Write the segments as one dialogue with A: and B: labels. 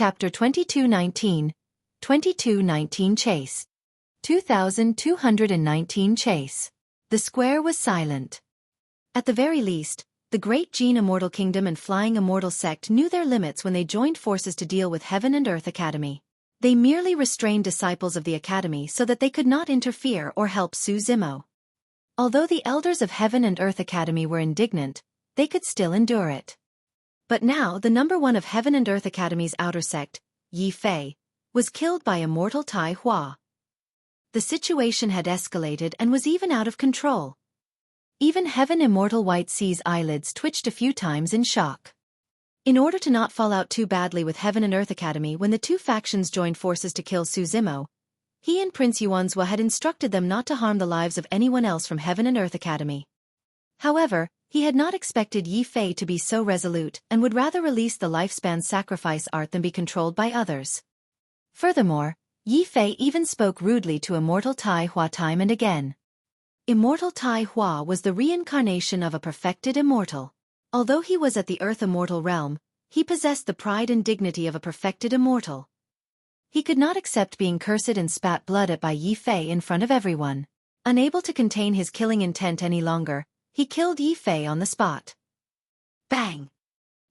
A: Chapter 2219, 2219 Chase. 2219 Chase. The square was silent. At the very least, the Great Gene Immortal Kingdom and Flying Immortal Sect knew their limits when they joined forces to deal with Heaven and Earth Academy. They merely restrained disciples of the Academy so that they could not interfere or help Su Zimo. Although the elders of Heaven and Earth Academy were indignant, they could still endure it. But now the number one of Heaven and Earth Academy's outer sect, Yi Fei, was killed by Immortal Tai Hua. The situation had escalated and was even out of control. Even Heaven Immortal White Sea's eyelids twitched a few times in shock. In order to not fall out too badly with Heaven and Earth Academy when the two factions joined forces to kill Su Zimo, he and Prince Yuanzhua had instructed them not to harm the lives of anyone else from Heaven and Earth Academy. However, he had not expected Yi Fei to be so resolute and would rather release the lifespan sacrifice art than be controlled by others. Furthermore, Yi Fei even spoke rudely to Immortal Tai Hua time and again. Immortal Tai Hua was the reincarnation of a perfected immortal. Although he was at the Earth Immortal realm, he possessed the pride and dignity of a perfected immortal. He could not accept being cursed and spat blood at by Yi Fei in front of everyone. Unable to contain his killing intent any longer, he killed Yi Fei on the spot. Bang!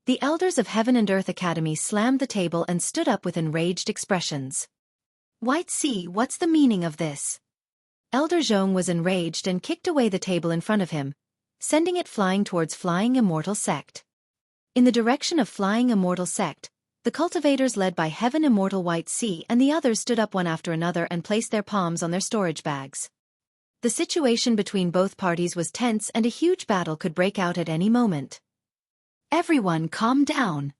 A: The elders of Heaven and Earth Academy slammed the table and stood up with enraged expressions. White Sea, what's the meaning of this? Elder Zhong was enraged and kicked away the table in front of him, sending it flying towards Flying Immortal Sect. In the direction of Flying Immortal Sect, the cultivators led by Heaven Immortal White Sea and the others stood up one after another and placed their palms on their storage bags. The situation between both parties was tense and a huge battle could break out at any moment. Everyone calm down.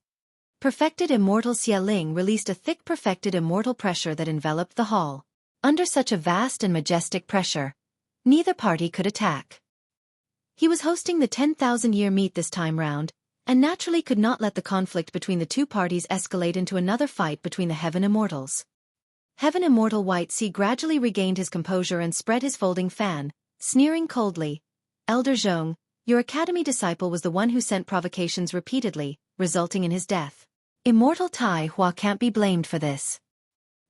A: Perfected Immortal Xie Ling released a thick perfected immortal pressure that enveloped the hall. Under such a vast and majestic pressure, neither party could attack. He was hosting the 10,000-year meet this time round, and naturally could not let the conflict between the two parties escalate into another fight between the Heaven Immortals. Heaven Immortal White Sea gradually regained his composure and spread his folding fan, sneering coldly. Elder Zhong, your academy disciple was the one who sent provocations repeatedly, resulting in his death. Immortal Tai Hua can't be blamed for this.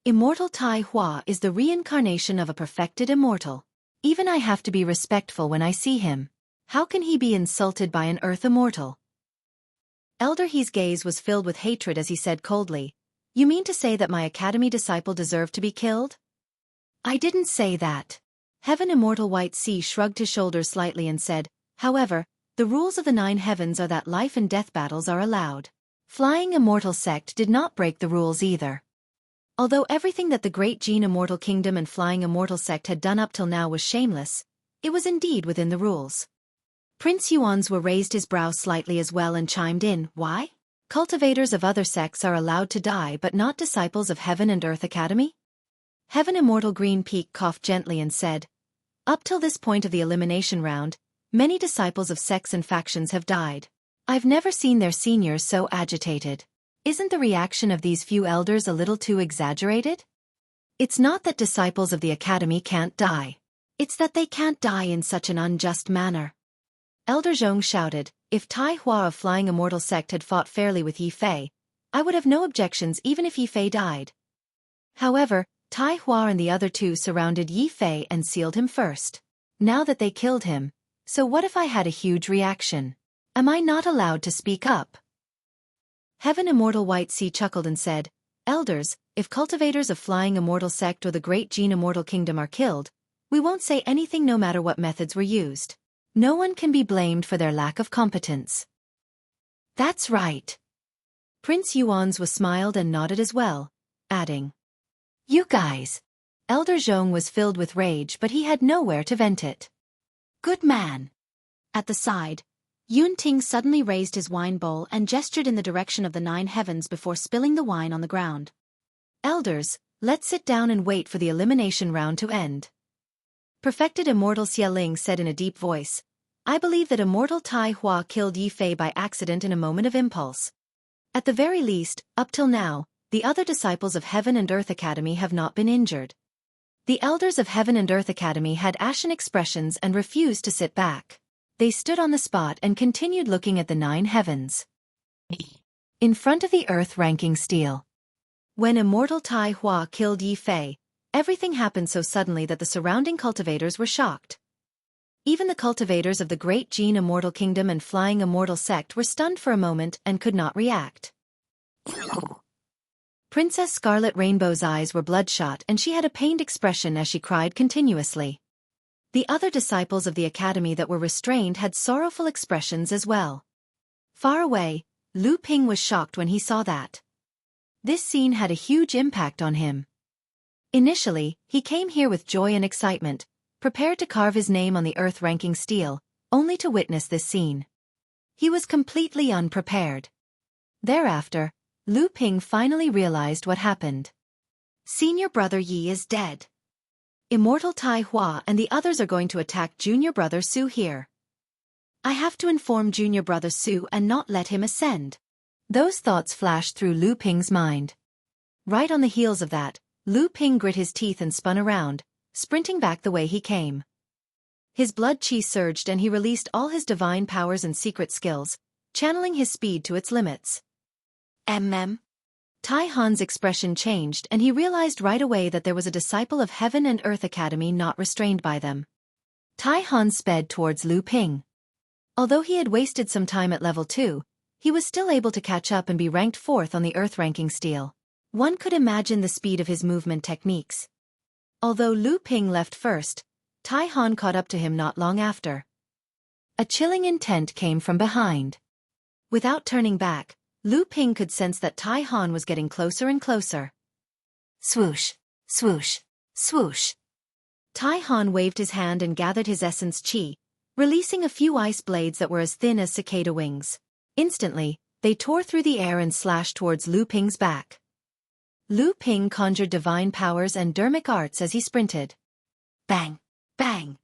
A: Immortal Tai Hua is the reincarnation of a perfected immortal. Even I have to be respectful when I see him. How can he be insulted by an Earth Immortal? Elder He's gaze was filled with hatred as he said coldly, you mean to say that my academy disciple deserved to be killed? I didn't say that. Heaven Immortal White Sea shrugged his shoulders slightly and said, however, the rules of the 9 heavens are that life and death battles are allowed. Flying Immortal Sect did not break the rules either. Although everything that the Great Gene Immortal Kingdom and Flying Immortal Sect had done up till now was shameless, it was indeed within the rules. Prince Yuanzhua raised his brow slightly as well and chimed in, why? Cultivators of other sects are allowed to die but not disciples of Heaven and Earth Academy? Heaven Immortal Green Peak coughed gently and said, up till this point of the elimination round, many disciples of sects and factions have died. I've never seen their seniors so agitated. Isn't the reaction of these few elders a little too exaggerated? It's not that disciples of the Academy can't die. It's that they can't die in such an unjust manner. Elder Zhong shouted, if Tai Hua of Flying Immortal Sect had fought fairly with Yi Fei, I would have no objections even if Yi Fei died. However, Tai Hua and the other two surrounded Yi Fei and sealed him first. Now that they killed him, so what if I had a huge reaction? Am I not allowed to speak up? Heaven Immortal White Sea chuckled and said, elders, if cultivators of Flying Immortal Sect or the Great Gene Immortal Kingdom are killed, we won't say anything no matter what methods were used. No one can be blamed for their lack of competence. That's right. Prince Yuanzhua smiled and nodded as well, adding, you guys. Elder Zhong was filled with rage but he had nowhere to vent it. Good man. At the side, Yun Ting suddenly raised his wine bowl and gestured in the direction of the 9 heavens before spilling the wine on the ground. Elders, let's sit down and wait for the elimination round to end. Perfected Immortal Xie Ling said in a deep voice, I believe that Immortal Tai Hua killed Yi Fei by accident in a moment of impulse. At the very least, up till now, the other disciples of Heaven and Earth Academy have not been injured. The elders of Heaven and Earth Academy had ashen expressions and refused to sit back. They stood on the spot and continued looking at the 9 heavens. In front of the Earth ranking Stele. When Immortal Tai Hua killed Yi Fei, everything happened so suddenly that the surrounding cultivators were shocked. Even the cultivators of the Great Gene Immortal Kingdom and Flying Immortal Sect were stunned for a moment and could not react. Princess Scarlet Rainbow's eyes were bloodshot and she had a pained expression as she cried continuously. The other disciples of the academy that were restrained had sorrowful expressions as well. Far away, Lu Ping was shocked when he saw that. This scene had a huge impact on him. Initially, he came here with joy and excitement, prepared to carve his name on the earth-ranking stele, only to witness this scene. He was completely unprepared. Thereafter, Lu Ping finally realized what happened. Senior brother Yi is dead. Immortal Tai Hua and the others are going to attack junior brother Su here. I have to inform junior brother Su and not let him ascend. Those thoughts flashed through Lu Ping's mind. Right on the heels of that, Lu Ping grit his teeth and spun around, sprinting back the way he came. His blood chi surged and he released all his divine powers and secret skills, channeling his speed to its limits. Tai Han's expression changed and he realized right away that there was a disciple of Heaven and Earth Academy not restrained by them. Tai Han sped towards Lu Ping. Although he had wasted some time at level 2, he was still able to catch up and be ranked 4th on the Earth-ranking stele. One could imagine the speed of his movement techniques. Although Lu Ping left first, Tai Han caught up to him not long after. A chilling intent came from behind. Without turning back, Lu Ping could sense that Tai Han was getting closer and closer. Swoosh, swoosh, swoosh. Tai Han waved his hand and gathered his essence chi, releasing a few ice blades that were as thin as cicada wings. Instantly, they tore through the air and slashed towards Lu Ping's back. Lu Ping conjured divine powers and dermic arts as he sprinted. Bang! Bang!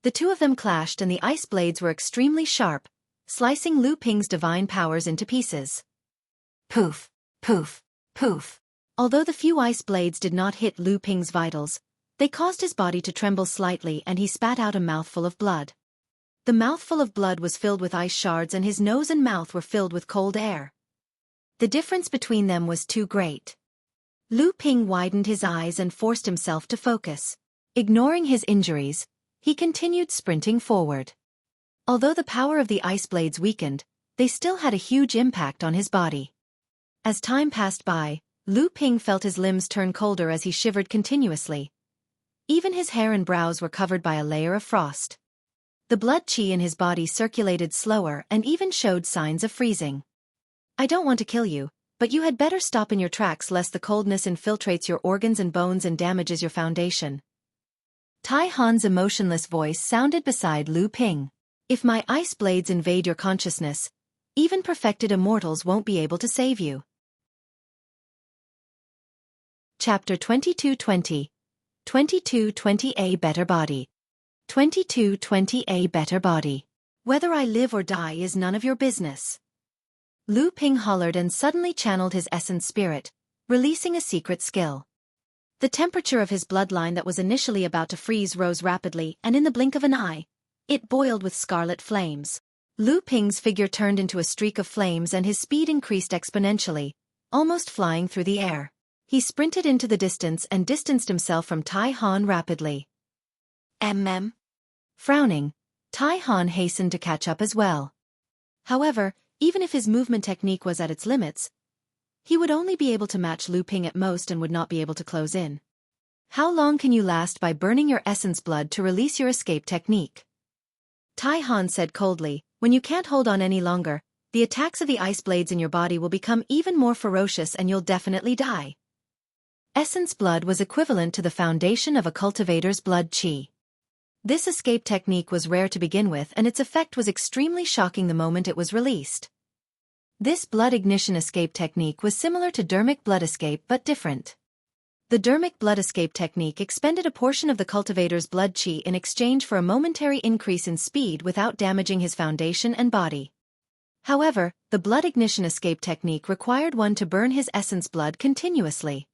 A: The two of them clashed and the ice blades were extremely sharp, slicing Lu Ping's divine powers into pieces. Poof! Poof! Poof! Although the few ice blades did not hit Lu Ping's vitals, they caused his body to tremble slightly and he spat out a mouthful of blood. The mouthful of blood was filled with ice shards and his nose and mouth were filled with cold air. The difference between them was too great. Lu Ping widened his eyes and forced himself to focus. Ignoring his injuries, he continued sprinting forward. Although the power of the ice blades weakened, they still had a huge impact on his body. As time passed by, Lu Ping felt his limbs turn colder as he shivered continuously. Even his hair and brows were covered by a layer of frost. The blood chi in his body circulated slower and even showed signs of freezing. I don't want to kill you, but you had better stop in your tracks lest the coldness infiltrates your organs and bones and damages your foundation. Tai Han's emotionless voice sounded beside Lu Ping. If my ice blades invade your consciousness, even perfected immortals won't be able to save you. Chapter 2220. 2220A Better Body. 2220A Better Body. Whether I live or die is none of your business. Lu Ping hollered and suddenly channeled his essence spirit, releasing a secret skill. The temperature of his bloodline that was initially about to freeze rose rapidly and in the blink of an eye, it boiled with scarlet flames. Lu Ping's figure turned into a streak of flames and his speed increased exponentially, almost flying through the air. He sprinted into the distance and distanced himself from Tai Han rapidly. Frowning, Tai Han hastened to catch up as well. However, even if his movement technique was at its limits, he would only be able to match Lu Ping at most and would not be able to close in. How long can you last by burning your essence blood to release your escape technique? Tai Han said coldly, when you can't hold on any longer, the attacks of the ice blades in your body will become even more ferocious and you'll definitely die. Essence blood was equivalent to the foundation of a cultivator's blood chi. This escape technique was rare to begin with and its effect was extremely shocking the moment it was released. This blood ignition escape technique was similar to dermic blood escape but different. The dermic blood escape technique expended a portion of the cultivator's blood chi in exchange for a momentary increase in speed without damaging his foundation and body. However, the blood ignition escape technique required one to burn his essence blood continuously.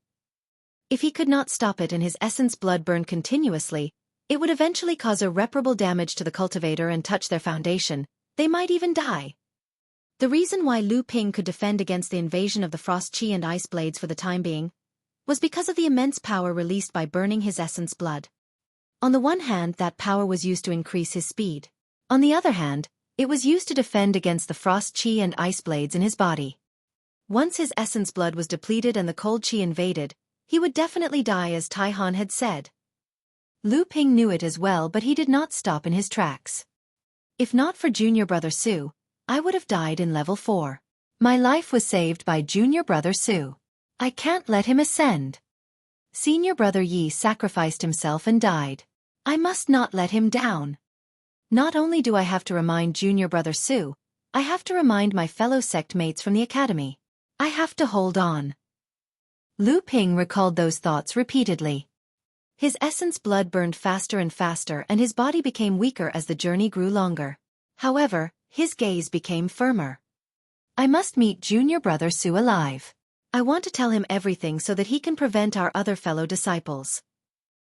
A: If he could not stop it and his essence blood burned continuously, it would eventually cause irreparable damage to the cultivator and touch their foundation. They might even die. The reason why Lu Ping could defend against the invasion of the Frost Chi and Ice Blades for the time being was because of the immense power released by burning his essence blood. On the one hand, that power was used to increase his speed. On the other hand, it was used to defend against the Frost Chi and Ice Blades in his body. Once his essence blood was depleted and the cold Chi invaded, he would definitely die, as Tai Han had said. Lu Ping knew it as well, but he did not stop in his tracks. If not for junior brother Su, I would have died in level 4. My life was saved by junior brother Su. I can't let him ascend. Senior brother Yi sacrificed himself and died. I must not let him down. Not only do I have to remind junior brother Su, I have to remind my fellow sect mates from the academy. I have to hold on. Lu Ping recalled those thoughts repeatedly. His essence blood burned faster and faster, and his body became weaker as the journey grew longer. However, his gaze became firmer. I must meet junior brother Su alive. I want to tell him everything so that he can prevent our other fellow disciples.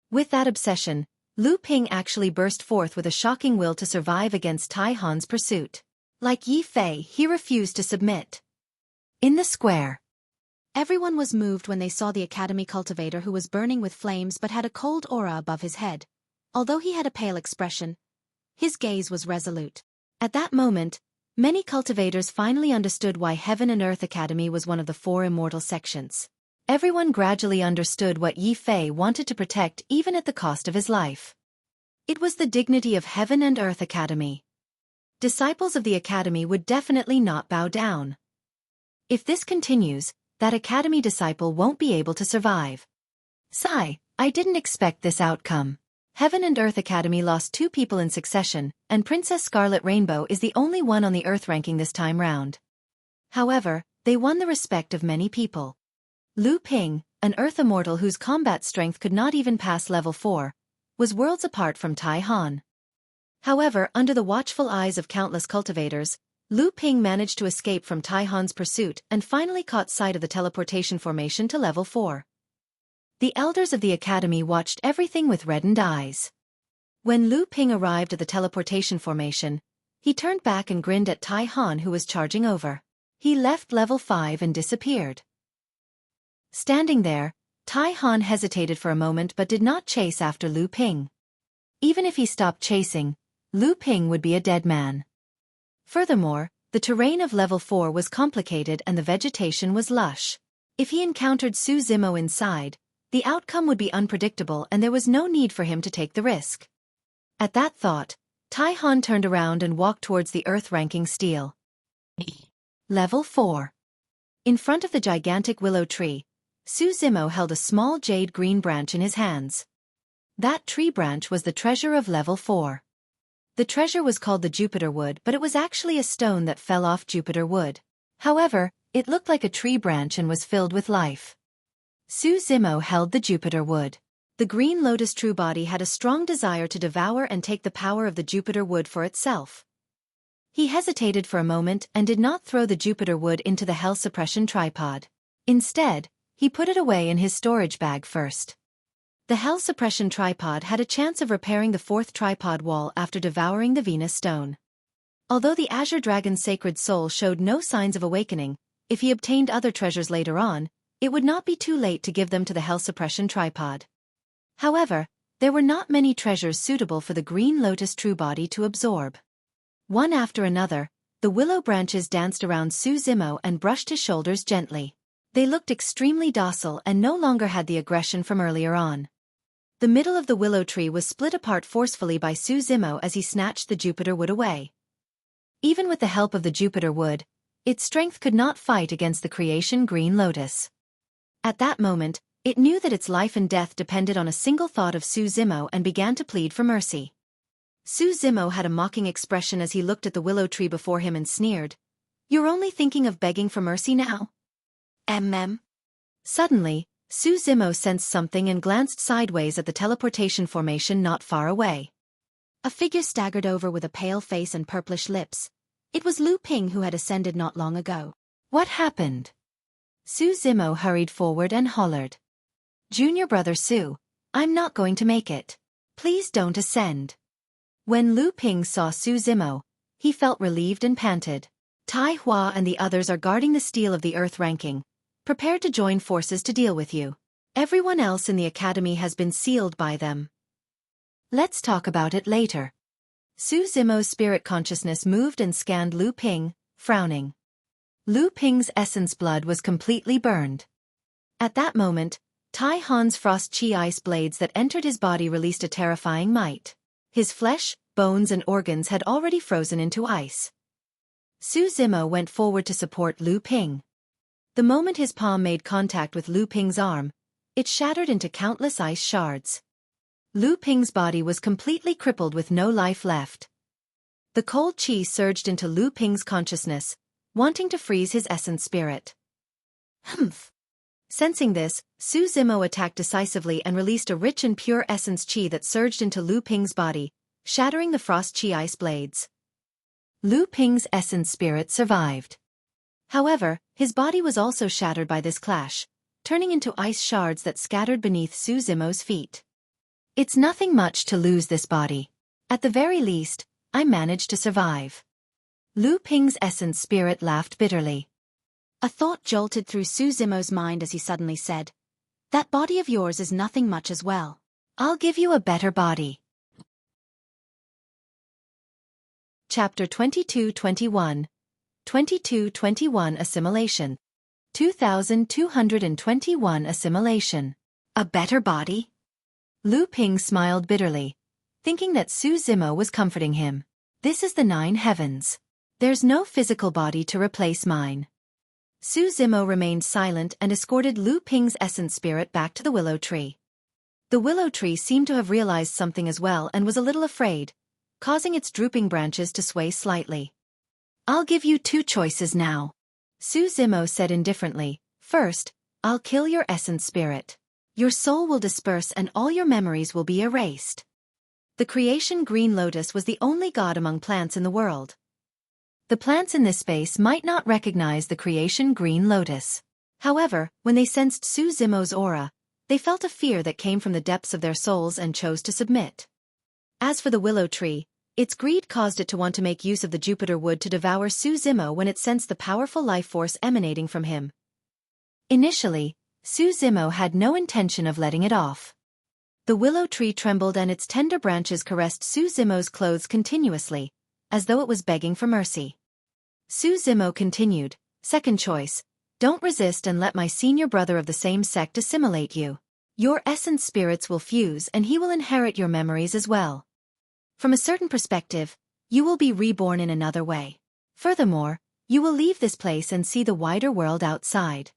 A: With that obsession, Lu Ping actually burst forth with a shocking will to survive against Tai Han's pursuit. Like Yi Fei, he refused to submit. In the square, everyone was moved when they saw the academy cultivator, who was burning with flames but had a cold aura above his head. Although he had a pale expression, his gaze was resolute. At that moment, many cultivators finally understood why Heaven and Earth Academy was one of the 4 immortal sections. Everyone gradually understood what Yi Fei wanted to protect, even at the cost of his life. It was the dignity of Heaven and Earth Academy. Disciples of the academy would definitely not bow down. If this continues, that academy disciple won't be able to survive. Sigh, I didn't expect this outcome. Heaven and Earth Academy lost 2 people in succession, and Princess Scarlet Rainbow is the only one on the Earth ranking this time round. However, they won the respect of many people. Lu Ping, an Earth Immortal whose combat strength could not even pass level 4, was worlds apart from Tai Han. However, under the watchful eyes of countless cultivators, Lu Ping managed to escape from Tai Han's pursuit and finally caught sight of the teleportation formation to level 4. The elders of the academy watched everything with reddened eyes. When Lu Ping arrived at the teleportation formation, he turned back and grinned at Tai Han, who was charging over. He left level 5 and disappeared. Standing there, Tai Han hesitated for a moment but did not chase after Lu Ping. Even if he stopped chasing, Lu Ping would be a dead man. Furthermore, the terrain of level 4 was complicated and the vegetation was lush. If he encountered Su Zimo inside, the outcome would be unpredictable and there was no need for him to take the risk. At that thought, Tai Han turned around and walked towards the Earth-ranking Stele. Level 4. In front of the gigantic willow tree, Su Zimo held a small jade green branch in his hands. That tree branch was the treasure of level 4. The treasure was called the Jupiter Wood, but it was actually a stone that fell off Jupiter Wood. However, it looked like a tree branch and was filled with life. Su Zimo held the Jupiter Wood. The green lotus true body had a strong desire to devour and take the power of the Jupiter Wood for itself. He hesitated for a moment and did not throw the Jupiter Wood into the hell suppression tripod. Instead, he put it away in his storage bag first. The hell suppression tripod had a chance of repairing the 4th tripod wall after devouring the Venus stone. Although the Azure Dragon's sacred soul showed no signs of awakening, if he obtained other treasures later on, it would not be too late to give them to the hell suppression tripod. However, there were not many treasures suitable for the green lotus true body to absorb. One after another, the willow branches danced around Su Zimo and brushed his shoulders gently. They looked extremely docile and no longer had the aggression from earlier on. The middle of the willow tree was split apart forcefully by Su Zimo as he snatched the Jupiter Wood away. Even with the help of the Jupiter Wood, its strength could not fight against the creation green lotus. At that moment, it knew that its life and death depended on a single thought of Su Zimo and began to plead for mercy. Su Zimo had a mocking expression as he looked at the willow tree before him and sneered, "You're only thinking of begging for mercy now?" Suddenly, Su Zimo sensed something and glanced sideways at the teleportation formation not far away. A figure staggered over with a pale face and purplish lips. It was Lu Ping, who had ascended not long ago. What happened? Su Zimo hurried forward and hollered, "Junior brother Su, I'm not going to make it. Please don't ascend." When Lu Ping saw Su Zimo, he felt relieved and panted, Tai Hua and the others are guarding the Stele of the Earth ranking, prepared to join forces to deal with you. Everyone else in the academy has been sealed by them. Let's talk about it later. Su Zimo's spirit consciousness moved and scanned Lu Ping, frowning. Lu Ping's essence blood was completely burned. At that moment, Tai Han's frost chi ice blades that entered his body released a terrifying might. His flesh, bones and organs had already frozen into ice. Su Zimo went forward to support Lu Ping. The moment his palm made contact with Lu Ping's arm, it shattered into countless ice shards. Lu Ping's body was completely crippled with no life left. The cold chi surged into Lu Ping's consciousness, wanting to freeze his essence spirit. Humph! Sensing this, Su Zimo attacked decisively and released a rich and pure essence chi that surged into Lu Ping's body, shattering the frost chi ice blades. Lu Ping's essence spirit survived. However, his body was also shattered by this clash, turning into ice shards that scattered beneath Su Zimo's feet. It's nothing much to lose this body. At the very least, I managed to survive. Lu Ping's essence spirit laughed bitterly. A thought jolted through Su Zimo's mind as he suddenly said, "That body of yours is nothing much as well. I'll give you a better body." Chapter 22-21 22-21 Assimilation 2221 Assimilation. A better body? Lu Ping smiled bitterly, thinking that Su Zimo was comforting him. This is the 9 heavens. There's no physical body to replace mine. Su Zimo remained silent and escorted Lu Ping's essence spirit back to the willow tree. The willow tree seemed to have realized something as well and was a little afraid, causing its drooping branches to sway slightly. "I'll give you 2 choices now," Su Zimo said indifferently. "First, I'll kill your essence spirit. Your soul will disperse and all your memories will be erased." The creation green lotus was the only god among plants in the world. The plants in this space might not recognize the creation green lotus. However, when they sensed Su Zimo's aura, they felt a fear that came from the depths of their souls and chose to submit. As for the willow tree, its greed caused it to want to make use of the Jupiter wood to devour Su Zimo when it sensed the powerful life force emanating from him. Initially, Su Zimo had no intention of letting it off. The willow tree trembled and its tender branches caressed Su Zimo's clothes continuously, as though it was begging for mercy. Su Zimo continued, "Second choice, don't resist and let my senior brother of the same sect assimilate you. Your essence spirits will fuse and he will inherit your memories as well. From a certain perspective, you will be reborn in another way. Furthermore, you will leave this place and see the wider world outside."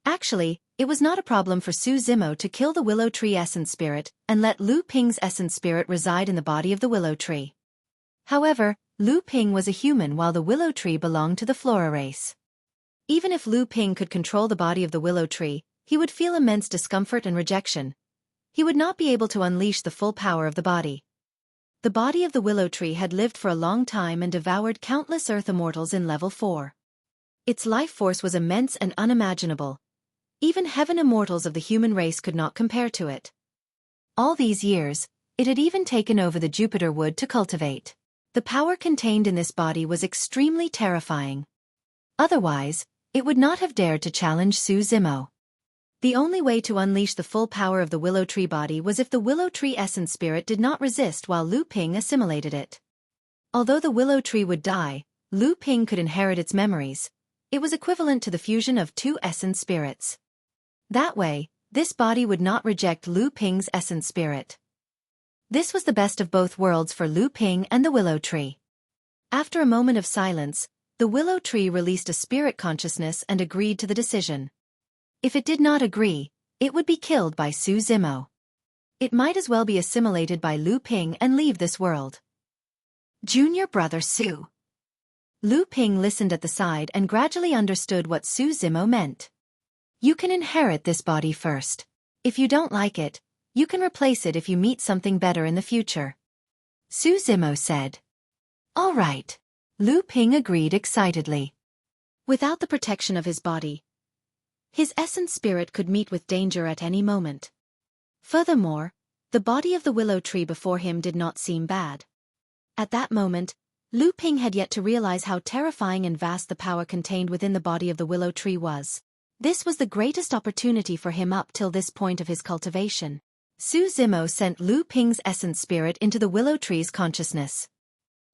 A: Actually, it was not a problem for Su Zimo to kill the willow tree essence spirit and let Lu Ping's essence spirit reside in the body of the willow tree. However, Lu Ping was a human while the willow tree belonged to the Flora race. Even if Lu Ping could control the body of the willow tree, he would feel immense discomfort and rejection. He would not be able to unleash the full power of the body. The body of the willow tree had lived for a long time and devoured countless Earth Immortals in level 4. Its life force was immense and unimaginable. Even heaven Immortals of the human race could not compare to it. All these years, it had even taken over the Jupiter wood to cultivate. The power contained in this body was extremely terrifying. Otherwise, it would not have dared to challenge Su Zimo. The only way to unleash the full power of the willow tree body was if the willow tree essence spirit did not resist while Lu Ping assimilated it. Although the willow tree would die, Lu Ping could inherit its memories. It was equivalent to the fusion of 2 essence spirits. That way, this body would not reject Lu Ping's essence spirit. This was the best of both worlds for Lu Ping and the willow tree. After a moment of silence, the willow tree released a spirit consciousness and agreed to the decision. If it did not agree, it would be killed by Su Zimo. It might as well be assimilated by Lu Ping and leave this world. Junior brother Su. Lu Ping listened at the side and gradually understood what Su Zimo meant. You can inherit this body first. If you don't like it, you can replace it if you meet something better in the future. Su Zimo said. All right. Lu Ping agreed excitedly. Without the protection of his body, his essence spirit could meet with danger at any moment. Furthermore, the body of the willow tree before him did not seem bad. At that moment, Lu Ping had yet to realize how terrifying and vast the power contained within the body of the willow tree was. This was the greatest opportunity for him up till this point of his cultivation. Su Zimo sent Lu Ping's essence spirit into the willow tree's consciousness.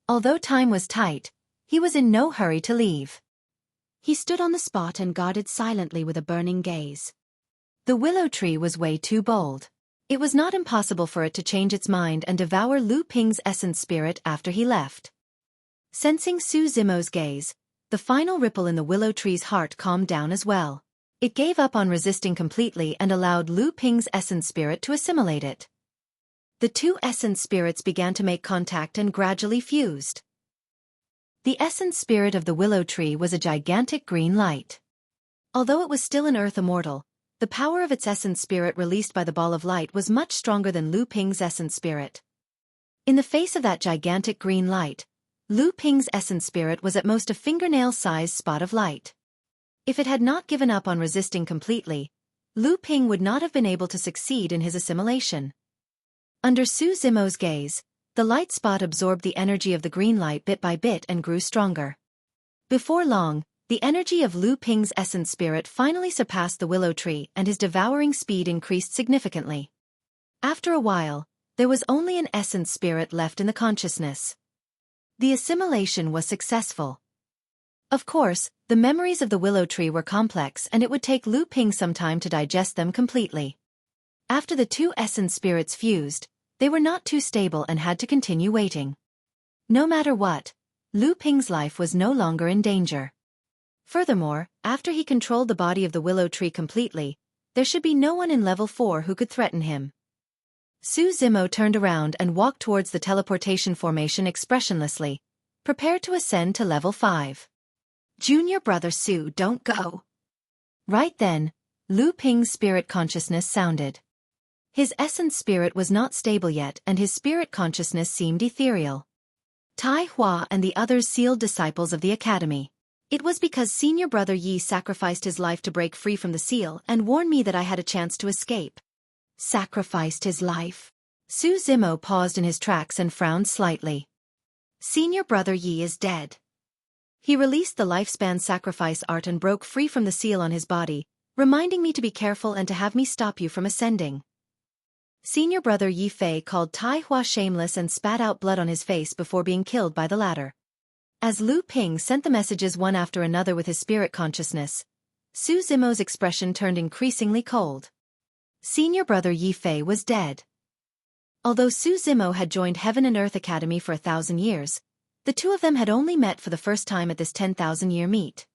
A: Although time was tight, he was in no hurry to leave. He stood on the spot and guarded silently with a burning gaze. The willow tree was way too bold. It was not impossible for it to change its mind and devour Lu Ping's essence spirit after he left. Sensing Su Zimo's gaze, the final ripple in the willow tree's heart calmed down as well. It gave up on resisting completely and allowed Lu Ping's essence spirit to assimilate it. The two essence spirits began to make contact and gradually fused. The essence spirit of the willow tree was a gigantic green light. Although it was still an earth immortal, the power of its essence spirit released by the ball of light was much stronger than Lu Ping's essence spirit. In the face of that gigantic green light, Lu Ping's essence spirit was at most a fingernail-sized spot of light. If it had not given up on resisting completely, Lu Ping would not have been able to succeed in his assimilation. Under Su Zimo's gaze, the light spot absorbed the energy of the green light bit by bit and grew stronger. Before long, the energy of Lu Ping's essence spirit finally surpassed the willow tree and his devouring speed increased significantly. After a while, there was only an essence spirit left in the consciousness. The assimilation was successful. Of course, the memories of the willow tree were complex and it would take Lu Ping some time to digest them completely. After the two essence spirits fused, they were not too stable and had to continue waiting. No matter what, Lu Ping's life was no longer in danger. Furthermore, after he controlled the body of the willow tree completely, there should be no one in level 4 who could threaten him. Su Zimo turned around and walked towards the teleportation formation expressionlessly, prepared to ascend to level 5. Junior brother Su, don't go. Right then, Lu Ping's spirit consciousness sounded. His essence spirit was not stable yet and his spirit consciousness seemed ethereal. Tai Hua and the others sealed disciples of the academy. It was because senior brother Yi sacrificed his life to break free from the seal and warn me that I had a chance to escape. Sacrificed his life? Su Zimo paused in his tracks and frowned slightly. Senior brother Yi is dead. He released the lifespan sacrifice art and broke free from the seal on his body, reminding me to be careful and to have me stop you from ascending. Senior brother Yi Fei called Tai Hua shameless and spat out blood on his face before being killed by the latter. As Lu Ping sent the messages one after another with his spirit consciousness, Su Zimo's expression turned increasingly cold. Senior brother Yi Fei was dead. Although Su Zimo had joined Heaven and Earth Academy for 1,000 years, the two of them had only met for the first time at this 10,000-year meet.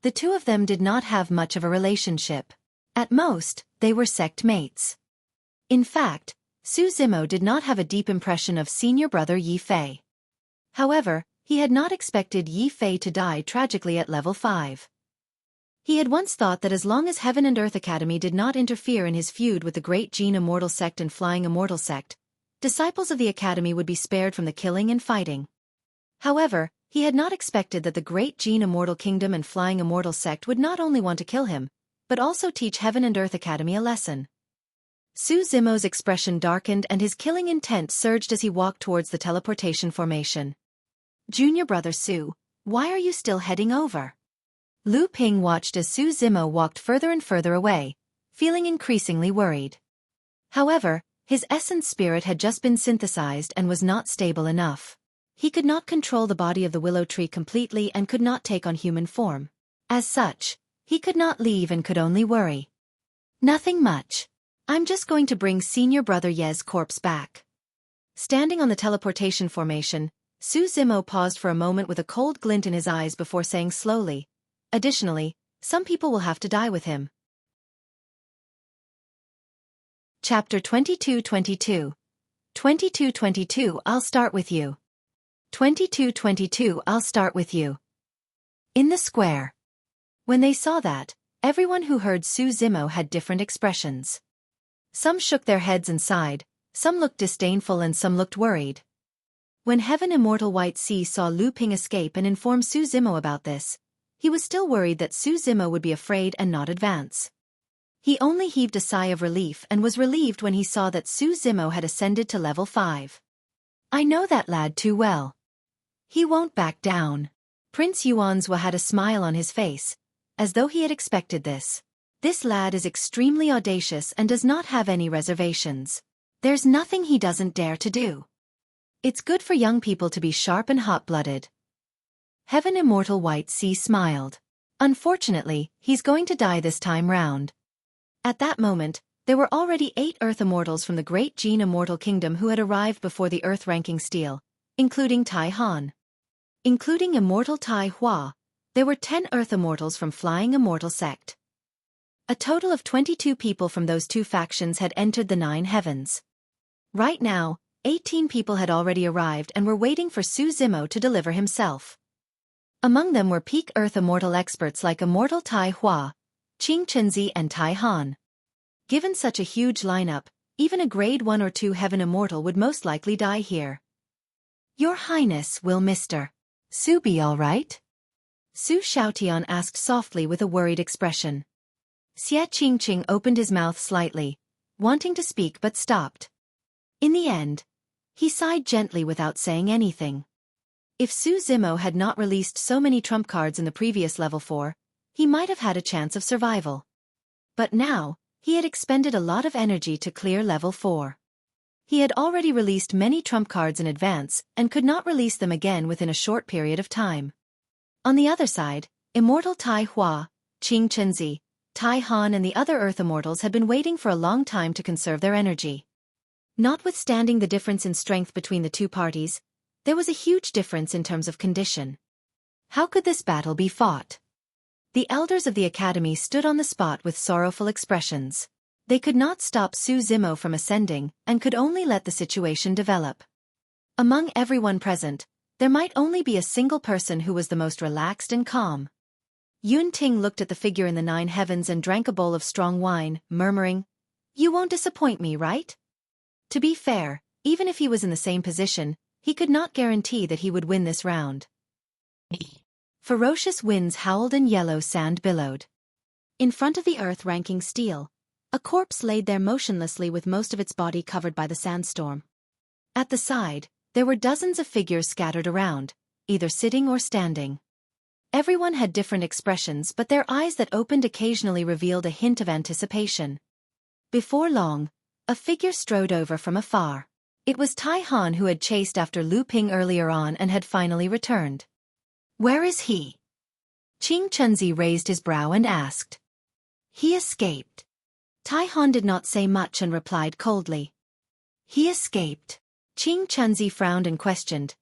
A: The two of them did not have much of a relationship. At most, they were sect mates. In fact, Su Zimo did not have a deep impression of senior brother Yi Fei. However, he had not expected Yi Fei to die tragically at level 5. He had once thought that as long as Heaven and Earth Academy did not interfere in his feud with the Great Gene Immortal Sect and Flying Immortal Sect, disciples of the Academy would be spared from the killing and fighting. However, he had not expected that the Great Gene Immortal Kingdom and Flying Immortal Sect would not only want to kill him, but also teach Heaven and Earth Academy a lesson. Su Zimo's expression darkened and his killing intent surged as he walked towards the teleportation formation. Junior brother Su, why are you still heading over? Lu Ping watched as Su Zimo walked further and further away, feeling increasingly worried. However, his essence spirit had just been synthesized and was not stable enough. He could not control the body of the willow tree completely and could not take on human form. As such, he could not leave and could only worry. Nothing much. I'm just going to bring senior brother Ye's corpse back. Standing on the teleportation formation, Su Zimo paused for a moment with a cold glint in his eyes before saying slowly, additionally, some people will have to die with him. Chapter 22:22. 22:22 I'll start with you. 22:22 I'll start with you. In the square. When they saw that, everyone who heard Su Zimo had different expressions. Some shook their heads and sighed, some looked disdainful and some looked worried. When Heaven Immortal White Sea saw Lu Ping escape and informed Su Zimo about this, he was still worried that Su Zimo would be afraid and not advance. He only heaved a sigh of relief and was relieved when he saw that Su Zimo had ascended to level 5. I know that lad too well. He won't back down. Prince Yuanzhua had a smile on his face, as though he had expected this. This lad is extremely audacious and does not have any reservations. There's nothing he doesn't dare to do. It's good for young people to be sharp and hot-blooded. Heaven Immortal White Sea smiled. Unfortunately, he's going to die this time round. At that moment, there were already 8 Earth Immortals from the Great Gene Immortal Kingdom who had arrived before the Earth-ranking Stele, including Tai Han. Including Immortal Tai Hua, there were 10 Earth Immortals from Flying Immortal Sect. A total of 22 people from those 2 factions had entered the 9 heavens. Right now, 18 people had already arrived and were waiting for Su Zimo to deliver himself. Among them were peak Earth Immortal experts like Immortal Tai Hua, Qing Chenzi and Tai Han. Given such a huge lineup, even a grade 1 or 2 Heaven Immortal would most likely die here. Your Highness, will Mr. Su be all right? Su Xiaotian asked softly with a worried expression. Xie Qingqing opened his mouth slightly, wanting to speak but stopped. In the end, he sighed gently without saying anything. If Su Zimo had not released so many trump cards in the previous level 4, he might have had a chance of survival. But now, he had expended a lot of energy to clear level 4. He had already released many trump cards in advance and could not release them again within a short period of time. On the other side, Immortal Tai Hua, Qing Chenzi, Tai Han and the other Earth Immortals had been waiting for a long time to conserve their energy. Notwithstanding the difference in strength between the 2 parties, there was a huge difference in terms of condition. How could this battle be fought? The elders of the academy stood on the spot with sorrowful expressions. They could not stop Su Zimo from ascending and could only let the situation develop. Among everyone present, there might only be a single person who was the most relaxed and calm. Yun Ting looked at the figure in the 9 heavens and drank a bowl of strong wine, murmuring, "You won't disappoint me, right?" To be fair, even if he was in the same position, he could not guarantee that he would win this round. Ferocious winds howled and yellow sand billowed. In front of the Earth-ranking Stele, a corpse laid there motionlessly with most of its body covered by the sandstorm. At the side, there were dozens of figures scattered around, either sitting or standing. Everyone had different expressions, but their eyes that opened occasionally revealed a hint of anticipation. Before long, a figure strode over from afar. It was Tai Han who had chased after Lu Ping earlier on and had finally returned. Where is he? Qing Chenzi raised his brow and asked. He escaped. Tai Han did not say much and replied coldly. He escaped. Qing Chenzi frowned and questioned.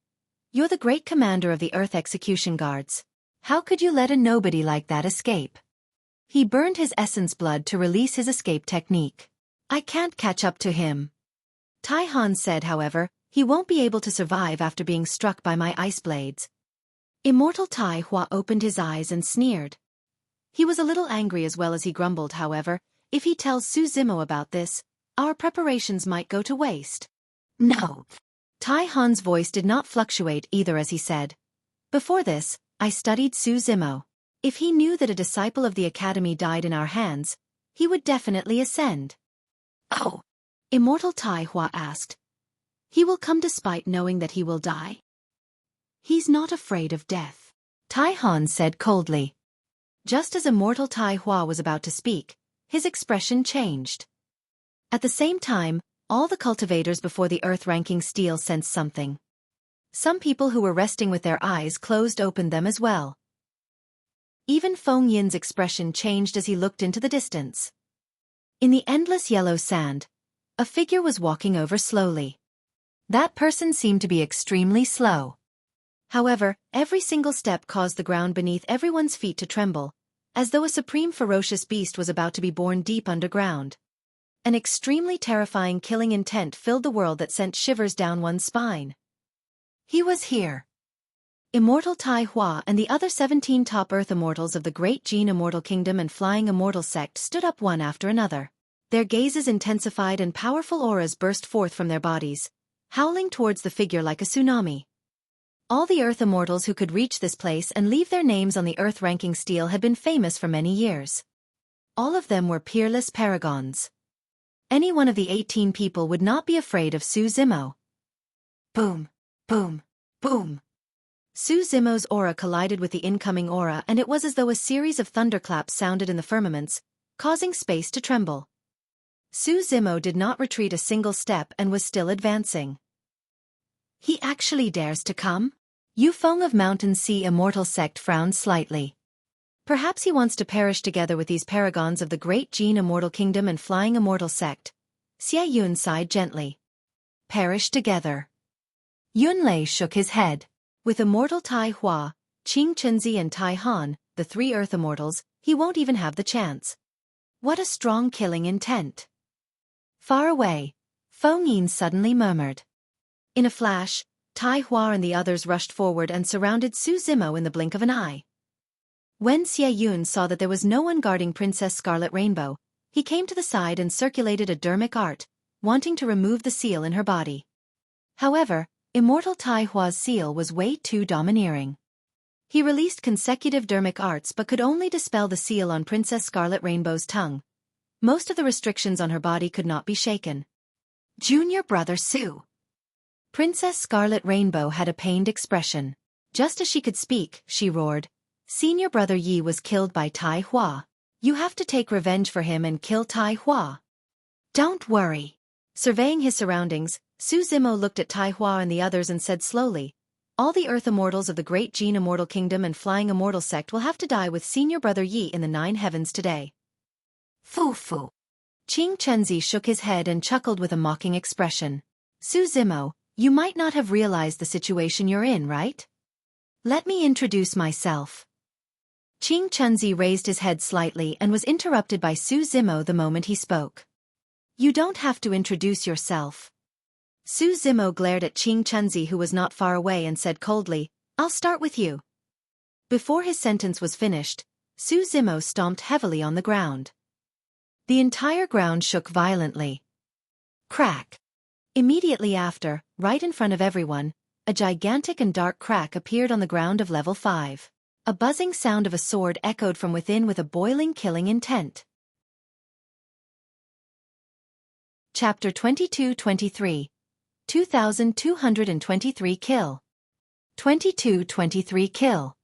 A: You're the great commander of the Earth Execution Guards. How could you let a nobody like that escape? He burned his essence blood to release his escape technique. I can't catch up to him. Tai Han said, however, he won't be able to survive after being struck by my ice blades. Immortal Tai Hua opened his eyes and sneered. He was a little angry as well as he grumbled, however, if he tells Su Zimo about this, our preparations might go to waste. No. Tai Han's voice did not fluctuate either as he said. Before this, I studied Su Zimo. If he knew that a disciple of the academy died in our hands, he would definitely ascend. Oh. Immortal Tai Hua asked. He will come despite knowing that he will die? He's not afraid of death. Tai Han said coldly. Just as Immortal Tai Hua was about to speak, his expression changed. At the same time, all the cultivators before the Earth-ranking Stele sensed something. Some people who were resting with their eyes closed opened them as well. Even Feng Yin's expression changed as he looked into the distance. In the endless yellow sand, a figure was walking over slowly. That person seemed to be extremely slow. However, every single step caused the ground beneath everyone's feet to tremble, as though a supreme ferocious beast was about to be born deep underground. An extremely terrifying killing intent filled the world that sent shivers down one's spine. He was here. Immortal Tai Hua and the other 17 top Earth Immortals of the Great Gene Immortal Kingdom and Flying Immortal Sect stood up one after another. Their gazes intensified and powerful auras burst forth from their bodies, howling towards the figure like a tsunami. All the Earth Immortals who could reach this place and leave their names on the Earth-ranking Stele had been famous for many years. All of them were peerless paragons. Any one of the 18 people would not be afraid of Su Zimo. Boom, boom, boom. Su Zimo's aura collided with the incoming aura, and it was as though a series of thunderclaps sounded in the firmaments, causing space to tremble. Su Zimo did not retreat a single step and was still advancing. He actually dares to come? Yufeng of Mountain Sea Immortal Sect frowned slightly. Perhaps he wants to perish together with these paragons of the Great Jin Immortal Kingdom and Flying Immortal Sect. Xie Yun sighed gently. Perish together. Yunlei shook his head. With Immortal Tai Hua, Qing Chenzi and Tai Han, the three Earth Immortals, he won't even have the chance. What a strong killing intent. Far away, Feng Yin suddenly murmured. In a flash, Tai Hua and the others rushed forward and surrounded Su Zimo in the blink of an eye. When Xie Yun saw that there was no one guarding Princess Scarlet Rainbow, he came to the side and circulated a dermic art, wanting to remove the seal in her body. However, Immortal Tai Hua's seal was way too domineering. He released consecutive dermic arts but could only dispel the seal on Princess Scarlet Rainbow's tongue. Most of the restrictions on her body could not be shaken. Junior brother Su. Princess Scarlet Rainbow had a pained expression. Just as she could speak, she roared. Senior brother Yi was killed by Tai Hua. You have to take revenge for him and kill Tai Hua. Don't worry. Surveying his surroundings, Su Zimo looked at Tai Hua and the others and said slowly, all the Earth Immortals of the Great Jin Immortal Kingdom and Flying Immortal Sect will have to die with Senior Brother Yi in the 9 heavens today. Fu. Qing Chenzi shook his head and chuckled with a mocking expression. Su Zimo, you might not have realized the situation you're in, right? Let me introduce myself. Qing Chenzi raised his head slightly and was interrupted by Su Zimo the moment he spoke. You don't have to introduce yourself. Su Zimo glared at Qing Chenzi, who was not far away, and said coldly, I'll start with you. Before his sentence was finished, Su Zimo stomped heavily on the ground. The entire ground shook violently. Crack. Immediately after, right in front of everyone, a gigantic and dark crack appeared on the ground of level 5. A buzzing sound of a sword echoed from within with a boiling killing intent. Chapter 22-23. 2223 kill. 2223 kill.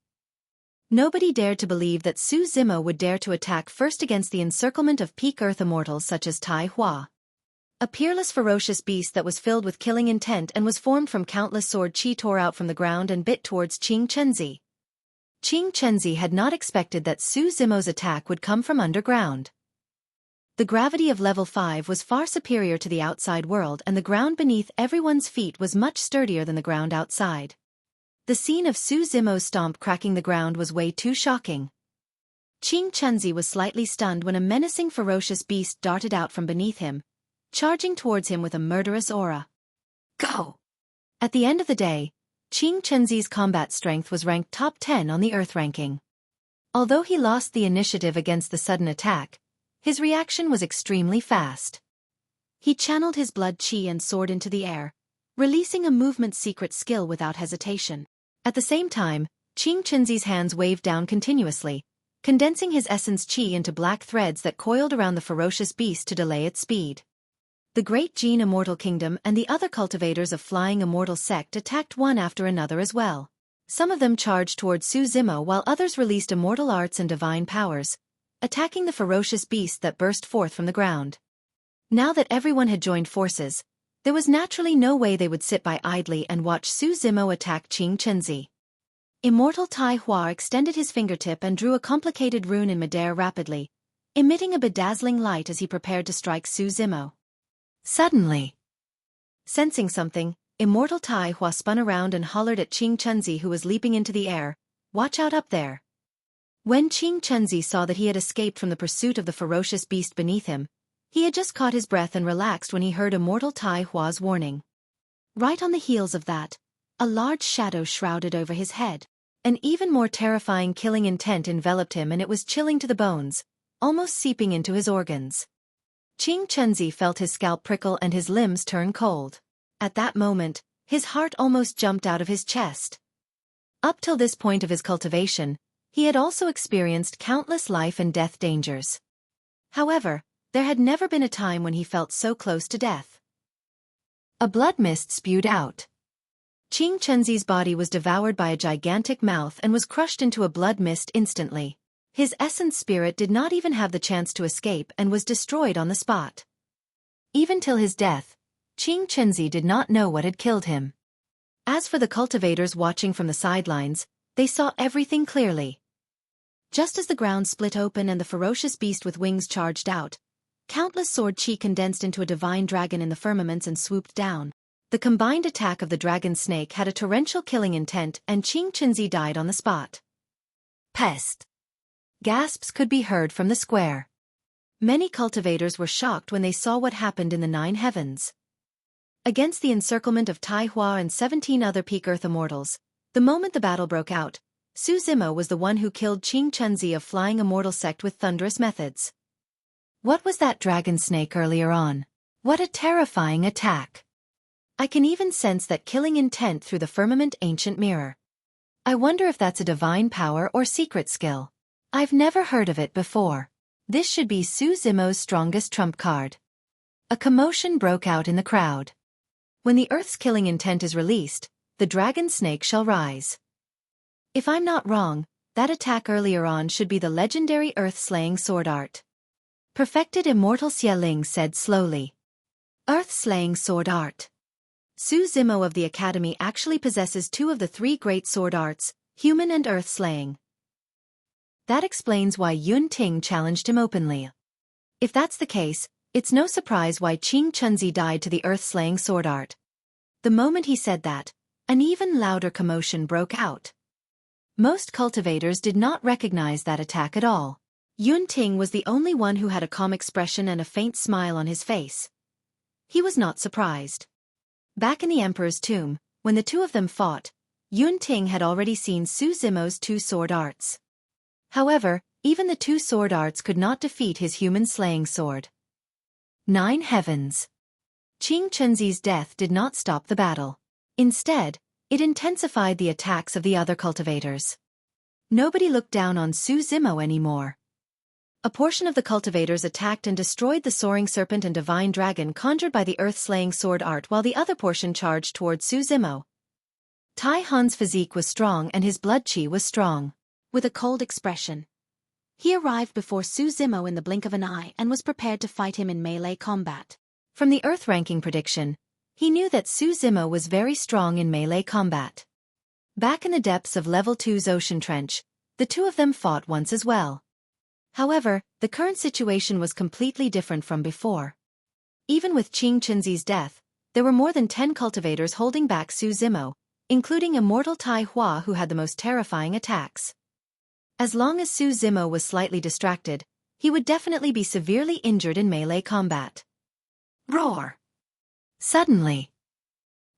A: Nobody dared to believe that Su Zimo would dare to attack first against the encirclement of peak Earth Immortals such as Tai Hua. A peerless ferocious beast that was filled with killing intent and was formed from countless sword chi tore out from the ground and bit towards Qing Chenzi. Qing Chenzi had not expected that Su Zimo's attack would come from underground. The gravity of level 5 was far superior to the outside world, and the ground beneath everyone's feet was much sturdier than the ground outside. The scene of Su Zimo's stomp cracking the ground was way too shocking. Qing Chenzi was slightly stunned when a menacing ferocious beast darted out from beneath him, charging towards him with a murderous aura. Go! At the end of the day, Qing Chenzi's combat strength was ranked top 10 on the Earth ranking. Although he lost the initiative against the sudden attack, his reaction was extremely fast. He channeled his blood chi and soared into the air, releasing a movement secret skill without hesitation. At the same time, Qing Chenzi's hands waved down continuously, condensing his essence chi into black threads that coiled around the ferocious beast to delay its speed. The Great Jin Immortal Kingdom and the other cultivators of Flying Immortal Sect attacked one after another as well. Some of them charged toward Su Zimo while others released immortal arts and divine powers, attacking the ferocious beast that burst forth from the ground. Now that everyone had joined forces, there was naturally no way they would sit by idly and watch Su Zimo attack Qing Chenzi. Immortal Tai Hua extended his fingertip and drew a complicated rune in midair rapidly, emitting a bedazzling light as he prepared to strike Su Zimo. Suddenly, sensing something, Immortal Tai Hua spun around and hollered at Qing Chenzi, who was leaping into the air, "Watch out up there." When Qing Chenzi saw that he had escaped from the pursuit of the ferocious beast beneath him, he had just caught his breath and relaxed when he heard Immortal Tai Hua's warning. Right on the heels of that, a large shadow shrouded over his head. An even more terrifying killing intent enveloped him, and it was chilling to the bones, almost seeping into his organs. Qing Chenzi felt his scalp prickle and his limbs turn cold. At that moment, his heart almost jumped out of his chest. Up till this point of his cultivation, he had also experienced countless life and death dangers. However, there had never been a time when he felt so close to death. A blood mist spewed out. Qing Chenzi's body was devoured by a gigantic mouth and was crushed into a blood mist instantly. His essence spirit did not even have the chance to escape and was destroyed on the spot. Even till his death, Qing Chenzi did not know what had killed him. As for the cultivators watching from the sidelines, they saw everything clearly. Just as the ground split open and the ferocious beast with wings charged out, countless sword chi condensed into a divine dragon in the firmaments and swooped down. The combined attack of the dragon snake had a torrential killing intent and Qing Chenzi died on the spot. Pest! Gasps could be heard from the square. Many cultivators were shocked when they saw what happened in the 9 heavens. Against the encirclement of Tai Hua and 17 other peak earth immortals, the moment the battle broke out, Su Zimo was the one who killed Qing Chenzi of Flying Immortal sect with thunderous methods. What was that dragon snake earlier on? What a terrifying attack! I can even sense that killing intent through the firmament ancient mirror. I wonder if that's a divine power or secret skill. I've never heard of it before. This should be Su Zimo's strongest trump card. A commotion broke out in the crowd. When the Earth's killing intent is released, the dragon snake shall rise. If I'm not wrong, that attack earlier on should be the legendary Earth-slaying sword art. Perfected Immortal Xie Ling said slowly. Earth-slaying sword art. Su Zimo of the Academy actually possesses 2 of the 3 great sword arts, human and earth-slaying. That explains why Yun Ting challenged him openly. If that's the case, it's no surprise why Qing Chenzi died to the earth-slaying sword art. The moment he said that, an even louder commotion broke out. Most cultivators did not recognize that attack at all. Yun Ting was the only one who had a calm expression and a faint smile on his face. He was not surprised. Back in the Emperor's tomb, when the 2 of them fought, Yun Ting had already seen Su Zimo's 2 sword arts. However, even the 2 sword arts could not defeat his human-slaying sword. 9 heavens. Qing Chenzi's death did not stop the battle. Instead, it intensified the attacks of the other cultivators. Nobody looked down on Su Zimo anymore. A portion of the cultivators attacked and destroyed the soaring serpent and divine dragon conjured by the earth-slaying sword art while the other portion charged toward Su Zimo. Tai Han's physique was strong and his blood chi was strong. With a cold expression, he arrived before Su Zimo in the blink of an eye and was prepared to fight him in melee combat. From the Earth ranking prediction, he knew that Su Zimo was very strong in melee combat. Back in the depths of Level 2's ocean trench, the 2 of them fought once as well. However, the current situation was completely different from before. Even with Qing Chenzi's death, there were more than 10 cultivators holding back Su Zimo, including Immortal Tai Hua who had the most terrifying attacks. As long as Su Zimo was slightly distracted, he would definitely be severely injured in melee combat. Roar! Suddenly,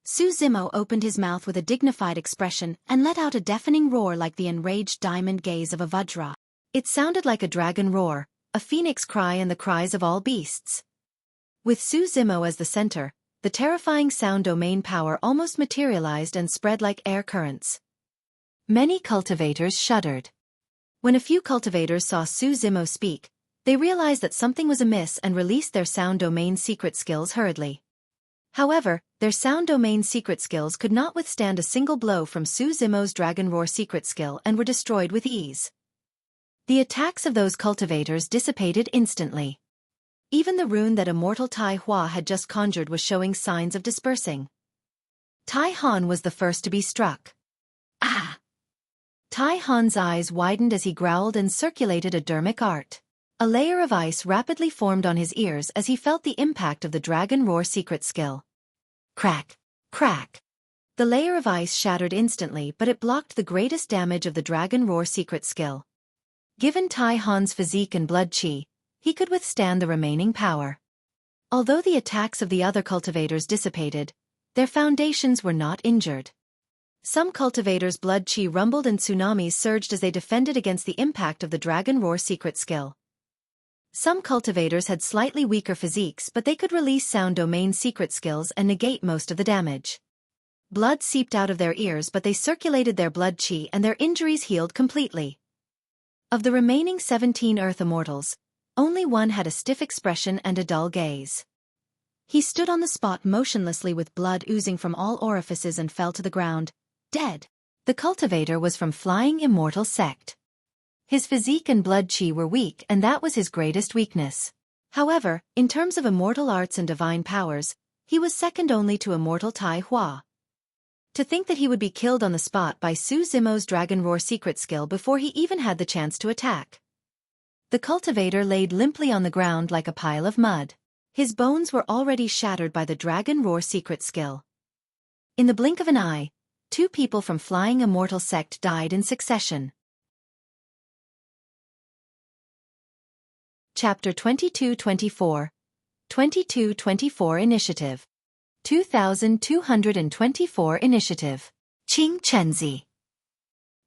A: Su Zimo opened his mouth with a dignified expression and let out a deafening roar like the enraged diamond gaze of a Vajra. It sounded like a dragon roar, a phoenix cry and the cries of all beasts. With Su Zimo as the center, the terrifying sound domain power almost materialized and spread like air currents. Many cultivators shuddered. When a few cultivators saw Su Zimo speak, they realized that something was amiss and released their sound domain secret skills hurriedly. However, their sound domain secret skills could not withstand a single blow from Su Zimo's Dragon Roar secret skill and were destroyed with ease. The attacks of those cultivators dissipated instantly. Even the rune that Immortal Tai Hua had just conjured was showing signs of dispersing. Tai Han was the first to be struck. Ah! Tai Han's eyes widened as he growled and circulated a dermic art. A layer of ice rapidly formed on his ears as he felt the impact of the Dragon Roar secret skill. Crack! Crack! The layer of ice shattered instantly, but it blocked the greatest damage of the Dragon Roar secret skill. Given Tai Han's physique and blood chi, he could withstand the remaining power. Although the attacks of the other cultivators dissipated, their foundations were not injured. Some cultivators' blood chi rumbled and tsunamis surged as they defended against the impact of the Dragon Roar secret skill. Some cultivators had slightly weaker physiques, but they could release sound domain secret skills and negate most of the damage. Blood seeped out of their ears, but they circulated their blood chi and their injuries healed completely. Of the remaining 17 Earth Immortals, only one had a stiff expression and a dull gaze. He stood on the spot motionlessly with blood oozing from all orifices and fell to the ground, dead. The cultivator was from Flying Immortal sect. His physique and blood chi were weak, and that was his greatest weakness. However, in terms of immortal arts and divine powers, he was second only to Immortal Tai Hua. To think that he would be killed on the spot by Su Zimo's Dragon Roar secret skill before he even had the chance to attack. The cultivator laid limply on the ground like a pile of mud. His bones were already shattered by the Dragon Roar secret skill. In the blink of an eye, 2 people from Flying Immortal sect died in succession. Chapter 22-24 22-24 Initiative 2224 Initiative Qing Chenzi.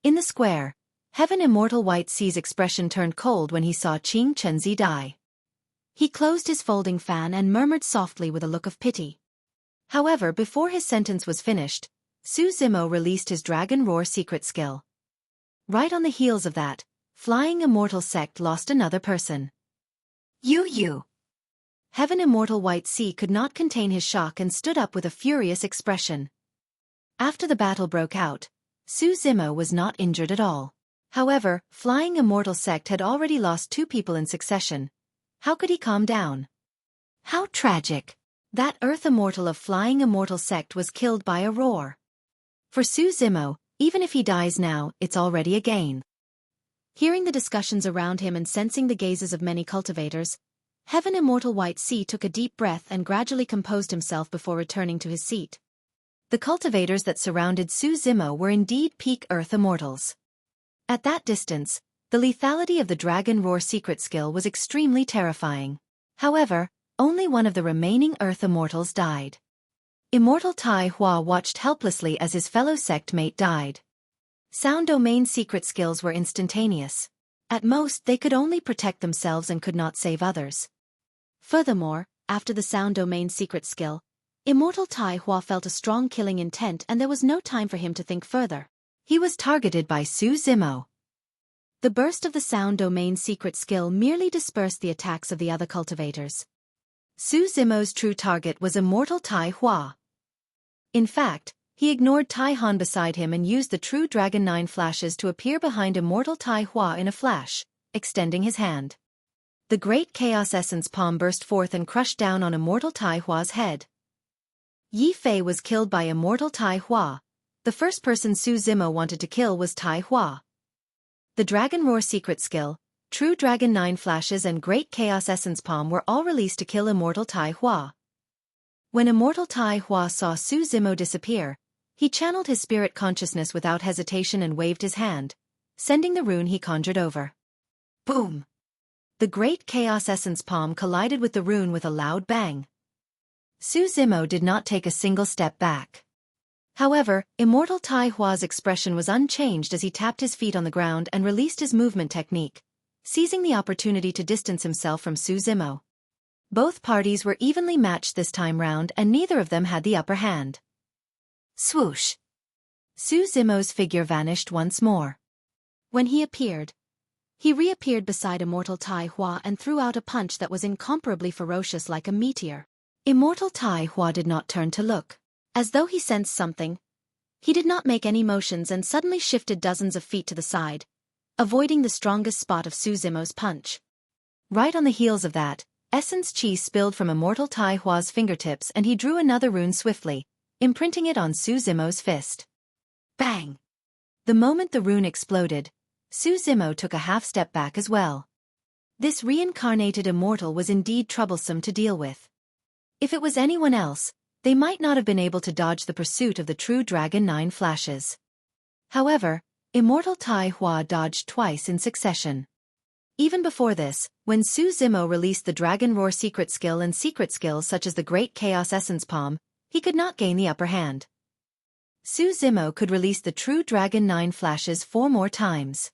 A: In the square, Heaven Immortal White Sea's expression turned cold when he saw Qing Chenzi die. He closed his folding fan and murmured softly with a look of pity. However, before his sentence was finished, Su Zimo released his Dragon Roar secret skill. Right on the heels of that, Flying Immortal sect lost another person. Yu. Heaven Immortal White Sea could not contain his shock and stood up with a furious expression. After the battle broke out, Su Zimo was not injured at all. However, Flying Immortal sect had already lost 2 people in succession. How could he calm down? How tragic! That Earth Immortal of Flying Immortal sect was killed by a roar. For Su Zimo, even if he dies now, it's already a gain. Hearing the discussions around him and sensing the gazes of many cultivators, Heaven Immortal White Sea took a deep breath and gradually composed himself before returning to his seat. The cultivators that surrounded Su Zimo were indeed peak Earth Immortals. At that distance, the lethality of the Dragon Roar secret skill was extremely terrifying. However, only one of the remaining Earth Immortals died. Immortal Tai Hua watched helplessly as his fellow sect mate died. Sound domain secret skills were instantaneous. At most, they could only protect themselves and could not save others. Furthermore, after the sound domain secret skill, Immortal Tai Hua felt a strong killing intent and there was no time for him to think further. He was targeted by Su Zimo. The burst of the sound domain secret skill merely dispersed the attacks of the other cultivators. Su Zimo's true target was Immortal Tai Hua. In fact, he ignored Tai Han beside him and used the true Dragon 9 flashes to appear behind Immortal Tai Hua in a flash, extending his hand. The great Chaos Essence palm burst forth and crushed down on Immortal Tai Hua's head. Yi Fei was killed by Immortal Tai Hua. The first person Su Zimo wanted to kill was Tai Hua. The Dragon Roar secret skill, True Dragon 9 flashes and Great Chaos Essence palm were all released to kill Immortal Tai Hua. When Immortal Tai Hua saw Su Zimo disappear, he channeled his spirit consciousness without hesitation and waved his hand, sending the rune he conjured over. Boom! The Great Chaos Essence palm collided with the rune with a loud bang. Su Zimo did not take a single step back. However, Immortal Tai Hua's expression was unchanged as he tapped his feet on the ground and released his movement technique, seizing the opportunity to distance himself from Su Zimo. Both parties were evenly matched this time round and neither of them had the upper hand. Swoosh! Su Zimo's figure vanished once more. When he appeared, he reappeared beside Immortal Tai Hua and threw out a punch that was incomparably ferocious like a meteor. Immortal Tai Hua did not turn to look. As though he sensed something, he did not make any motions and suddenly shifted dozens of feet to the side, avoiding the strongest spot of Su Zimo's punch. Right on the heels of that, Essence Chi spilled from Immortal Tai Hua's fingertips and he drew another rune swiftly, imprinting it on Su Zimo's fist. Bang! The moment the rune exploded, Su Zimo took a half step back as well. This reincarnated immortal was indeed troublesome to deal with. If it was anyone else, they might not have been able to dodge the pursuit of the true Dragon 9 flashes. However, Immortal Tai Hua dodged twice in succession. Even before this, when Su Zimo released the Dragon Roar secret skill and secret skills such as the Great Chaos Essence palm, he could not gain the upper hand. Su Zimo could release the true Dragon 9 flashes 4 more times.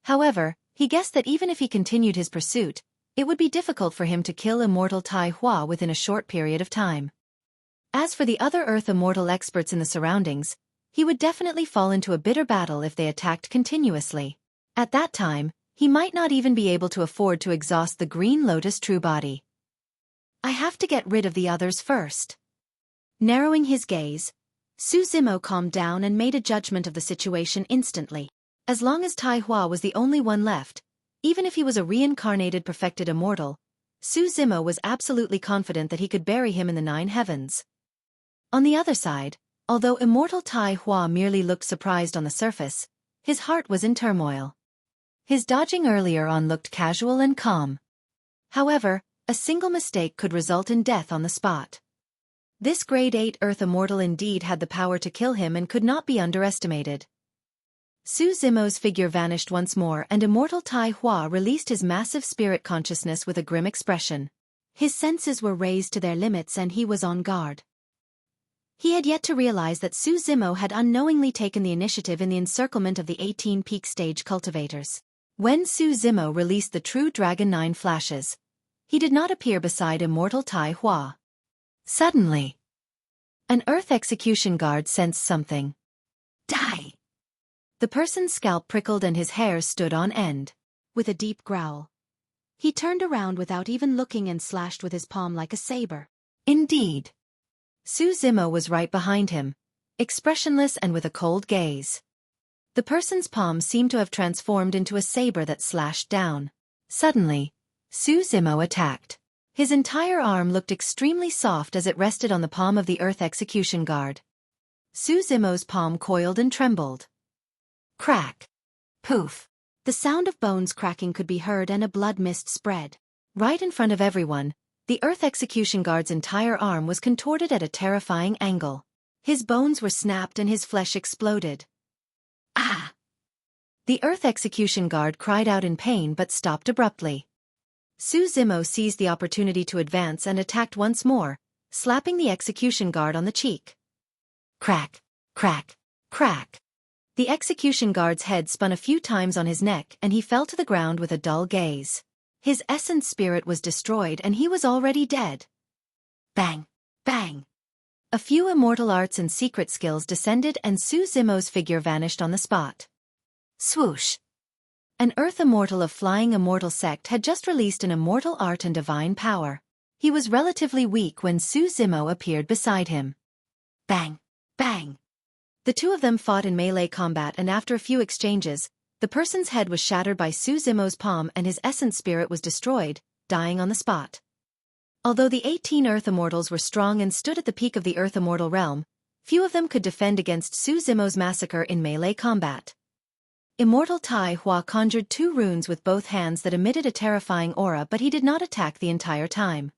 A: However, he guessed that even if he continued his pursuit, it would be difficult for him to kill Immortal Tai Hua within a short period of time. As for the other Earth Immortal experts in the surroundings, he would definitely fall into a bitter battle if they attacked continuously. At that time, he might not even be able to afford to exhaust the Green Lotus True Body. I have to get rid of the others first. Narrowing his gaze, Zimo calmed down and made a judgment of the situation instantly. As long as Tai Hua was the only one left, even if he was a reincarnated perfected immortal, Zimo was absolutely confident that he could bury him in the 9 heavens. On the other side, although immortal Tai Hua merely looked surprised on the surface, his heart was in turmoil. His dodging earlier on looked casual and calm. However, a single mistake could result in death on the spot. This grade 8 Earth Immortal indeed had the power to kill him and could not be underestimated. Zimo's figure vanished once more and immortal Tai Hua released his massive spirit consciousness with a grim expression. His senses were raised to their limits and he was on guard. He had yet to realize that Zimo had unknowingly taken the initiative in the encirclement of the 18 peak stage cultivators. When Zimo released the true Dragon 9 flashes, he did not appear beside immortal Tai Hua. Suddenly, an Earth Execution Guard sensed something. Die! The person's scalp prickled and his hairs stood on end. With a deep growl, he turned around without even looking and slashed with his palm like a saber. Indeed. Zimo was right behind him, expressionless and with a cold gaze. The person's palm seemed to have transformed into a saber that slashed down. Suddenly, Zimo attacked. His entire arm looked extremely soft as it rested on the palm of the Earth Execution Guard. Zimo's palm coiled and trembled. Crack. Poof. The sound of bones cracking could be heard and a blood mist spread. Right in front of everyone, the Earth Execution Guard's entire arm was contorted at a terrifying angle. His bones were snapped and his flesh exploded. Ah! The Earth Execution Guard cried out in pain but stopped abruptly. Zimo seized the opportunity to advance and attacked once more, slapping the Execution Guard on the cheek. Crack, crack, crack. The Execution Guard's head spun a few times on his neck and he fell to the ground with a dull gaze. His essence spirit was destroyed and he was already dead. Bang, bang. A few immortal arts and secret skills descended and Zimo's figure vanished on the spot. Swoosh. An Earth Immortal of Flying Immortal sect had just released an immortal art and divine power. He was relatively weak when Zimo appeared beside him. Bang, bang. The two of them fought in melee combat and after a few exchanges, the person's head was shattered by Zimo's palm and his essence spirit was destroyed, dying on the spot. Although the 18 Earth Immortals were strong and stood at the peak of the Earth Immortal realm, few of them could defend against Zimo's massacre in melee combat. Immortal Tai Hua conjured 2 runes with both hands that emitted a terrifying aura, but he did not attack the entire time.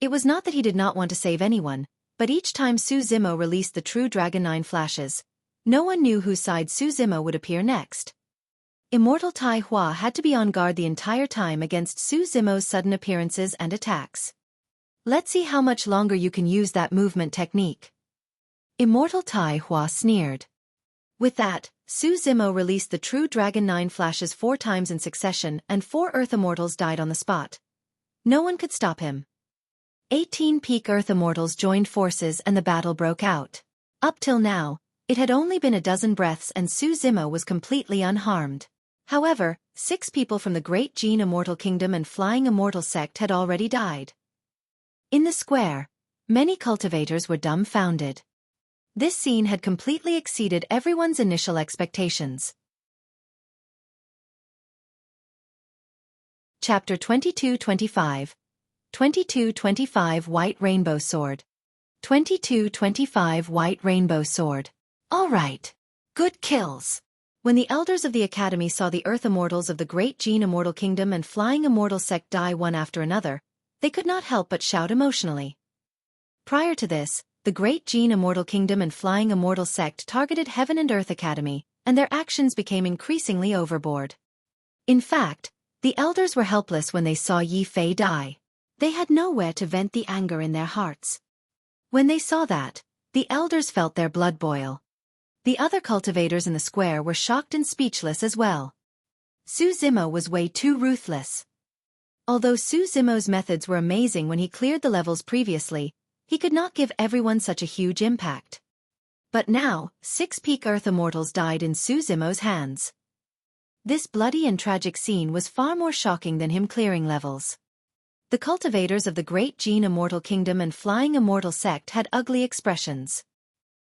A: It was not that he did not want to save anyone, but each time Zimo released the true Dragon 9 flashes, no one knew whose side Zimo would appear next. Immortal Tai Hua had to be on guard the entire time against Zimo's sudden appearances and attacks. Let's see how much longer you can use that movement technique. Immortal Tai Hua sneered. With that, Zimo released the true Dragon 9 flashes 4 times in succession and 4 Earth Immortals died on the spot. No one could stop him. 18 peak Earth Immortals joined forces and the battle broke out. Up till now, it had only been a dozen breaths and Zimo was completely unharmed. However, 6 people from the Great Gene Immortal Kingdom and Flying Immortal sect had already died. In the square, many cultivators were dumbfounded. This scene had completely exceeded everyone's initial expectations. Chapter 22-25. 22-25 White Rainbow Sword. 22-25 White Rainbow Sword. All right. Good kills. When the elders of the Academy saw the Earth Immortals of the Great Gene Immortal Kingdom and Flying Immortal sect die one after another, they could not help but shout emotionally. Prior to this, the Great Gene Immortal Kingdom and Flying Immortal sect targeted Heaven and Earth Academy, and their actions became increasingly overboard. In fact, the elders were helpless when they saw Yi Fei die. They had nowhere to vent the anger in their hearts. When they saw that, the elders felt their blood boil. The other cultivators in the square were shocked and speechless as well. Zimo was way too ruthless. Although Zimo's methods were amazing when he cleared the levels previously, he could not give everyone such a huge impact. But now, 6 peak Earth Immortals died in Zimo's hands. This bloody and tragic scene was far more shocking than him clearing levels. The cultivators of the Great Gene Immortal Kingdom and Flying Immortal Sect had ugly expressions.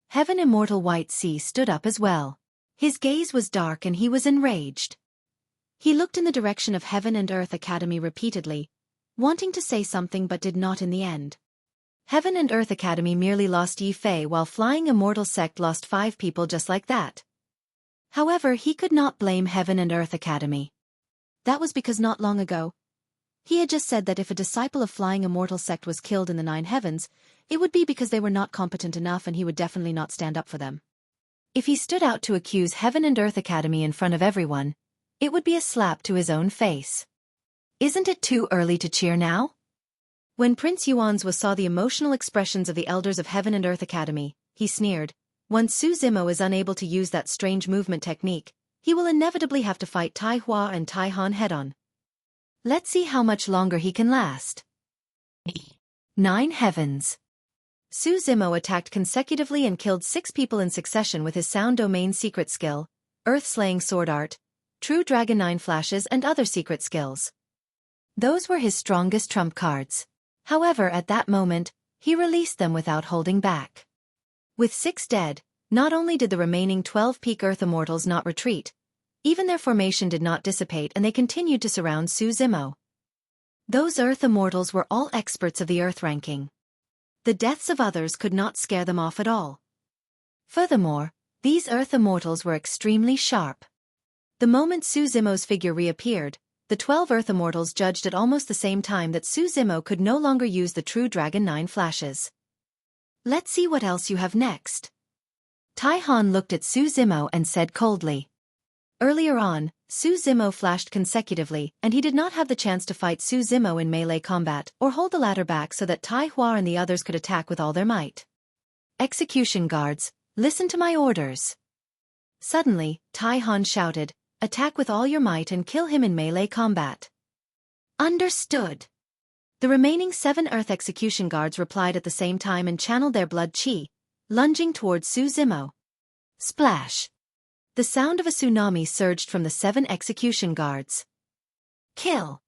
A: Heaven Immortal White Sea stood up as well. His gaze was dark and he was enraged. He looked in the direction of Heaven and Earth Academy repeatedly, wanting to say something but did not in the end. Heaven and Earth Academy merely lost Yi Fei while Flying Immortal Sect lost 5 people just like that. However, he could not blame Heaven and Earth Academy. That was because not long ago, he had just said that if a disciple of Flying Immortal Sect was killed in the 9 heavens, it would be because they were not competent enough and he would definitely not stand up for them. If he stood out to accuse Heaven and Earth Academy in front of everyone, it would be a slap to his own face. Isn't it too early to cheer now? When Prince Yuanzhua saw the emotional expressions of the elders of Heaven and Earth Academy, he sneered. Once Su Zimo is unable to use that strange movement technique, he will inevitably have to fight Tai Hua and Tai Han head-on. Let's see how much longer he can last. 9 heavens. Su Zimo attacked consecutively and killed 6 people in succession with his Sound Domain secret skill, Earth-slaying sword art, True Dragon 9 flashes and other secret skills. Those were his strongest trump cards. However, at that moment, he released them without holding back. With 6 dead, not only did the remaining 12 peak Earth Immortals not retreat, even their formation did not dissipate and they continued to surround Su Zimo. Those Earth Immortals were all experts of the Earth ranking. The deaths of others could not scare them off at all. Furthermore, these Earth Immortals were extremely sharp. The moment Su Zimo's figure reappeared, the 12 Earth Immortals judged at almost the same time that Su Zimo could no longer use the True Dragon 9 flashes. Let's see what else you have next. Tai Han looked at Su Zimo and said coldly. Earlier on, Su Zimo flashed consecutively, and he did not have the chance to fight Su Zimo in melee combat or hold the latter back so that Tai Hua and the others could attack with all their might. Execution guards, listen to my orders. Suddenly, Tai Han shouted, attack with all your might and kill him in melee combat. Understood. The remaining 7 Earth Execution guards replied at the same time and channeled their blood chi, lunging towards Su Zimo. Splash! The sound of a tsunami surged from the 7 execution guards. Kill!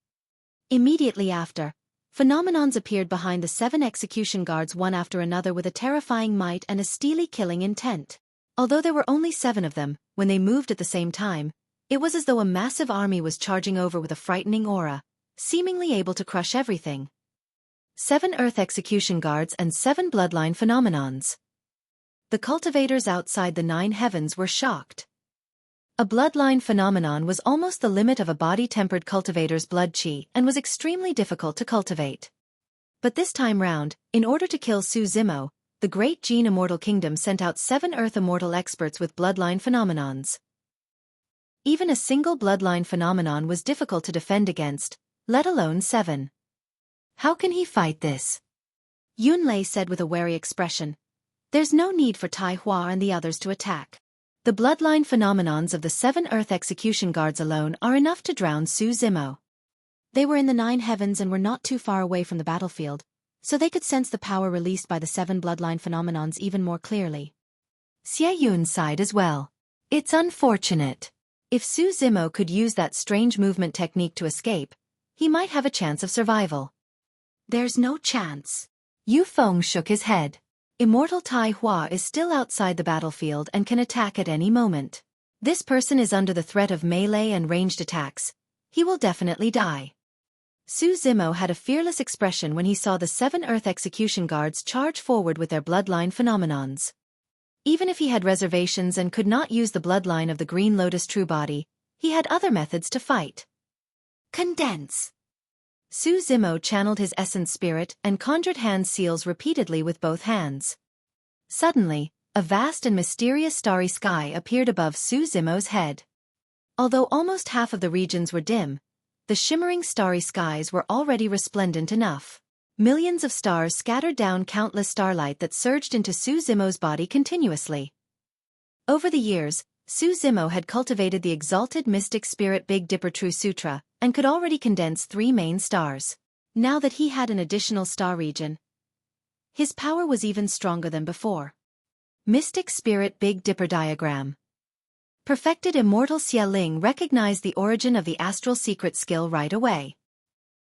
A: Immediately after, phenomenons appeared behind the 7 execution guards one after another with a terrifying might and a steely killing intent. Although there were only 7 of them, when they moved at the same time, it was as though a massive army was charging over with a frightening aura, seemingly able to crush everything. 7 Earth Execution Guards and 7 Bloodline Phenomenons. The cultivators outside the 9 heavens were shocked. A bloodline phenomenon was almost the limit of a body-tempered cultivator's blood chi and was extremely difficult to cultivate. But this time round, in order to kill Su Zimo, the Great Gene Immortal Kingdom sent out 7 Earth Immortal experts with bloodline phenomenons. Even a single bloodline phenomenon was difficult to defend against, let alone 7. How can he fight this? Yunlei said with a wary expression. There's no need for Tai Hua and the others to attack. The bloodline phenomenons of the 7 Earth Execution Guards alone are enough to drown Su Zimo. They were in the 9 heavens and were not too far away from the battlefield, so they could sense the power released by the 7 bloodline phenomenons even more clearly. Xie Yun sighed as well. It's unfortunate. If Su Zimo could use that strange movement technique to escape, he might have a chance of survival. There's no chance. Yu Feng shook his head. Immortal Tai Hua is still outside the battlefield and can attack at any moment. This person is under the threat of melee and ranged attacks. He will definitely die. Su Zimo had a fearless expression when he saw the 7 Earth Execution Guards charge forward with their bloodline phenomenons. Even if he had reservations and could not use the bloodline of the Green Lotus True Body, he had other methods to fight. Condense! Su Zimo channeled his essence spirit and conjured hand seals repeatedly with both hands. Suddenly, a vast and mysterious starry sky appeared above Su Zimo's head. Although almost half of the regions were dim, the shimmering starry skies were already resplendent enough. Millions of stars scattered down countless starlight that surged into Su Zimo's body continuously. Over the years, Su Zimo had cultivated the exalted mystic spirit Big Dipper True Sutra, and could already condense 3 main stars. Now that he had an additional star region, his power was even stronger than before. Mystic Spirit Big Dipper Diagram. Perfected Immortal Xie Ling recognized the origin of the astral secret skill right away.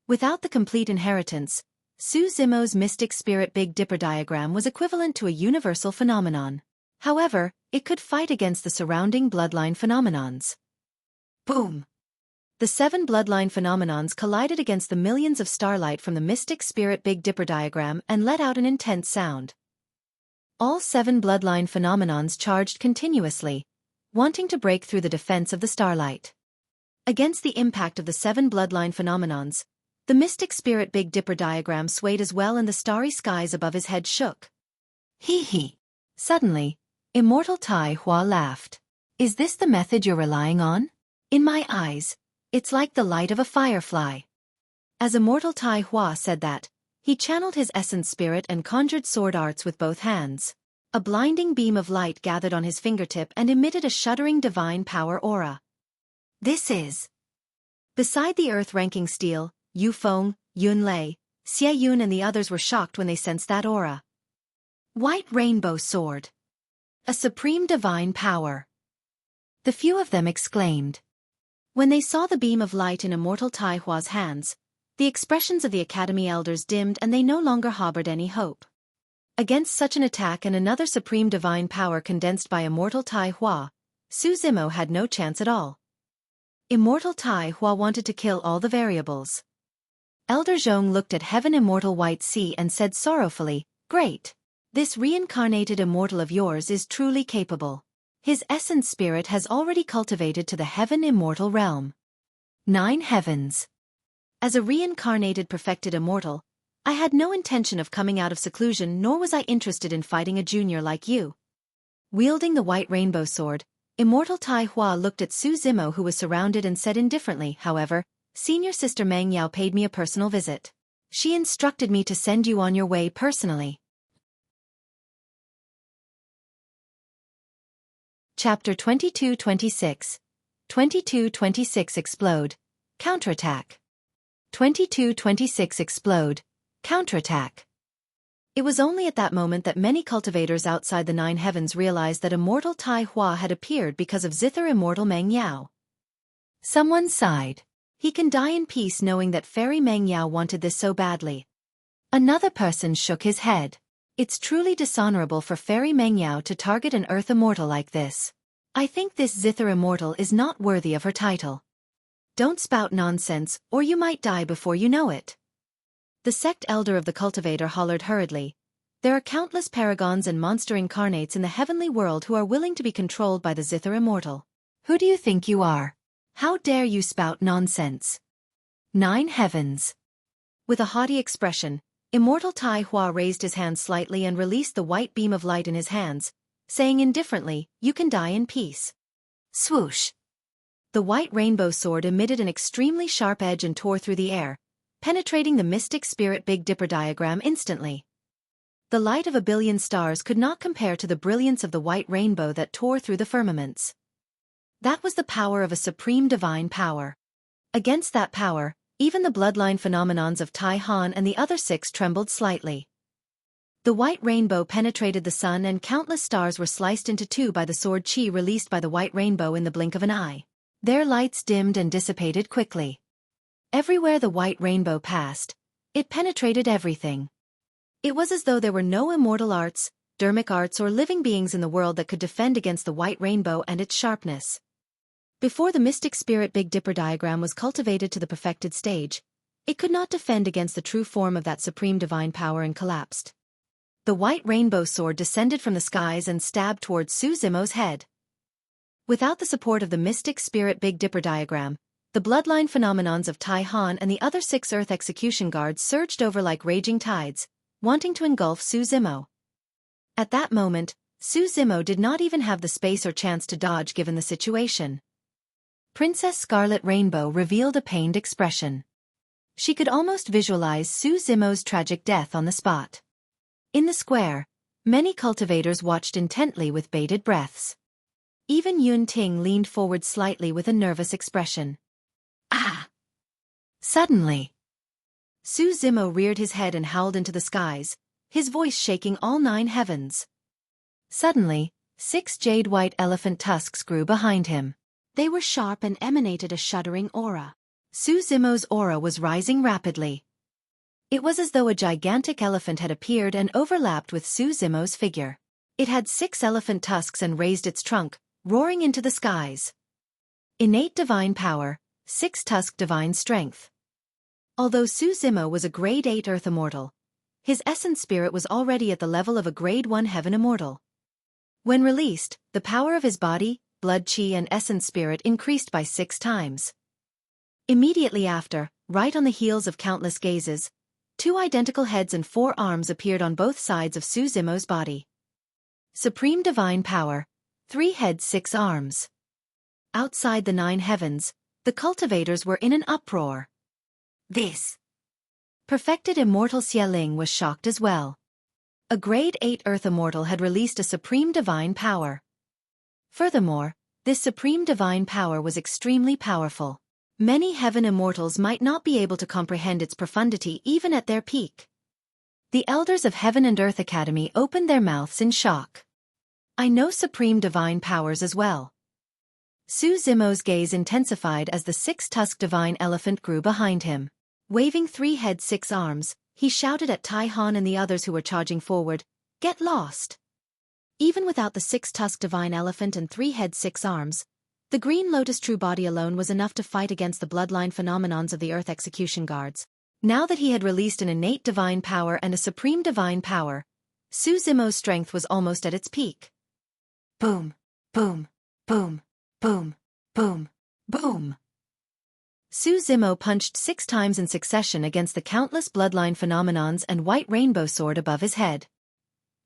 A: Without the complete inheritance, Su Zimo's mystic spirit Big Dipper diagram was equivalent to a universal phenomenon. However, it could fight against the surrounding bloodline phenomenons. Boom! The 7 bloodline phenomenons collided against the millions of starlight from the mystic spirit Big Dipper diagram and let out an intense sound. All 7 bloodline phenomenons charged continuously, wanting to break through the defense of the starlight. Against the impact of the 7 bloodline phenomenons, the mystic spirit Big Dipper diagram swayed as well and the starry skies above his head shook. Hee hee. Suddenly, Immortal Tai Hua laughed. Is this the method you're relying on? In my eyes, it's like the light of a firefly. As Immortal Tai Hua said that, he channeled his essence spirit and conjured sword arts with both hands. A blinding beam of light gathered on his fingertip and emitted a shuddering divine power aura. This is. Beside the earth-ranking Stele, Yu Feng, Yun Lei, Xie Yun and the others were shocked when they sensed that aura. White Rainbow Sword. A supreme divine power. The few of them exclaimed. When they saw the beam of light in Immortal Tai Hua's hands, the expressions of the Academy elders dimmed and they no longer harbored any hope. Against such an attack and another supreme divine power condensed by Immortal Tai Hua, Su Zimo had no chance at all. Immortal Tai Hua wanted to kill all the variables. Elder Zhong looked at Heaven Immortal White Sea and said sorrowfully, "Great. This reincarnated immortal of yours is truly capable. His essence spirit has already cultivated to the Heaven Immortal realm." 9 heavens. As a reincarnated perfected immortal, I had no intention of coming out of seclusion nor was I interested in fighting a junior like you. Wielding the white rainbow sword, Immortal Tai Hua looked at Su Zimo who was surrounded and said indifferently, however, "Senior Sister Meng Yao paid me a personal visit. She instructed me to send you on your way personally." Chapter 22-26. 22-26 Explode. Counterattack. 22-26 Explode. Counterattack. It was only at that moment that many cultivators outside the 9 heavens realized that Immortal Tai Hua had appeared because of Zither Immortal Meng Yao. Someone sighed. He can die in peace knowing that Fairy Meng Yao wanted this so badly. Another person shook his head. It's truly dishonorable for Fairy Meng Yao to target an Earth Immortal like this. I think this Zither Immortal is not worthy of her title. Don't spout nonsense, or you might die before you know it. The sect elder of the cultivator hollered hurriedly. There are countless paragons and monster incarnates in the heavenly world who are willing to be controlled by the Zither Immortal. Who do you think you are? How dare you spout nonsense? 9 heavens. With a haughty expression, Immortal Tai Hua raised his hand slightly and released the white beam of light in his hands, saying indifferently, "You can die in peace." Swoosh! The white rainbow sword emitted an extremely sharp edge and tore through the air, penetrating the mystic spirit Big Dipper diagram instantly. The light of a billion stars could not compare to the brilliance of the white rainbow that tore through the firmaments. That was the power of a supreme divine power. Against that power, even the bloodline phenomenons of Tai Han and the other 6 trembled slightly. The white rainbow penetrated the sun and countless stars were sliced into 2 by the sword chi released by the white rainbow in the blink of an eye. Their lights dimmed and dissipated quickly. Everywhere the white rainbow passed, it penetrated everything. It was as though there were no immortal arts, dermic arts or living beings in the world that could defend against the white rainbow and its sharpness. Before the mystic spirit Big Dipper diagram was cultivated to the perfected stage, it could not defend against the true form of that supreme divine power and collapsed. The white rainbow sword descended from the skies and stabbed towards Su Zimo's head. Without the support of the mystic spirit Big Dipper diagram, the bloodline phenomenons of Tai Han and the other 6 Earth execution guards surged over like raging tides, wanting to engulf Su Zimo. At that moment, Su Zimo did not even have the space or chance to dodge given the situation. Princess Scarlet Rainbow revealed a pained expression. She could almost visualize Su Zimo's tragic death on the spot. In the square, many cultivators watched intently with bated breaths. Even Yun Ting leaned forward slightly with a nervous expression. Ah! Suddenly, Su Zimo reared his head and howled into the skies, his voice shaking all 9 heavens. Suddenly, 6 jade-white elephant tusks grew behind him. They were sharp and emanated a shuddering aura. Su Zimo's aura was rising rapidly. It was as though a gigantic elephant had appeared and overlapped with Su Zimo's figure. It had 6 elephant tusks and raised its trunk, roaring into the skies. Innate divine power, 6-tusk divine strength. Although Su Zimo was a grade 8 Earth Immortal, his essence spirit was already at the level of a grade 1 Heaven Immortal. When released, the power of his body, blood chi and essence spirit increased by 6 times. Immediately after, right on the heels of countless gazes, 2 identical heads and 4 arms appeared on both sides of Su Zimo's body. Supreme divine power, 3 heads 6 arms. Outside the 9 heavens, the cultivators were in an uproar. This perfected immortal Xieling was shocked as well. A grade 8 Earth Immortal had released a supreme divine power. Furthermore, this supreme divine power was extremely powerful. Many Heaven Immortals might not be able to comprehend its profundity even at their peak. The elders of Heaven and Earth Academy opened their mouths in shock. I know supreme divine powers as well. Su Zimo's gaze intensified as the 6-tusked divine elephant grew behind him. Waving 3 heads 6 arms, he shouted at Tai Han and the others who were charging forward, "Get lost!" Even without the 6-tusked divine elephant and 3 heads 6 arms, the Green Lotus true body alone was enough to fight against the bloodline phenomenons of the Earth Execution Guards. Now that he had released an innate divine power and a supreme divine power, Su Zimo's strength was almost at its peak. Boom, boom, boom, boom, boom, boom. Su Zimo punched 6 times in succession against the countless bloodline phenomenons and white rainbow sword above his head.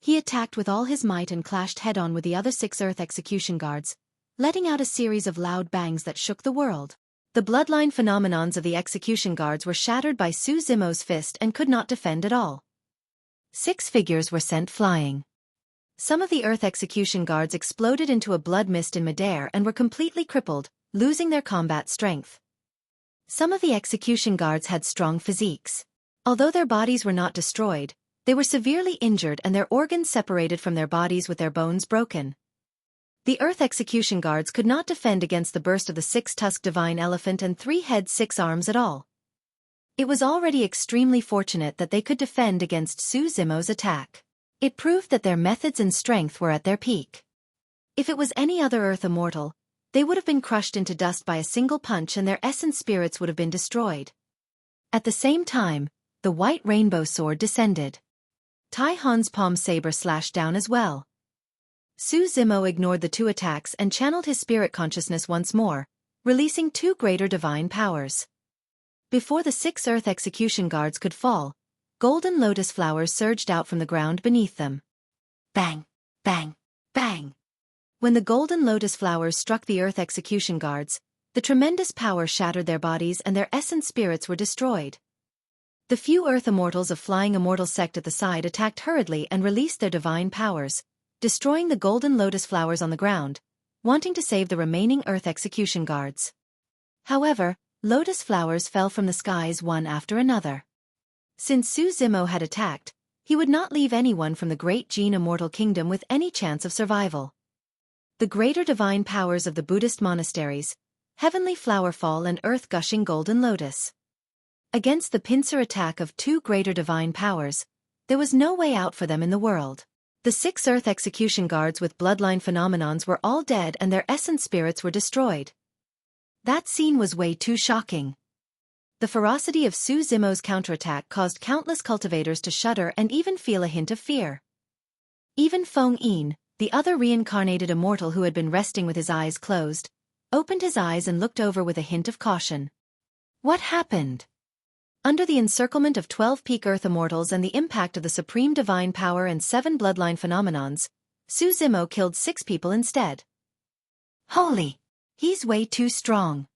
A: He attacked with all his might and clashed head-on with the other 6 Earth Execution Guards, letting out a series of loud bangs that shook the world. The bloodline phenomenons of the Execution Guards were shattered by Su Zimo's fist and could not defend at all. 6 figures were sent flying. Some of the Earth Execution Guards exploded into a blood mist in midair and were completely crippled, losing their combat strength. Some of the Execution Guards had strong physiques. Although their bodies were not destroyed, they were severely injured and their organs separated from their bodies with their bones broken. The Earth Execution Guards could not defend against the burst of the 6-tusked divine elephant and 3 heads 6 arms at all. It was already extremely fortunate that they could defend against Su Zimo's attack. It proved that their methods and strength were at their peak. If it was any other Earth Immortal, they would have been crushed into dust by a single punch and their essence spirits would have been destroyed. At the same time, the white rainbow sword descended. Tai Han's palm saber slashed down as well. Su Zimo ignored the 2 attacks and channeled his spirit consciousness once more, releasing 2 greater divine powers. Before the 6 Earth Execution Guards could fall, golden lotus flowers surged out from the ground beneath them. Bang! Bang! Bang! When the golden lotus flowers struck the Earth Execution Guards, the tremendous power shattered their bodies and their essence spirits were destroyed. The few Earth Immortals of Flying Immortal sect at the side attacked hurriedly and released their divine powers, destroying the golden lotus flowers on the ground, wanting to save the remaining Earth Execution Guards. However, lotus flowers fell from the skies one after another. Since Su Zimo had attacked, he would not leave anyone from the Great Gene Immortal Kingdom with any chance of survival. The greater divine powers of the Buddhist monasteries, Heavenly Flowerfall and Earth-Gushing Golden Lotus. Against the pincer attack of 2 greater divine powers, there was no way out for them in the world. The 6 Earth Execution Guards with bloodline phenomenons were all dead and their essence spirits were destroyed. That scene was way too shocking. The ferocity of Su Zimo's counterattack caused countless cultivators to shudder and even feel a hint of fear. Even Feng Yin, the other reincarnated immortal who had been resting with his eyes closed, opened his eyes and looked over with a hint of caution. What happened? Under the encirclement of 12 peak Earth Immortals and the impact of the supreme divine power and 7 bloodline phenomenons, Su Zimo killed 6 people instead. Holy! He's way too strong.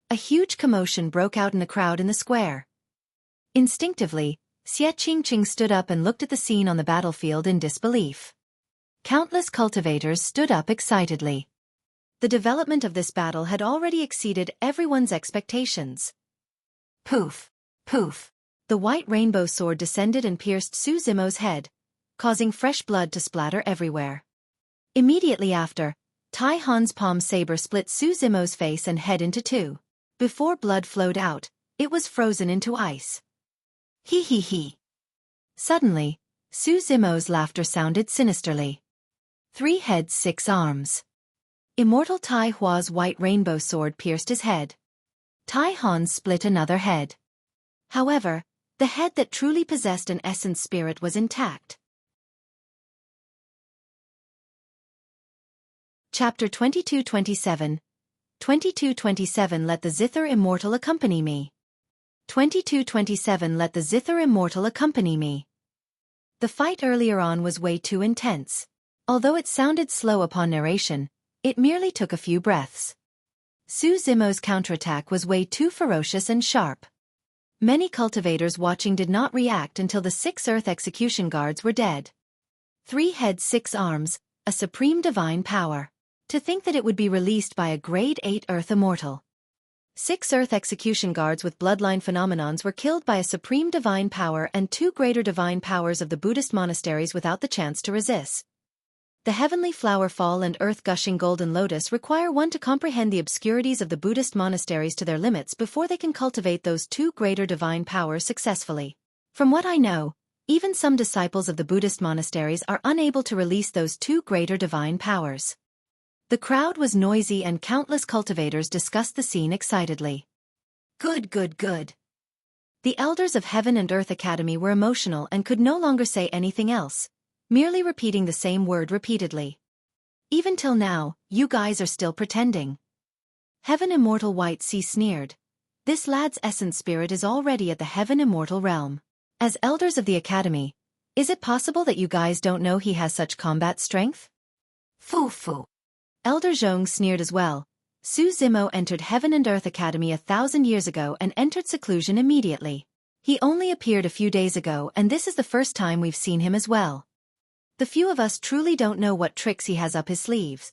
A: A huge commotion broke out in the crowd in the square. Instinctively, Xueqi stood up and looked at the scene on the battlefield in disbelief. Countless cultivators stood up excitedly. The development of this battle had already exceeded everyone's expectations. Poof! Poof! The white rainbow sword descended and pierced Su Zimo's head, causing fresh blood to splatter everywhere. Immediately after, Tai Han's palm saber split Su Zimo's face and head into 2. Before blood flowed out, it was frozen into ice. He he he. Suddenly, Su Zimo's laughter sounded sinisterly. 3 heads 6 arms. Immortal Tai Hua's white rainbow sword pierced his head. Tai Han's split another head. However, the head that truly possessed an essence spirit was intact. Chapter 22-27. 22-27 Let the Zither Immortal accompany me. 22-27 Let the Zither Immortal accompany me. The fight earlier on was way too intense. Although it sounded slow upon narration, it merely took a few breaths. Su Zimo's counterattack was way too ferocious and sharp. Many cultivators watching did not react until the 6 Earth Execution Guards were dead. 3 heads 6 arms, a supreme divine power. To think that it would be released by a grade 8 Earth Immortal. 6 Earth Execution Guards with bloodline phenomenons were killed by a supreme divine power and 2 greater divine powers of the Buddhist monasteries without the chance to resist. The Heavenly Flower Fall and Earth Gushing Golden Lotus require one to comprehend the obscurities of the Buddhist monasteries to their limits before they can cultivate those 2 greater divine powers successfully. From what I know, even some disciples of the Buddhist monasteries are unable to release those 2 greater divine powers. The crowd was noisy and countless cultivators discussed the scene excitedly. Good, good, good. The elders of Heaven and Earth Academy were emotional and could no longer say anything else, merely repeating the same word repeatedly. Even till now, you guys are still pretending. Heaven Immortal White Sea sneered. This lad's essence spirit is already at the Heaven Immortal realm. As elders of the Academy, is it possible that you guys don't know he has such combat strength? Foo. Elder Zhong sneered as well. Su Zimo entered Heaven and Earth Academy 1,000 years ago and entered seclusion immediately. He only appeared a few days ago and this is the first time we've seen him as well. The few of us truly don't know what tricks he has up his sleeves.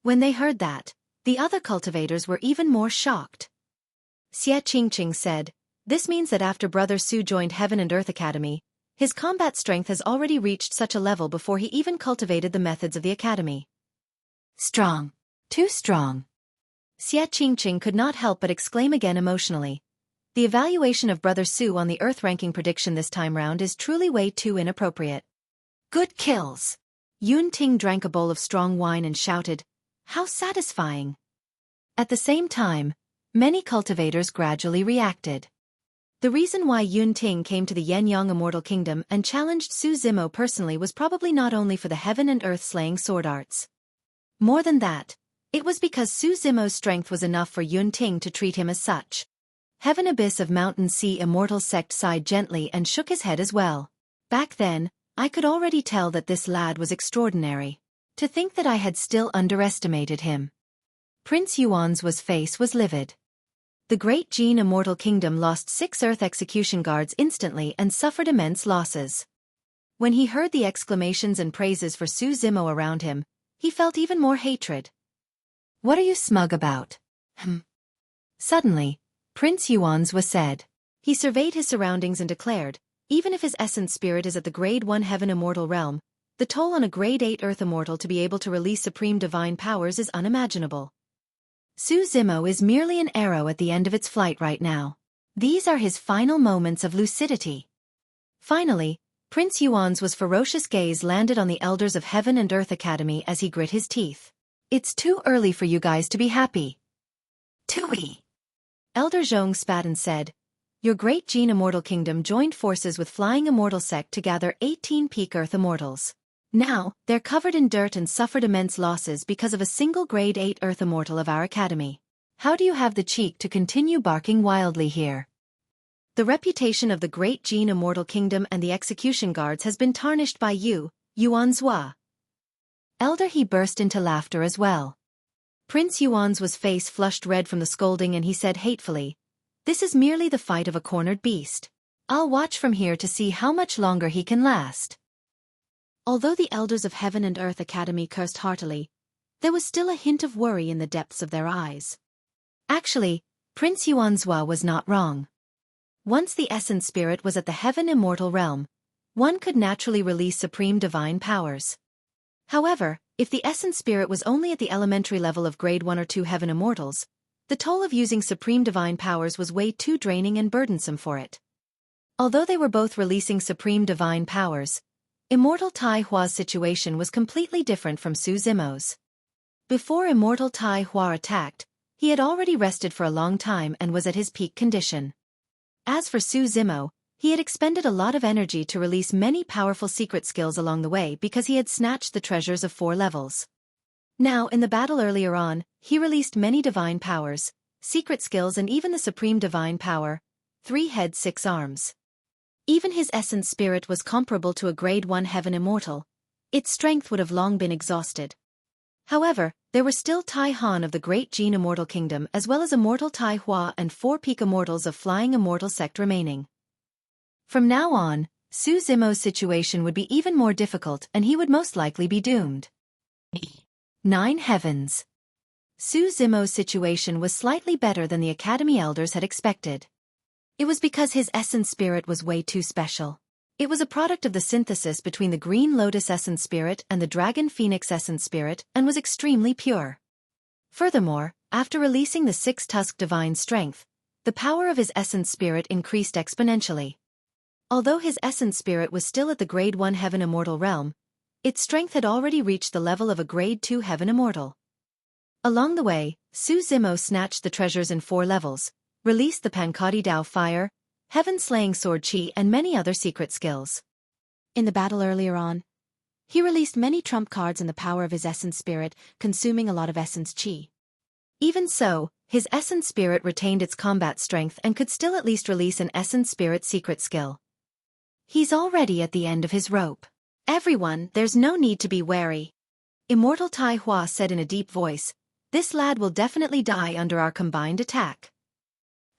A: When they heard that, the other cultivators were even more shocked. Xie Qingqing said, this means that after Brother Su joined Heaven and Earth Academy, his combat strength has already reached such a level before he even cultivated the methods of the Academy. Strong. Too strong. Xie Qingqing could not help but exclaim again emotionally. The evaluation of Brother Su on the Earth ranking prediction this time round is truly way too inappropriate. Good kills. Yun Ting drank a bowl of strong wine and shouted, how satisfying. At the same time, many cultivators gradually reacted. The reason why Yun Ting came to the Yen-Yang Immortal Kingdom and challenged Su Zimo personally was probably not only for the Heaven and Earth slaying sword arts. More than that, it was because Su Zimo's strength was enough for Yun Ting to treat him as such. Heaven Abyss of Mountain Sea Immortal Sect sighed gently and shook his head as well. Back then, I could already tell that this lad was extraordinary. To think that I had still underestimated him. Prince Yuan's face was livid. The Great Jin Immortal Kingdom lost 6 Earth Execution Guards instantly and suffered immense losses. When he heard the exclamations and praises for Su Zimo around him, he felt even more hatred. What are you smug about? Suddenly, Prince Yuan's said. He surveyed his surroundings and declared, even if his essence spirit is at the Grade 1 Heaven Immortal realm, the toll on a Grade 8 Earth Immortal to be able to release supreme divine powers is unimaginable. Su Zimo is merely an arrow at the end of its flight right now. These are his final moments of lucidity. Finally, Prince Yuan's ferocious gaze landed on the elders of Heaven and Earth Academy as he grit his teeth. It's too early for you guys to be happy. Tooey. Elder Zhong spat and said, your Great Jin Immortal Kingdom joined forces with Flying Immortal Sect to gather 18 peak Earth Immortals. Now, they're covered in dirt and suffered immense losses because of a single Grade 8 Earth Immortal of our Academy. How do you have the cheek to continue barking wildly here? The reputation of the Great Jin Immortal Kingdom and the Execution Guards has been tarnished by you, Yuanzhua. Elder He burst into laughter as well. Prince Yuan's face flushed red from the scolding and he said hatefully, this is merely the fight of a cornered beast. I'll watch from here to see how much longer he can last. Although the elders of Heaven and Earth Academy cursed heartily, there was still a hint of worry in the depths of their eyes. Actually, Prince Yuanzhua was not wrong. Once the essence spirit was at the Heaven Immortal realm, one could naturally release supreme divine powers. However, if the essence spirit was only at the elementary level of Grade 1 or 2 Heaven Immortals, The toll of using supreme divine powers was way too draining and burdensome for it. Although they were both releasing supreme divine powers, Immortal Tai Hua's situation was completely different from Su Zimo's. Before Immortal Tai Hua attacked, he had already rested for a long time and was at his peak condition. As for Su Zimo, he had expended a lot of energy to release many powerful secret skills along the way because he had snatched the treasures of 4 levels. Now, in the battle earlier on, he released many divine powers, secret skills and even the supreme divine power, 3 heads 6 arms. Even his essence spirit was comparable to a grade 1 heaven immortal. Its strength would have long been exhausted. However, there were still Tai Han of the Great Gene Immortal Kingdom as well as Immortal Tai Hua and 4 peak immortals of Flying Immortal Sect remaining. From now on, Su Zimo's situation would be even more difficult and he would most likely be doomed. 9 heavens. Su Zimo's situation was slightly better than the Academy elders had expected. It was because his essence spirit was way too special. It was a product of the synthesis between the Green Lotus essence spirit and the Dragon Phoenix essence spirit and was extremely pure. Furthermore, after releasing the 6-tusk divine strength, the power of his essence spirit increased exponentially. Although his essence spirit was still at the grade 1 heaven immortal realm, its strength had already reached the level of a grade 2 heaven immortal. Along the way, Su Zimo snatched the treasures in 4 levels, released the Pankati Dao fire, heaven-slaying sword chi and many other secret skills. In the battle earlier on, he released many trump cards in the power of his essence spirit, consuming a lot of essence chi. Even so, his essence spirit retained its combat strength and could still at least release an essence spirit secret skill. He's already at the end of his rope. Everyone, there's no need to be wary. Immortal Tai Hua said in a deep voice, this lad will definitely die under our combined attack.